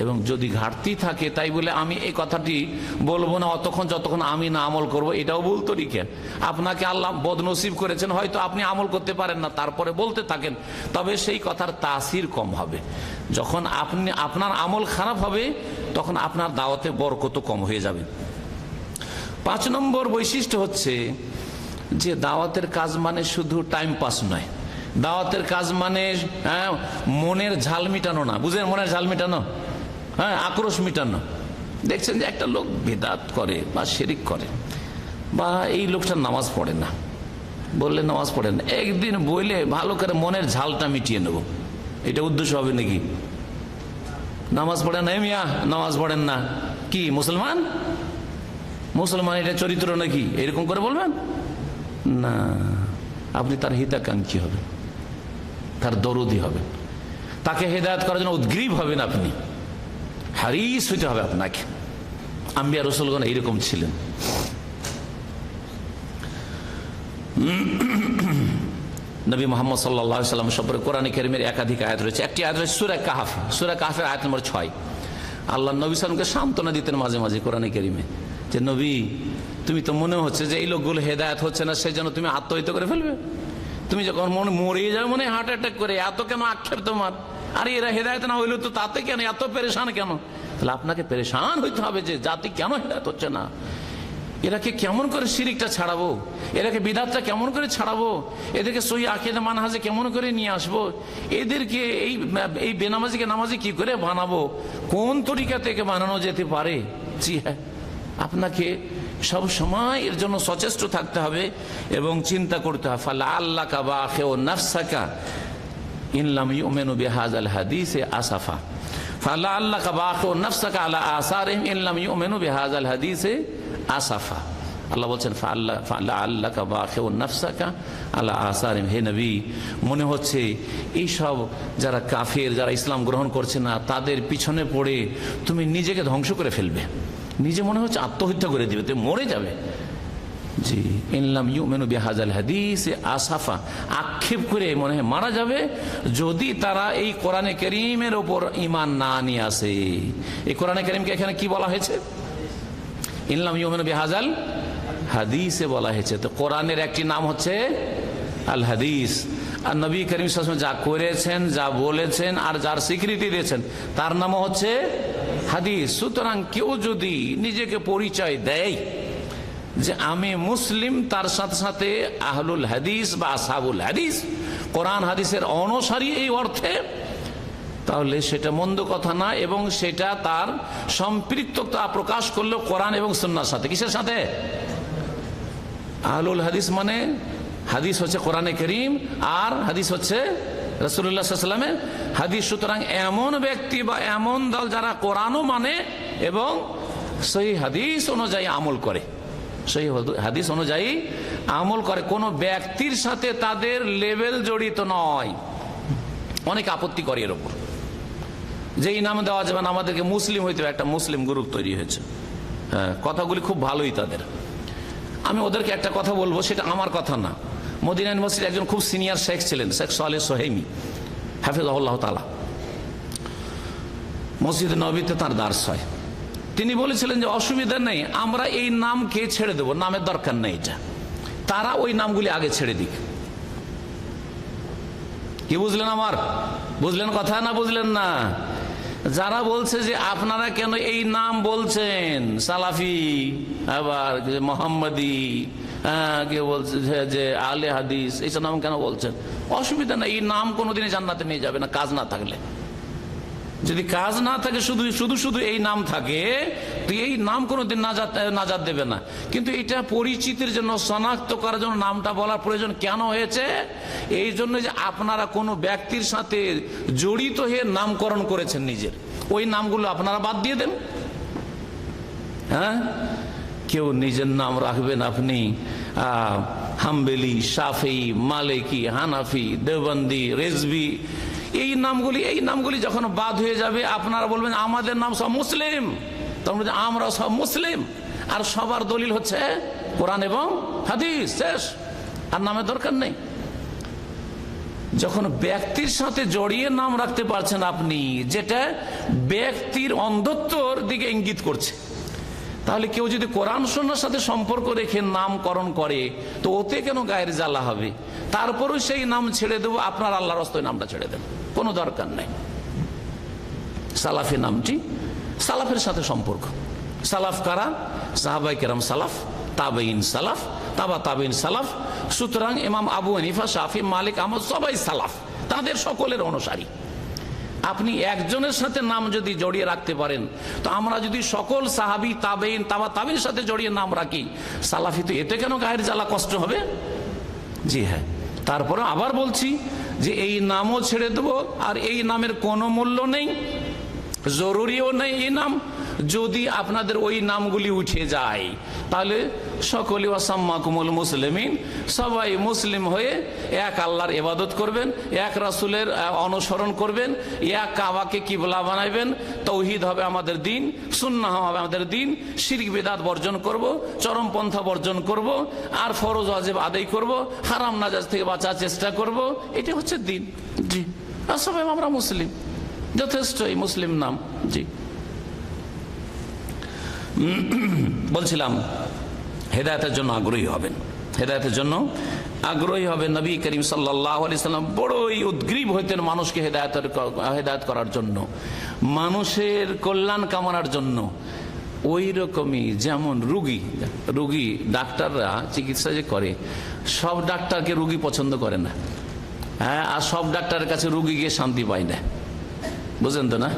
এবং যদি ঘাটতি থাকে, তাই বলে আমি এই কথাটি বলবো না অতক্ষণ যতক্ষণ আমি না আমল করব, এটাও ভুল তরিকা। আপনাকে আল্লাহ বদনসিব করেছেন, হয়তো আপনি আমল করতে পারেন না, তারপরে বলতে থাকেন, তবে সেই কথার তাসির কম হবে। যখন আপনার আমল খারাপ হবে তখন আপনার দাওয়াতে বরকত কম হয়ে যাবে। 5 নম্বর বৈশিষ্ট্য হচ্ছে যে দাওয়াতের কাজ মানে শুধু টাইম পাস নয়, দাওয়াতের কাজ মানে মনের ঝাল মিটানো না। বুঝলেন, মনের ঝাল মিটানো, আক্রোশ মিটানো। দেখছেন যে একটা লোক বিদআত করে বা শিরক করে, বা এই লোকটা নামাজ পড়ে না, বললে নামাজ পড়ে না, একদিন বইলে ভালো করে মনের ঝালটা মিটিয়ে নেব, এটা উদ্দেশ্য হবে নাকি? নামাজ পড়ে না মিয়া, নামাজ পড়েন না, কি মুসলমান? মুসলমান এটা চরিত্র নাকি? এরকম করে বলবেন না, আপনি তার হিতাকাঙ্ক্ষী হবেন, তার দরদি হবেন, তাকে হেদায়েত করার জন্য উদ্গ্রীব হবেন, আপনি হারিস হইতে হবে আপনাকে। আম্বিয়া রাসূলগণ এইরকম ছিলেন। নবী মুহাম্মদ সাল্লাল্লাহু আলাইহি ওয়াসাল্লাম সম্পর্কে কোরআনে কারীমের একাধিক আয়াত রয়েছে। একটি আয়াত রয়েছে সূরা কাহফ, সূরা কাহফের আয়াত নম্বর 6। আল্লাহ নবী সাল্লাল্লাহু আলাইহি ওয়াসাল্লামকে সান্ত্বনা দিতেন মাঝে মাঝে কোরআনে কারীমে, যে নবী তুমি তো মনে হচ্ছে যে এই লোকগুলো হেদায়েত হচ্ছে না, সেই জন্য তুমি আত্মহত্যা করে ফেলবে। তুমি যখন মরে যাবে মনে হার্ট অ্যাটাক করে, এত কেন আক্ষেপ তোমার? আরে এরা হেদায়েত না হইলে তো তাতে কেন এত পেরেশান কেন? তাহলে আপনাকে পেরেশান হইতে হবে যে জাতি কেন হেদায়েত হচ্ছে না, এরাকে কেমন করে শিরিকটা ছাড়াবো, এরাকে বিদআতটা কেমন করে ছাড়াবো, এদেরকে সহিহ আকীদা মানহাজে কেমন করে নিয়ে আসবো, এদেরকে এই বেনামাজিকে নামাজি কি করে বানাবো, কোন তরিকা থেকে বানানো যেতে পারে। জি হ্যাঁ, আপনাকে সব সময় এর জন্য সচেষ্ট থাকতে হবে এবং চিন্তা করতে হবে। ফালাআল্লাকা বাখিউ নাফসাকা ইন লাম ইউমিনু বিহাযাল হাদিসে আসাফা, ফালাআল্লাকা বাখিউ নাফসাকা আলা আসারিহিম ইন লাম ইউমিনু বিহাযাল হাদিসে আসাফা। আল্লাহ বলছেন ফালাআল্লাকা বাখিউ নাফসাকা আলা আসারিহিম, হে নবী মনে হচ্ছে এইসব যারা কাফের, যারা ইসলাম গ্রহণ করছে না, তাদের পিছনে পড়ে তুমি নিজেকে ধ্বংস করে ফেলবে, নিজে মনে হচ্ছে আত্মহত্যা করে দিবে, তুমি মরে যাবে। জি, ইনলাম ইউমিনু বিহাযাল হাদিসে আসাফা, আক্ষেপ করে মনে হয় মারা যাবে যদি তারা এই কোরআনে কারীমের উপর ঈমান না নিয়ে আসে। এই কোরআনে কারীমকে এখানে কি বলা হয়েছে? ইনলাম ইউমিনু বিহাযাল হাদিসে বলা হয়েছে। তো কোরআনের একটি নাম হচ্ছে আল হাদিস, আর নবী করিম সাল্লাল্লাহু আলাইহি ওয়াসাল্লাম যা করেছেন, যা বলেছেন, আর যার স্বীকৃতি দিয়েছেন তার নামও হচ্ছে হাদিস। সুতরাং কেউ যদি নিজেকে পরিচয় দেয় যে আমি মুসলিম, তার সাথে সাথে আহলুল হাদিস বা আসহাবুল হাদিস, কোরআন হাদিসের অনুসারী এই অর্থে, তাহলে সেটা মন্দ কথা না, এবং সেটা তার সম্পৃক্ততা প্রকাশ করলো কোরআন এবং সুন্নাহর সাথে। কিসের সাথে? আহলুল হাদিস মানে হাদিস হচ্ছে কোরআনে কারীম, আর হাদিস হচ্ছে রাসূলুল্লাহ সাল্লাল্লাহু আলাইহি ওয়াসাল্লামের হাদিস। সুতরাং এমন ব্যক্তি বা এমন দল যারা কোরআনও মানে এবং সহিহ হাদিস অনুযায়ী আমল করে, সহিহ হাদিস অনুযায়ী আমল করে, কোনো ব্যক্তির সাথে তাদের লেভেল জড়িত নয়। অনেক আপত্তি করে এর উপর, যে এই নাম দেওয়া যাবে না, আমাদেরকে মুসলিম হইতে হবে, একটা মুসলিম গ্রুপ তৈরি হয়েছে। হ্যাঁ, কথাগুলি খুব ভালোই তাদের। আমি ওদেরকে একটা কথা বলবো, সেটা আমার কথা না। মদিনা ইউনিভার্সিটির একজন খুব সিনিয়র শেখ ছিলেন, শেখ সালেহ সোহেইমি হাফিজাহুল্লাহ তাআলা, মসজিদ নববীতে তার দার্স হয়। তিনি বলেছিলেন যে অসুবিধা নেই, আমরা এই নামকে ছেড়ে দেবো, নামের দরকার নেই, এটা তারা ওই নামগুলি আগে ছেড়ে দিক। কি বুঝলেন আমার? বুঝলেন কথা না বুঝলেন না? যারা বলছে যে আপনারা কেন এই নাম বলছেন, সালাফি, আবার মোহাম্মদী, কেউ বলছে যে আলে হাদিস, এইসব নাম কেন বলছেন? অসুবিধা নেই, এই নাম কোনোদিনই জান্নাতে নিয়ে যাবে না কাজ না থাকলে। যদি কাজ না থাকে, শুধু শুধু শুধু এই নাম থাকে, তো এই নাম কোনোদিন নাজাত দেবে না। কিন্তু এটা পরিচিতির জন্য, শনাক্ত করার জন্য নামটা বলার প্রয়োজন কেন হয়েছে? এই জন্য যে আপনারা কোনো ব্যক্তির সাথে জড়িত হয়ে নামকরণ করেছেন নিজের, ওই নামগুলো আপনারা বাদ দিয়ে দেন। হ্যাঁ, কেউ নিজের নাম রাখবেন আপনি হাম্বেলি, শাফি, মালিকি, হানাফি, দেওবন্দি, রেজবি, এই নামগুলি যখন বাদ হয়ে যাবে, আপনারা বলবেন আমাদের নাম সব মুসলিম, তখন আমরা সব মুসলিম, আর সবার দলিল হচ্ছে কোরআন এবং হাদিস, শেষ, আর নামের দরকার নেই। যখন ব্যক্তির সাথে জড়িয়ে নাম রাখতে পারছেন আপনি, যেটা ব্যক্তির অন্ধত্বর দিকে ইঙ্গিত করছে, তাহলে কেউ যদি কোরআন সুন্নাহর সাথে সম্পর্ক রেখে নামকরণ করে, তো ওতে কেন গায়ের জ্বালা হবে? তারপরেও সেই নাম ছেড়ে দেবো, আপনার আল্লাহর রাস্তায় নামটা ছেড়ে দেন, কোনো দরকার নেই। সালাফি নামটি সালাফের সাথে সম্পর্ক। সালাফ কারা? সাহাবায়ে কেরাম সালাফ, তাবেঈন সালাফ, তাবা তাবেঈন সালাফ। সুতরাং ইমাম আবু হানিফা, শাফি, মালিক, আহমদ সবাই সালাফ, তাদের সকলের অনুসারী। আপনি একজনের সাথে নাম যদি জড়িয়ে রাখতে পারেন, তো আমরা যদি সকল সাহাবি, তাবেঈন, তাবা তাবেঈন সাথে জড়িয়ে নাম রাখি, সালাফি, তো এতে কেন গায়ের জ্বালা কষ্ট হবে? জি হ্যাঁ। তারপরে আবার বলছি যে এই নামও ছেড়ে দেবো, আর এই নামের কোনো মূল্য নেই, জরুরিও নেই এই নাম। যদি আপনাদের ওই নামগুলি উঠে যায়, তাহলে সকলে ওয়াসাম্মাকুমুল মুসলিমিন, সবাই মুসলিম হয়ে এক আল্লাহর ইবাদত করবেন, এক রাসূলের অনুসরণ করবেন, এক কাবাকে কিবলা বানাইবেন, তাওহীদ হবে আমাদের দিন, সুন্নাহ হবে আমাদের দিন, শিরক বিদআত বর্জন করব, চরমপন্থা বর্জন করব, আর ফরজ ওয়াজিব আদায় করব, হারাম নাজায়েজ থেকে বাঁচার চেষ্টা করব, এটা হচ্ছে দিন। জি, আর সবাই আমরা মুসলিম, যথেষ্ট এই মুসলিম নাম। জি, বলছিলাম হেদায়েতের জন্য আগ্রহী হবেন, হেদায়েতের জন্য আগ্রহী হবেন। নবী করিম সাল্লাল্লাহু আলাইহি সাল্লাম বড়ই উদ্গ্রীব হইতেন মানুষকে হেদায়েত করার জন্য, মানুষের কল্যাণ কামনার জন্য। ওই রকমই যেমন রুগী ডাক্তাররা চিকিৎসা যে করে, সব ডাক্তারকে রুগী পছন্দ করে না, হ্যাঁ, আর সব ডাক্তারের কাছে রুগী গিয়ে শান্তি পায় না, বুঝলেন তো না?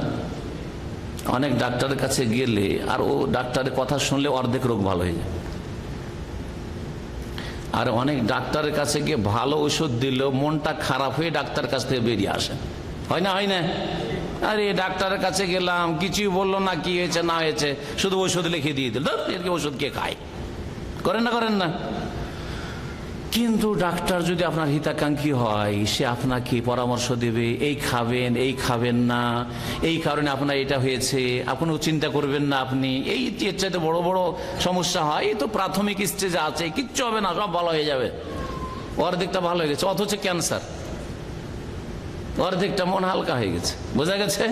অনেক ডাক্তারের কাছে গেলে আর ও ডাক্তারের কথা শুনলে অর্ধেক রোগ ভালো হয়ে যায়, আর অনেক ডাক্তারের কাছে গিয়ে ভালো ওষুধ দিলেও মনটা খারাপ হয়ে ডাক্তার কাছ থেকে বেরিয়ে আসে, হয় না? হয় না? আরে ডাক্তারের কাছে গেলাম, কিছুই বললো না, কি হয়েছে না হয়েছে, শুধু ওষুধ লিখে দিয়ে দিল, এরকম ওষুধ কে খায়? করেন না? কিন্তু ডাক্তার যদি আপনার হিতাকাঙ্ক্ষী হয়, সে আপনাকে পরামর্শ দেবে, এই খাবেন, এই খাবেন না, এই কারণে আপনার এটা হয়েছে, আপনি চিন্তা করবেন না, আপনি এই এর চাইতে বড় বড় সমস্যা হয়, এই তো প্রাথমিক স্টেজে আছে, কিচ্ছু হবে না, সব ভালো হয়ে যাবে, অর্ধেকটা ভালো হয়ে গেছে, অথচ ক্যান্সার, অর্ধেকটা মন হালকা হয়ে গেছে, বোঝা গেছে?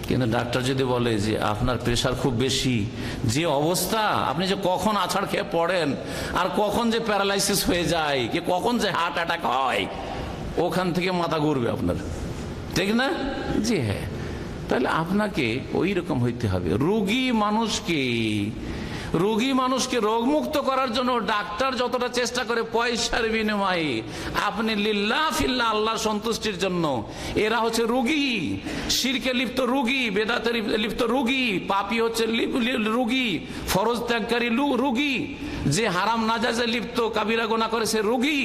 কিন্তু ডাক্তার যদি বলে যে আপনার প্রেশার খুব বেশি, যে অবস্থা, আপনি যে কখন আছাড় খেয়ে পড়েন, আর কখন যে প্যারালাইসিস হয়ে যায়, কি কখন যে হার্ট অ্যাটাক হয়, ওখান থেকে মাথা ঘুরবে আপনার, ঠিক না? জি হ্যাঁ। তাহলে আপনাকে ওই রকম হইতে হবে। রোগী মানুষকে রোগমুক্ত করার জন্য ডাক্তার যতটা চেষ্টা করে পয়সার বিনিময়ে, আপনি লিল্লাহ ফিল্লাহ আল্লাহর সন্তুষ্টির জন্য, এরা হচ্ছে রোগী, শিরকে লিপ্ত রোগী, বেদাতে লিপ্ত রোগী, পাপী হচ্ছে রোগী, ফরজ ত্যাগকারী রোগী, যে হারাম নাজায়েজে লিপ্ত কাবিরা গুনাহ করে সে রোগী,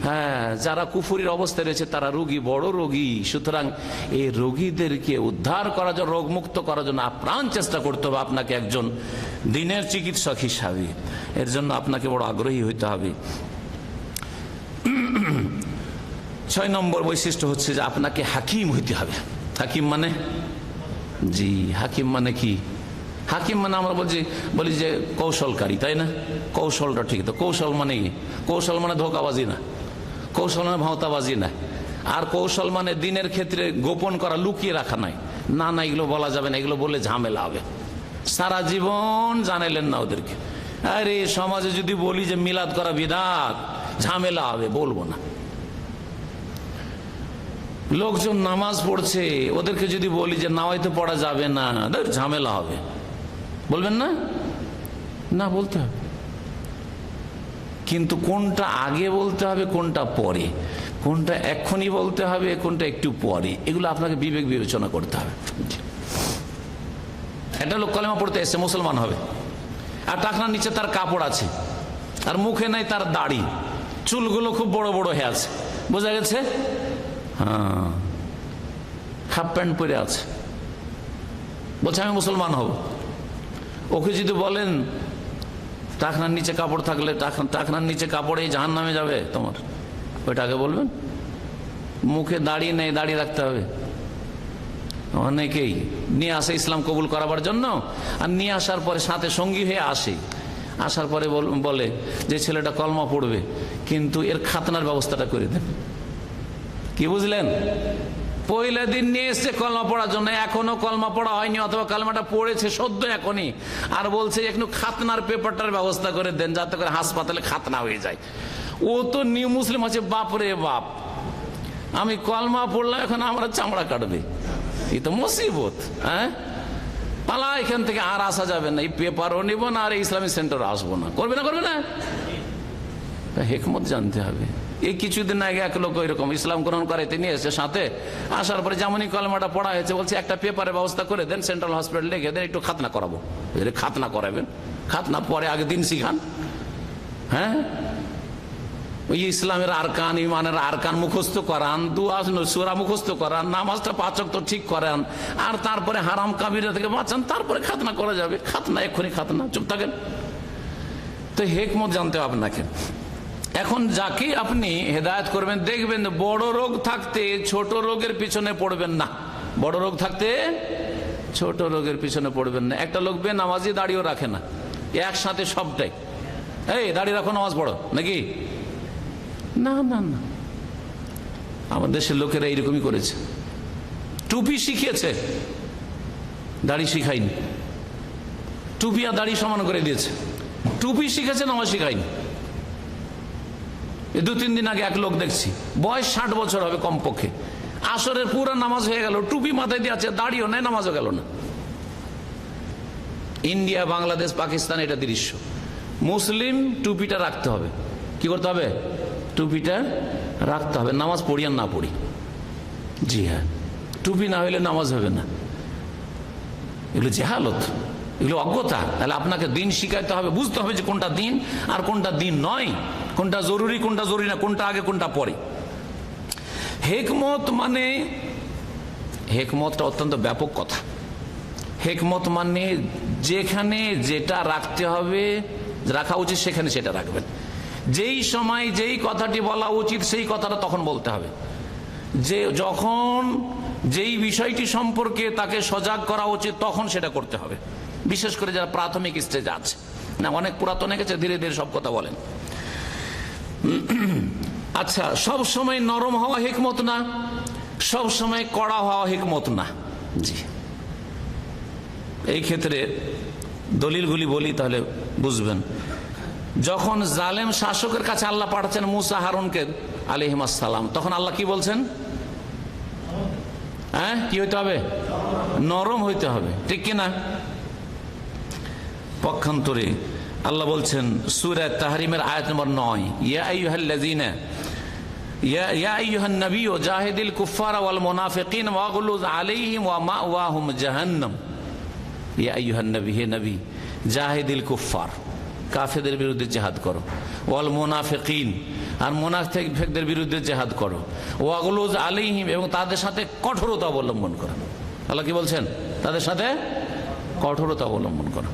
হ্যাঁ, যারা কুফরির অবস্থায় রয়েছে তারা রোগী, বড় রোগী। সুতরাং এই রোগীদেরকে উদ্ধার করার জন্য, রোগমুক্ত করার জন্য আপ্রাণ চেষ্টা করতে হবে আপনাকে একজন দিনের চিকিৎসক হিসাবে। এর জন্য আপনাকে বড় আগ্রহী হইতে হবে। 6 নম্বর বৈশিষ্ট্য হচ্ছে যে আপনাকে হাকিম হইতে হবে। হাকিম মানে, জি, হাকিম মানে কি? হাকিম মানে আমরা বলি যে কৌশলকারী, তাই না? কৌশলটা ঠিক, তো কৌশল মানে কি? কৌশল মানে ধোঁকাবাজি না, কৌশল মানে ভাওতাবাজি না, আর কৌশল মানে দিনের ক্ষেত্রে গোপন করা, লুকিয়ে রাখা নাই, না এগুলো বলা যাবে না, এগুলো বলে ঝামেলা হবে, সারা জীবন জানাইলেন না ওদেরকে। আরে সমাজে যদি বলি যে মিলাদ করা বিদআত, ঝামেলা হবে, বলবো না। লোকজন নামাজ পড়ছে, ওদেরকে যদি বলি যে নামাইতে পড়া যাবে না, ঝামেলা হবে, বলবেন না? না, বলতে হবে। কিন্তু কোনটা আগে বলতে হবে, কোনটা পরে, কোনটা এক্ষুনি বলতে হবে, কোনটা একটু পরে, এগুলো আপনাকে বিবেক বিবেচনা করতে হবে। একটা লোক কলেমা পড়তে এসছে, মুসলমান হবে, আর টাকনার নিচে তার কাপড় আছে, আর মুখে নাই তার দাড়ি, চুলগুলো খুব বড় বড় হয়ে আছে, বোঝা গেছে? হ্যাঁ, হাফ প্যান্ট পরে আছে, বলছে আমি মুসলমান হব। ওকে যদি বলেন টাকনার নিচে কাপড় থাকলে টাকনার নিচে কাপড়ে জাহান্নামে যাবে তোমার, ওইটাকে বলবেন? মুখে দাড়ি নেই, দাড়ি রাখতে হবে। অনেকেই নিয়ে আসে ইসলাম কবুল করাবার জন্য, আর নিয়ে আসার পরে সাথে সঙ্গী হয়ে আসে, আসার পরে বলে যে ছেলেটা কলমা পড়বে, কিন্তু এর খাতনার ব্যবস্থাটা করে দেন। কি বুঝলেন? পয়লা দিন নিয়ে এসছে কলমা পড়ার জন্য, এখনো কলমা পড়া হয়নি, অথবা কলমাটা পড়েছে সদ্য এখনই, আর বলছে একটু খাতনার পেপারটার ব্যবস্থা করে দেন, যাতে করে হাসপাতালে খাতনা হয়ে যায়। ও তো নিউ মুসলিম আছে, বাপ রে বাপ, আমি কলমা পড়লাম, এখন আমরা চামড়া কাটবে, এই তো মুসিবত। হ্যাঁ, পালা এখান থেকে, আর আসা যাবে না, এই পেপারও নিব না, আর ইসলামিক সেন্টার আসবো না। করবে না? করবে না? হেকমত জানতে হবে। এই কিছুদিন আগে এক লোক ওইরকম ইসলাম গ্রহণ করাইতে নিয়ে এসে, সাথে আসার পরে যেমনই কলমাটা পড়া হয়েছে, বলছে একটা পেপারের ব্যবস্থা করে দেন, সেন্ট্রাল হসপিটাল লিখে দেন, একটু খাতনা করাবো। খাতনা করাবেন? খাতনা পরে, আগে দিন শিখান। হ্যাঁ, ওই ইসলামের আরকান, ইমানের আরকান মুখস্থ করান, দুয়া সূরা মুখস্থ করান, নামাজটা 5 ওয়াক্ত ঠিক করান, আর তারপরে হারাম কাবিরা থেকে বাঁচান, তারপরে খাতনা করা যাবে। খাতনা এক্ষুনি খাতনা, চুপ থাকেন। তো হেকমত জানতে হবে আপনাকে। এখন যাকে আপনি হেদায়েত করবেন, দেখবেন বড় রোগ থাকতে ছোট রোগের পিছনে পড়বেন না, বড় রোগ থাকতে ছোট রোগের পিছনে পড়বেন না। একটা লোক বেনামাজি, দাড়িও রাখে না, একসাথে সবটাই, এই দাড়ি রাখো, নামাজ পড়ো নাকি? না না না, আমাদের দেশের লোকেরা এইরকমই করেছে। টুপি শিখিয়েছে, দাড়ি শিখায়নি। টুপি আর দাড়ি সমান করে দিয়েছে। টুপি শিখেছে, নামাজ শিখায়নি। 2-3 দিন আগে এক লোক দেখছি, বয়স 60 বছর হবে কমপক্ষে, আসরের পুরো নামাজ হয়ে গেল, টুপি মাথায় দিয়ে আছে, দাড়িও নেই, নামাজও গেল না। ইন্ডিয়া, বাংলাদেশ, পাকিস্তান এটা দৃশ্য। মুসলিম টুপিটা রাখতে হবে। কি করতে হবে? টুপিটা রাখতে হবে, নামাজ পড়ি আর না পড়ি। জি হ্যাঁ, টুপি না হইলে নামাজ হবে না। এগুলো জেহালত, এগুলো অজ্ঞতা। তাহলে আপনাকে দিন শিখাইতে হবে, বুঝতে হবে যে কোনটা দিন আর কোনটা দিন নয়, কোনটা জরুরি কোনটা জরুরি না, কোনটা আগে কোনটা পরে। হেকমত মানে, হেকমতটা অত্যন্ত ব্যাপক কথা। হেকমত মানে যেখানে যেটা রাখতে হবে, রাখা উচিত, সেখানে সেটা রাখবেন। যেই সময় যেই কথাটি বলা উচিত সেই কথাটা তখন বলতে হবে। যে যখন যেই বিষয়টি সম্পর্কে তাকে সজাগ করা উচিত তখন সেটা করতে হবে। বিশেষ করে যারা প্রাথমিক স্টেজে আছে, না অনেক পুরাতন গেছে, ধীরে ধীরে সব কথা বলেন। আচ্ছা, সব সময় নরম হওয়া হিকমত না, সব সময় কড়া হওয়া হিকমত না। জি, এই ক্ষেত্রে দলিলগুলি বলি, তাহলে বুঝবেন। যখন জালেম শাসকের কাছে আল্লাহ পাঠাচ্ছেন মুসা হারুনকে আলাইহিস সালাম, তখন আল্লাহ কি বলছেন? হ্যাঁ, কি হইতে হবে? নরম হইতে হবে, ঠিক কিনা? পক্ষান্তরে আল্লাহ বলছেন সূরা তাহরিমের আয়াত নম্বর 9, ইয়া আইয়ুহাল্লাযীনা ইয়া আইয়ুহান নাবিয়্যু জাহিদিল কুফফারা ওয়াল মুনাফিকিন ওয়াগলুজ আলাইহিম ওয়া মাওয়াহুম জাহান্নাম। ইয়া আইয়ুহান নবী, হে নবী, জাহিদিল কুফফার, কাফেরদের বিরুদ্ধে জিহাদ করো, ওয়াল মুনাফিকিন, আর মুনাফিকদের বিরুদ্ধে জিহাদ করো, ওয়াগলুজ আলাইহিম, এবং তাদের সাথে কঠোরতা অবলম্বন করো। আল্লাহ কি বলছেন? তাদের সাথে কঠোরতা অবলম্বন করো।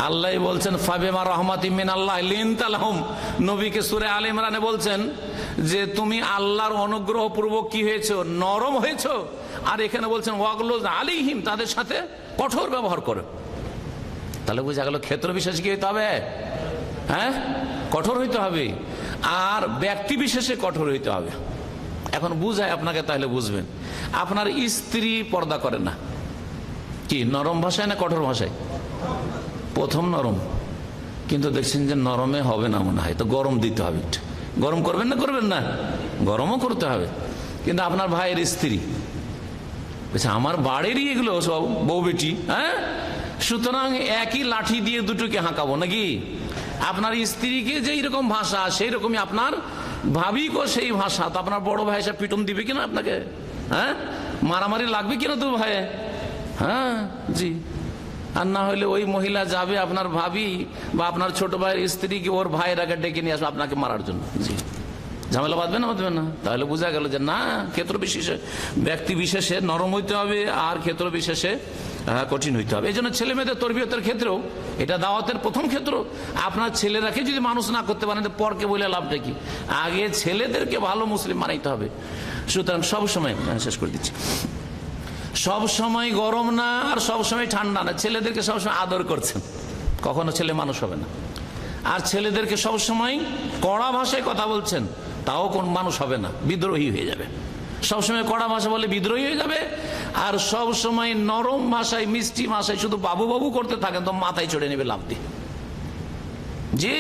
আল্লাহ বলছেন ফাবিমা রাহমাতিম মিনাল্লাহ লিনতা লাহুম, নবীকে সূরা আলে ইমরানে বলছেন যে তুমি আল্লাহর অনুগ্রহ পূর্বক কি হয়েছো? নরম হয়েছো। আর এখানে বলছেন ওয়াগলুজ আলাইহিম, তাদের সাথে কঠোর ব্যবহার করো। তাহলে বোঝা গেল ক্ষেত্র বিশেষে কি হইতে হবে? হ্যাঁ, কঠোর হইতে হবে, আর ব্যক্তি বিশেষে কঠোর হইতে হবে। এখন বুঝায় আপনাকে, তাহলে বুঝবেন। আপনার স্ত্রী পর্দা করে না, কি নরম ভাষায় না কঠোর ভাষায়? প্রথম নরম, কিন্তু দেখছেন যে নরমে হবে না, মনে হয় তো গরম দিতে হবে। গরম করবেন না করবেন না? গরমও করতে হবে। কিন্তু আপনার ভাইয়ের স্ত্রী আমার বাড়িরই এগুলো সব বউ বেটি, হ্যাঁ, সুতরাং একই লাঠি দিয়ে দুটোকে হাঁকাবো নাকি? আপনার স্ত্রীকে যেই রকম ভাষা সেই রকমই আপনার ভাবিকেও সেই ভাষা। তো আপনার বড় ভাই এসে পিটন দিবে কিনা আপনাকে? হ্যাঁ, মারামারি লাগবে কিনা তো ভাই? হ্যাঁ জি। আর না হলে ওই মহিলা যাবে আপনার ভাবি বা আপনার ছোট ভাইয়ের স্ত্রীকে ওর ভাইয়ের আগে ডেকে নিয়ে আসবে আপনাকে মারার জন্য। জি, ঝামেলা বাঁধবে না বাঁধবে না? তাহলে বোঝা গেল যে না, ক্ষেত্র বিশেষে ব্যক্তি বিশেষে নরম হইতে হবে আর ক্ষেত্র বিশেষে কঠিন হইতে হবে। এই জন্য ছেলে মেয়েদের তরবিয়তের ক্ষেত্রেও এটা দাওয়াতের প্রথম ক্ষেত্র। আপনার ছেলেরাকে যদি মানুষ না করতে পারেন তো পরকে বলে লাভটা কি? আগে ছেলেদেরকে ভালো মুসলিম বানাইতে হবে। সুতরাং সবসময় শেষ করে দিচ্ছি, সব সময় গরম না আর সব সময় ঠান্ডা না, ছেলেদেরকে সবসময় আদর করছেন, কখনো ছেলে মানুষ হবে না। আর ছেলেদেরকে সবসময় কড়া ভাষায় কথা বলছেন, তাও কোন মানুষ হবে না, বিদ্রোহী হয়ে যাবে। সবসময় কড়া ভাষা বলে বিদ্রোহী হয়ে যাবে। আর সব সময় নরম ভাষায় মিষ্টি ভাষায় শুধু বাবু বাবু করতে থাকেন তো মাথায় চড়ে নেবে লাফ দিয়ে। জি,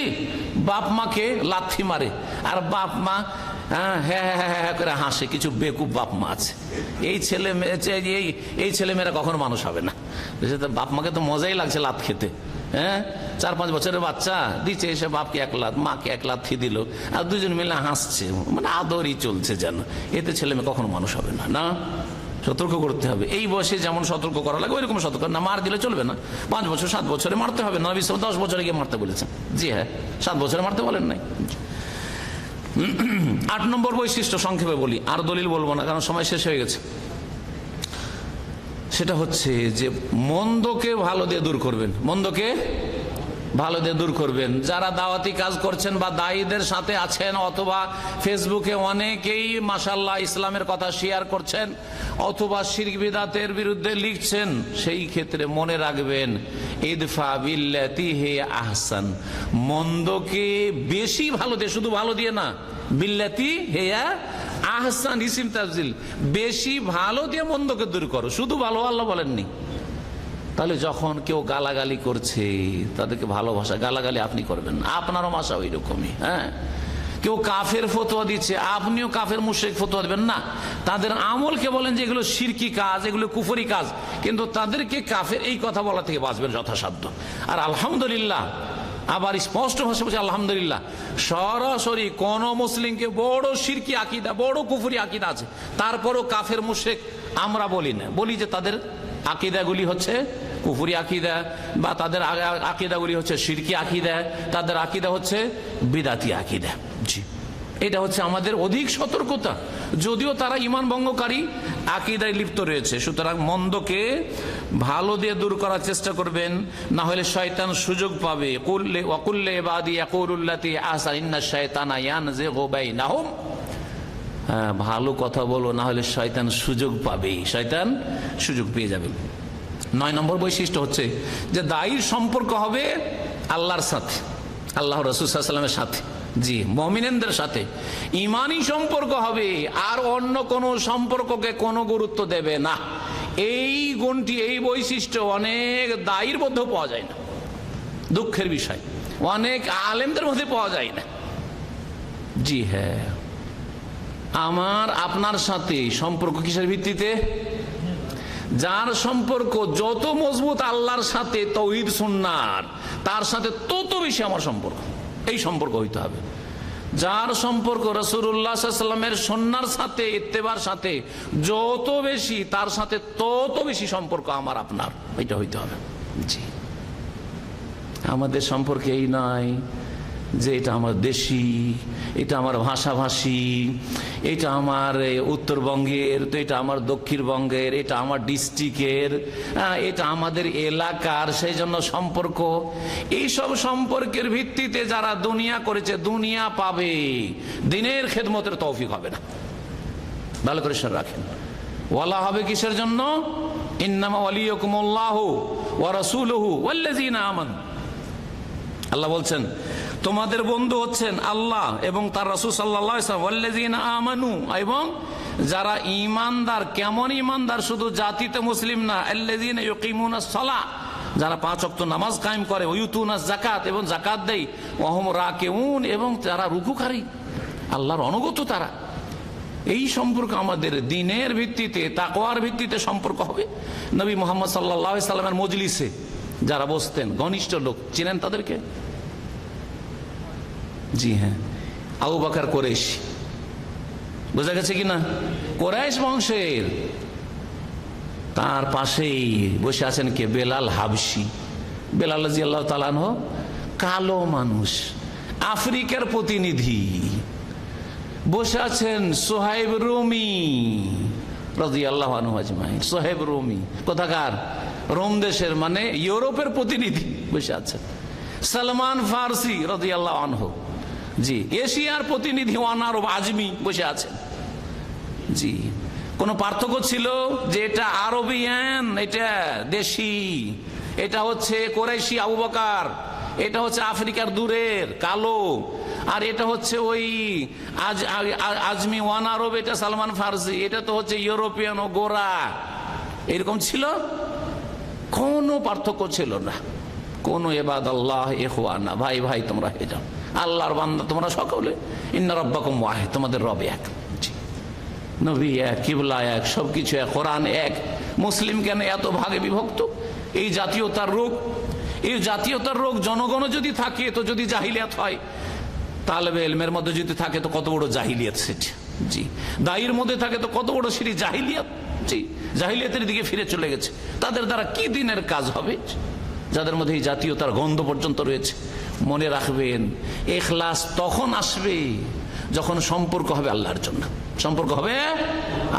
বাপ মাকে লাথি মারে আর বাপ মা হ্যাঁ হ্যাঁ হ্যাঁ করে হাসে। কিছু বেকুব বাপ মা আছে। এই ছেলে মেয়েরা কখনো মানুষ হবে না। বাপ মাকে তো মজাই লাগছে লাথ খেতে। হ্যাঁ, 4-5 বছরের বাচ্চা দিচ্ছে এসে বাপকে এক লাথ, মাকে এক লাথি দিল, আর দুজন মিলে হাসছে, মানে আদরই চলছে যেন। এতে ছেলে মেয়ে কখনো মানুষ হবে না। না, সতর্ক করতে হবে। এই বয়সে যেমন সতর্ক করা লাগে ওইরকম সতর্ক না। মার দিলে চলবে না। 5 বছর 7 বছরে মারতে হবে না। 10 বছরে গিয়ে মারতে বলেছেন। জি হ্যাঁ, 7 বছরে মারতে বলেন নাই। 8 নম্বর বৈশিষ্ট্য সংক্ষেপে বলি, আর দলিল বলবো না কারণ সময় শেষ হয়ে গেছে। সেটা হচ্ছে যে মন্দকে ভালো দিয়ে দূর করবেন, মন্দকে ভালো দিয়ে দূর করবেন। যারা দাওয়াতি কাজ করছেন বা দায়ীদের সাথে আছেন অথবা ফেসবুকে অনেকেই মাশাআল্লাহ ইসলামের কথা শেয়ার করছেন অথবা শিরক বিদআতের বিরুদ্ধে লিখছেন, সেই ক্ষেত্রে মনে রাখবেন ইদফা বিল্লাতি হি আহসান, মন্দকে বেশি ভালো দিয়ে, শুধু ভালো দিয়ে না, বিল্লাতি হিয়া আহসান ইসিম তাফজিল, বেশি ভালো দিয়ে মন্দকে দূর করো। শুধু ভালো আল্লাহ বলেননি। তাহলে যখন কেউ গালাগালি করছে তাদেরকে ভালোবাসা, গালাগালি আপনি করবেন না, আপনারও ভাষা ওই রকমই। হ্যাঁ, কেউ কাফের ফতোয়া দিচ্ছে আপনিও কাফের মুশরিক ফতোয়া দিবেন না। তাদের আমলকে বলেন যে এগুলো শিরকি কাজ, এগুলো কুফরি কাজ, কিন্তু তাদেরকে কাফের এই কথা বলা থেকে বাঁচবেন যথাসাধ্য। আর আলহামদুলিল্লাহ, আবার স্পষ্ট ভাষা বলছে আলহামদুলিল্লাহ, সরাসরি কোন মুসলিমকে বড় শিরকি আকীদা, বড় কুফরি আকীদা আছে, তারপরও কাফের মুশরিক আমরা বলি না, বলি যে তাদের আকীদাগুলি হচ্ছে কুফরি আকীদা বা তাদের আকীদাগুলি হচ্ছে শিরকি আকীদা, তাদের আকীদা হচ্ছে বিদআতি আকীদা। জি, এটা হচ্ছে আমাদের অধিক সতর্কতা, যদিও তারা ঈমান ভঙ্গকারী আকীদায় লিপ্ত রয়েছে। সুতরাং মন্দকে ভালো দিয়ে দূর করার চেষ্টা করবেন, না হলে শয়তান সুযোগ পাবে। কুল্লে ওয়া কুল্লে ইবাদি ইয়াকুলুল্লাতি আহসান ইন্নাশ শায়তানা ইয়ানজিগু বাইনাহুম, ভালো কথা বলো, না হলে শয়তান সুযোগ পাবে, শয়তান সুযোগ পেয়ে যাবে। 9 নম্বর বৈশিষ্ট্য হচ্ছে যে দায়ীর সম্পর্ক হবে আল্লাহর সাথে, আল্লাহ রাসূল সাল্লাল্লাহু আলাইহি ওয়াসাল্লামের সাথে, জি মুমিনদের সাথে ঈমানি সম্পর্ক হবে, আর অন্য কোনো সম্পর্ককে কোনো গুরুত্ব দেবে না। এই গুণটি, এই বৈশিষ্ট্য অনেক দায়ীর মধ্যে পাওয়া যায় না, দুঃখের বিষয়, অনেক আলেমদের মধ্যে পাওয়া যায় না। জি হ্যাঁ, আমার আপনার সাথে সম্পর্ক কিসের ভিত্তিতে? যার সম্পর্ক যত মজবুত আল্লাহর সাথে, তাওহীদ সুন্নাহর, তার সাথে তত বেশি আমার সম্পর্ক, এই সম্পর্ক হইতে হবে। যার সম্পর্ক রাসূলুল্লাহ সাল্লাল্লাহু আলাইহি ওয়াসাল্লামের সুন্নাহর সাথে, ইত্তেবার সাথে যত বেশি, তার সাথে তত বেশি সম্পর্ক আমার আপনার, এটা হইতে হবে। জি, আমাদের সম্পর্কে এই নয় যে এটা আমার দেশি, এটা আমার ভাষাভাষী, এটা আমার উত্তরবঙ্গের, তো এটা আমার দক্ষিণবঙ্গের, এটা আমার ডিস্ট্রিক্টের, এটা আমাদের এলাকার, সেই জন্য সম্পর্ক। এইসব সম্পর্কের ভিত্তিতে যারা দুনিয়া করেছে, দুনিয়া পাবে, দিনের খেদমতের তৌফিক হবে না। ভালো করে শুনে রাখেন, ওয়ালা হবে কিসের জন্য? ইন্নামা ওয়ালিয়ুকুমুল্লাহু ওয়া রাসূলুহু ওয়াল্লাযীনা আমানু। আল্লাহ বলছেন তোমাদের বন্ধু হচ্ছেন আল্লাহ এবং তার রাসূল সাল্লাল্লাহু আলাইহি ওয়াসাল্লাম, ওয়াল্লাযীনা আমানু, এবং যারা ঈমানদার। কেমন ঈমানদার? শুধু জাতিতে মুসলিম না, আল্লাযীনা ইউকিমুনাস সালাহ, যারা 5 ওয়াক্ত নামাজ কায়েম করে, ওয়া ইউতুনাজ যাকাত, এবং যাকাত দেয়, ওয়া হুম রাকিউন, এবং যারা রুকুকারী। আল্লাহর অনুগত তারা। এই সম্পর্ক আমাদের দ্বীনের ভিত্তিতে, তাকওয়ার ভিত্তিতে সম্পর্ক হবে। নবী মুহাম্মদ সাল্লাল্লাহু আলাইহি সাল্লামের মজলিসে যারা বসতেন, ঘনিষ্ঠ লোক, চিনেন তাদেরকে? জি হ্যাঁ, আবু বকর কুরাইশী, বোঝা গেছে কিনা? কুরাইশ বংশের। তার পাশেই বসে আছেন কে? বেলাল হাবশি। বেলাল রাদিয়াল্লাহু তাআলা আনহু কালো মানুষ, আফ্রিকার প্রতিনিধি। বসে আছেন সোহাইব রুমি রাদিয়াল্লাহু আনহু আজমাইন। সোহাইব রুমি কোথাকার? রোম দেশের, মানে ইউরোপের প্রতিনিধি বসে আছেন। সালমান ফারসি রাদিয়াল্লাহু আনহু, জি, এশিয়ার প্রতিনিধি ওয়ান আরব আজমি বসে আছেন। জি, কোন পার্থক্য ছিল যে এটা আরবিয়ান, এটা দেশি, এটা হচ্ছে কুরাইশি আবু বকর, এটা হচ্ছে আফ্রিকার দূরের কালো, আর এটা হচ্ছে ওই আজমি ওয়ান আরব, এটা সালমান ফারসি, এটা তো হচ্ছে ইউরোপিয়ান ও গোরা। এরকম ছিল? কোনো পার্থক্য ছিল না। কোন ইবাদাল্লাহ ইখওয়ানা, ভাই ভাই তোমরা হয়ে যাও, আল্লাহর বান্দা তোমরা সকলে। ইন্না রাব্বাকুম ওয়াহিদ, তোমাদের রব এক, নবী এক, কিবলা এক, সবকিছু এক, কোরআন এক। মুসলিম কেন এত ভাগে বিভক্ত? এই জাতীয়তার রোগ। এই জাতীয়তার রোগ জনগণ যদি থাকে তো, যদি জাহিলিয়াত হয়, তালেবে ইলমের মধ্যে যদি থাকে তো কত বড় জাহিলিয়াত সেটা। জি, দায়ীর মধ্যে থাকে তো কত বড় সেটি জাহিলিয়াত। জি, জাহিলিয়াতের দিকে ফিরে চলে গেছে। তাদের দ্বারা কি দিনের কাজ হবে যাদের মধ্যে এই জাতীয়তার গন্ধ পর্যন্ত রয়েছে? মনে রাখবেন, ইখলাস তখন আসবে যখন সম্পর্ক হবে আল্লাহর জন্য। সম্পর্ক হবে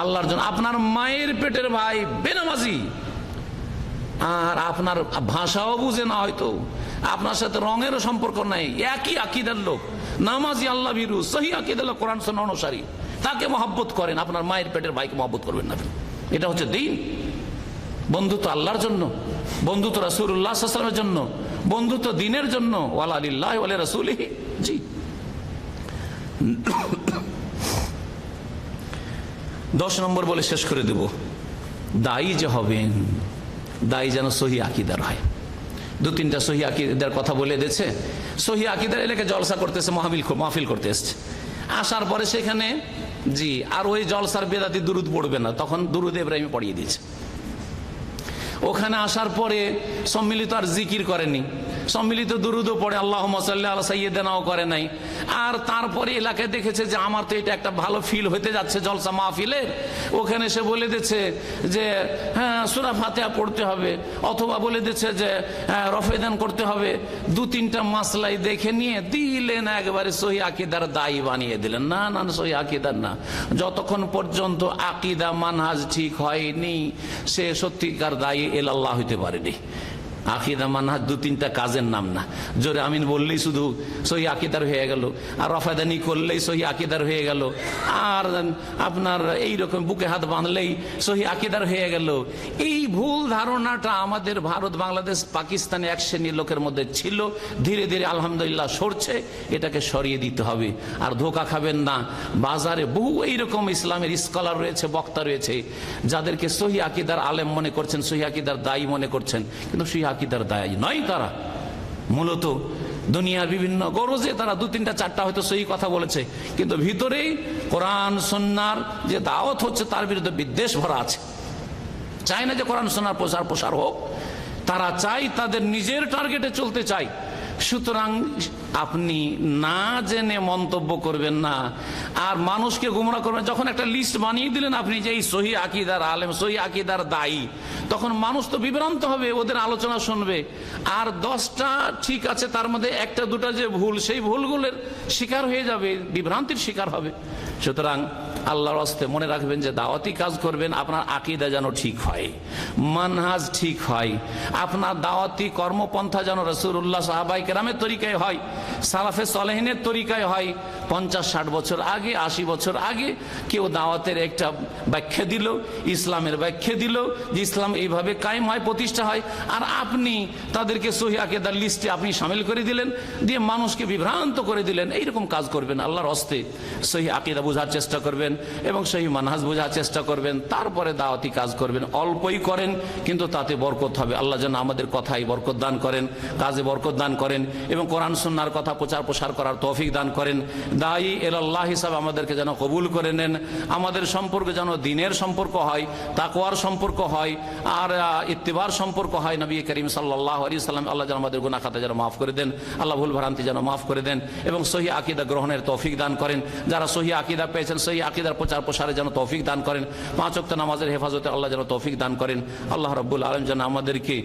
আল্লাহর জন্য। আপনার মায়ের পেটের ভাই বেনামাজি, আর আপনার ভাষাও বুঝে না, হয়তো আপনার সাথে রঙেরও সম্পর্ক নাই, একই আকীদার লোক, নামাজি, আল্লাহ ভীরু, সহিহ আকীদার লোক, কোরআন সুন্নাহ অনুসারী, তাকে মহব্বত করেন, আপনার মায়ের পেটের ভাইকে মহব্বত করবেন না। এটা হচ্ছে দ্বীন। বন্ধুত্ব আল্লাহর জন্য, বন্ধুত্ব রাসূলুল্লাহ সাল্লাল্লাহু আলাইহি ওয়াসাল্লামের জন্য, বন্ধুত্ব দ্বীনের জন্য। ওয়ালা লিল্লাহি ওয়া লিরাসূলিহি। জি, 10 নম্বর বলে শেষ করে দেব, দায়ী যে হবেন, দায়ী যেন সহিহ আকীদার হয়। 2-3টা সহিহ আকীদার কথা বলে দিয়েছে। সহিহ আকীদার এলাকায় জলসা করতেছে, মাহফিল করতে এসছে। আসার পরে সেখানে, জি, আর ওই জলসার বেদাতি দুরুদ পড়বে না, তখন দুরুদ ইব্রাহিম পড়িয়ে দিয়েছে। ওখানে আসার পরে সম্মিলিত আর জিকির করেনি, সম্মিলিত দুরুদও পড়ে, আল্লাহুম্মা সাল্লি আলা সাইয়্যিদিনাও করে নাই। আর তারপরে এলাকায় দেখেছে যে আমার তো এটা একটা ভালো ফিল হতে যাচ্ছে জলসা মাহফিলের, ওখানে সে বলে দিচ্ছে যে হ্যাঁ সূরা ফাতিহা পড়তে হবে, অথবা বলে দিচ্ছে যে রফেদান করতে হবে। 2-3টা মাসলাই দেখে নিয়ে দিলেন একবারে সহিহ আকীদার দায়ী বানিয়ে দিলেন। না না, সহিহ আকীদার না, যতক্ষণ পর্যন্ত আকীদা মানহাজ ঠিক হয়নি সে সত্যিকার দায়ী ইলাল্লাহ হইতে পারেনি। আকীদা মানহাজ 2-3টা কাজের নাম না। জোরে আমিন বললেই শুধু সহিহ আকীদার হয়ে গেল, আর রফাদানি করলেই সহিহ আকীদার হয়ে গেল, আর আপনার এইরকম বুকে হাত বাঁধলেই সহিহ আকীদার হয়ে গেল। এই ভুল ধারণাটা আমাদের ভারত, বাংলাদেশ, পাকিস্তানে এক শ্রেণীর লোকের মধ্যে ছিল, ধীরে ধীরে আলহামদুলিল্লাহ সরছে। এটাকে সরিয়ে দিতে হবে। আর ধোঁকা খাবেন না, বাজারে বহু এইরকম ইসলামের স্কলার রয়েছে, বক্তা রয়েছে, যাদেরকে সহিহ আকীদার আলেম মনে করছেন, সহিহ আকীদার দায়ী মনে করছেন, কিন্তু সহিহ আকীদার দায়ী নয়। তারা মূলত দুনিয়ার বিভিন্ন গরজে তারা 2-3টা-4টা হয়তো সহি কথা বলেছে, কিন্তু ভিতরেই কোরআন সুন্নাহর যে দাওয়াত হচ্ছে তার বিরুদ্ধে বিদ্বেষ ভরা আছে। চায় না যে কোরআন সুন্নাহর প্রসার হোক, তারা চায় তাদের নিজের টার্গেটে চলতে চায়। সুতরাং আপনি না জেনে মন্তব্য করবেন না, আর মানুষকে গুমরাহ করবেন। যখন একটা লিস্ট বানিয়ে দিলেন আপনি যে এই সহিহ আকীদার আলেম, সহিহ আকীদার দায়ী, তখন মানুষ তো বিভ্রান্ত হবে, ওদের আলোচনা শুনবে। আর 10টা ঠিক আছে, তার মধ্যে 1-2টা যে ভুল, সেই ভুলগুলোর শিকার হয়ে যাবে, বিভ্রান্তির শিকার হবে। সুতরাং আল্লাহর হস্তে মনে রাখবেন যে দাওয়াতি কাজ করবেন, আপনার আকীদা যেন ঠিক হয়, মানহাজ ঠিক হয়, আপনার দাওয়াতি কর্মপন্থা যেন রাসূলুল্লাহ সাহাবায়ে কেরামের তরিকায় হয়, সালাফে সালেহিনের তরিকায় হয়। 50-60 বছর আগে, 80 বছর আগে কেউ দাওয়াতের একটা ব্যাখ্যা দিল, ইসলামের ব্যাখ্যা দিল যে ইসলাম এইভাবে কায়েম হয়, প্রতিষ্ঠা হয়, আর আপনি তাদেরকে সহিহ আকীদার লিস্টে আপনি শামিল করে দিলেন, দিয়ে মানুষকে বিভ্রান্ত করে দিলেন। এইরকম কাজ করবেন। আল্লাহর হস্তে সহিহ আকীদা বোঝার চেষ্টা করবেন এবং সহিহ মানহাজ বোঝার চেষ্টা করবেন, তারপরে দাওয়াতি কাজ করবেন। অল্পই করেন, কিন্তু তাতে বরকত হবে। আল্লাহ যেন আমাদের কথায় বরকত দান করেন, কাজে বরকত দান করেন, এবং কোরআন সুন্নাহর কথা কথা প্রচার প্রসার করার তৌফিক দান করেন। দায়ী ইলাল্লাহ হিসাবে আমাদেরকে যেন কবুল করে নেন। আমাদের সম্পর্ক যেন দিনের সম্পর্ক হয়, তাকওয়ার সম্পর্ক হয়, আর ইত্তিবার সম্পর্ক হয় নবী করিম সাল্লাল্লাহু আলাইহি সাল্লাম। আল্লাহ যেন আমাদের গুনাহ খাতা যেন মাফ করে দেন, আল্লাহ ভুল ভ্রান্তি যেন মাফ করে দেন এবং সহি আকীদা গ্রহণের তৌফিক দান করেন। যারা সহি আকীদা পেয়েছেন সহি আকীদার প্রচার প্রসারে যেন তৌফিক দান করেন। 5 ওয়াক্ত নামাজের হেফাজতে আল্লাহ যেন তৌফিক দান করেন। আল্লাহ রাব্বুল আলামিন যেন আমাদেরকে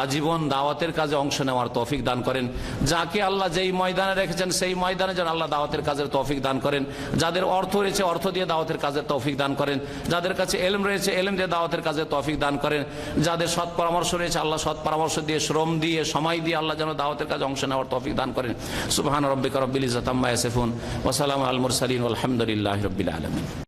আজীবন দাওয়াতের কাজে অংশ নেওয়ার তৌফিক দান করেন। যাকে আল্লাহ যেই ময়দানে রেখেছেন সেই ময়দানে যেন আল্লাহ দাওয়াতের কাজের তৌফিক দান করেন। যাদের অর্থ রয়েছে অর্থ দিয়ে দাওয়াতের কাজের তৌফিক দান করেন। যাদের কাছে ইলম রয়েছে ইলম দিয়ে দাওয়াতের কাজের তৌফিক দান করেন। যাদের সৎ পরামর্শ রয়েছে আল্লাহ সৎ পরামর্শ দিয়ে, শ্রম দিয়ে, সময় দিয়ে আল্লাহ যেন দাওয়াতের কাজে অংশ নেওয়ার তৌফিক দান করেন। সুবহান রাব্বিকা রাব্বিল ইজ্জাতি আম্মা ইয়াসিফুন ওয়া সালামুন আলাল মুরসালিন ওয়াল হামদুলিল্লাহি রাব্বিল আলামিন।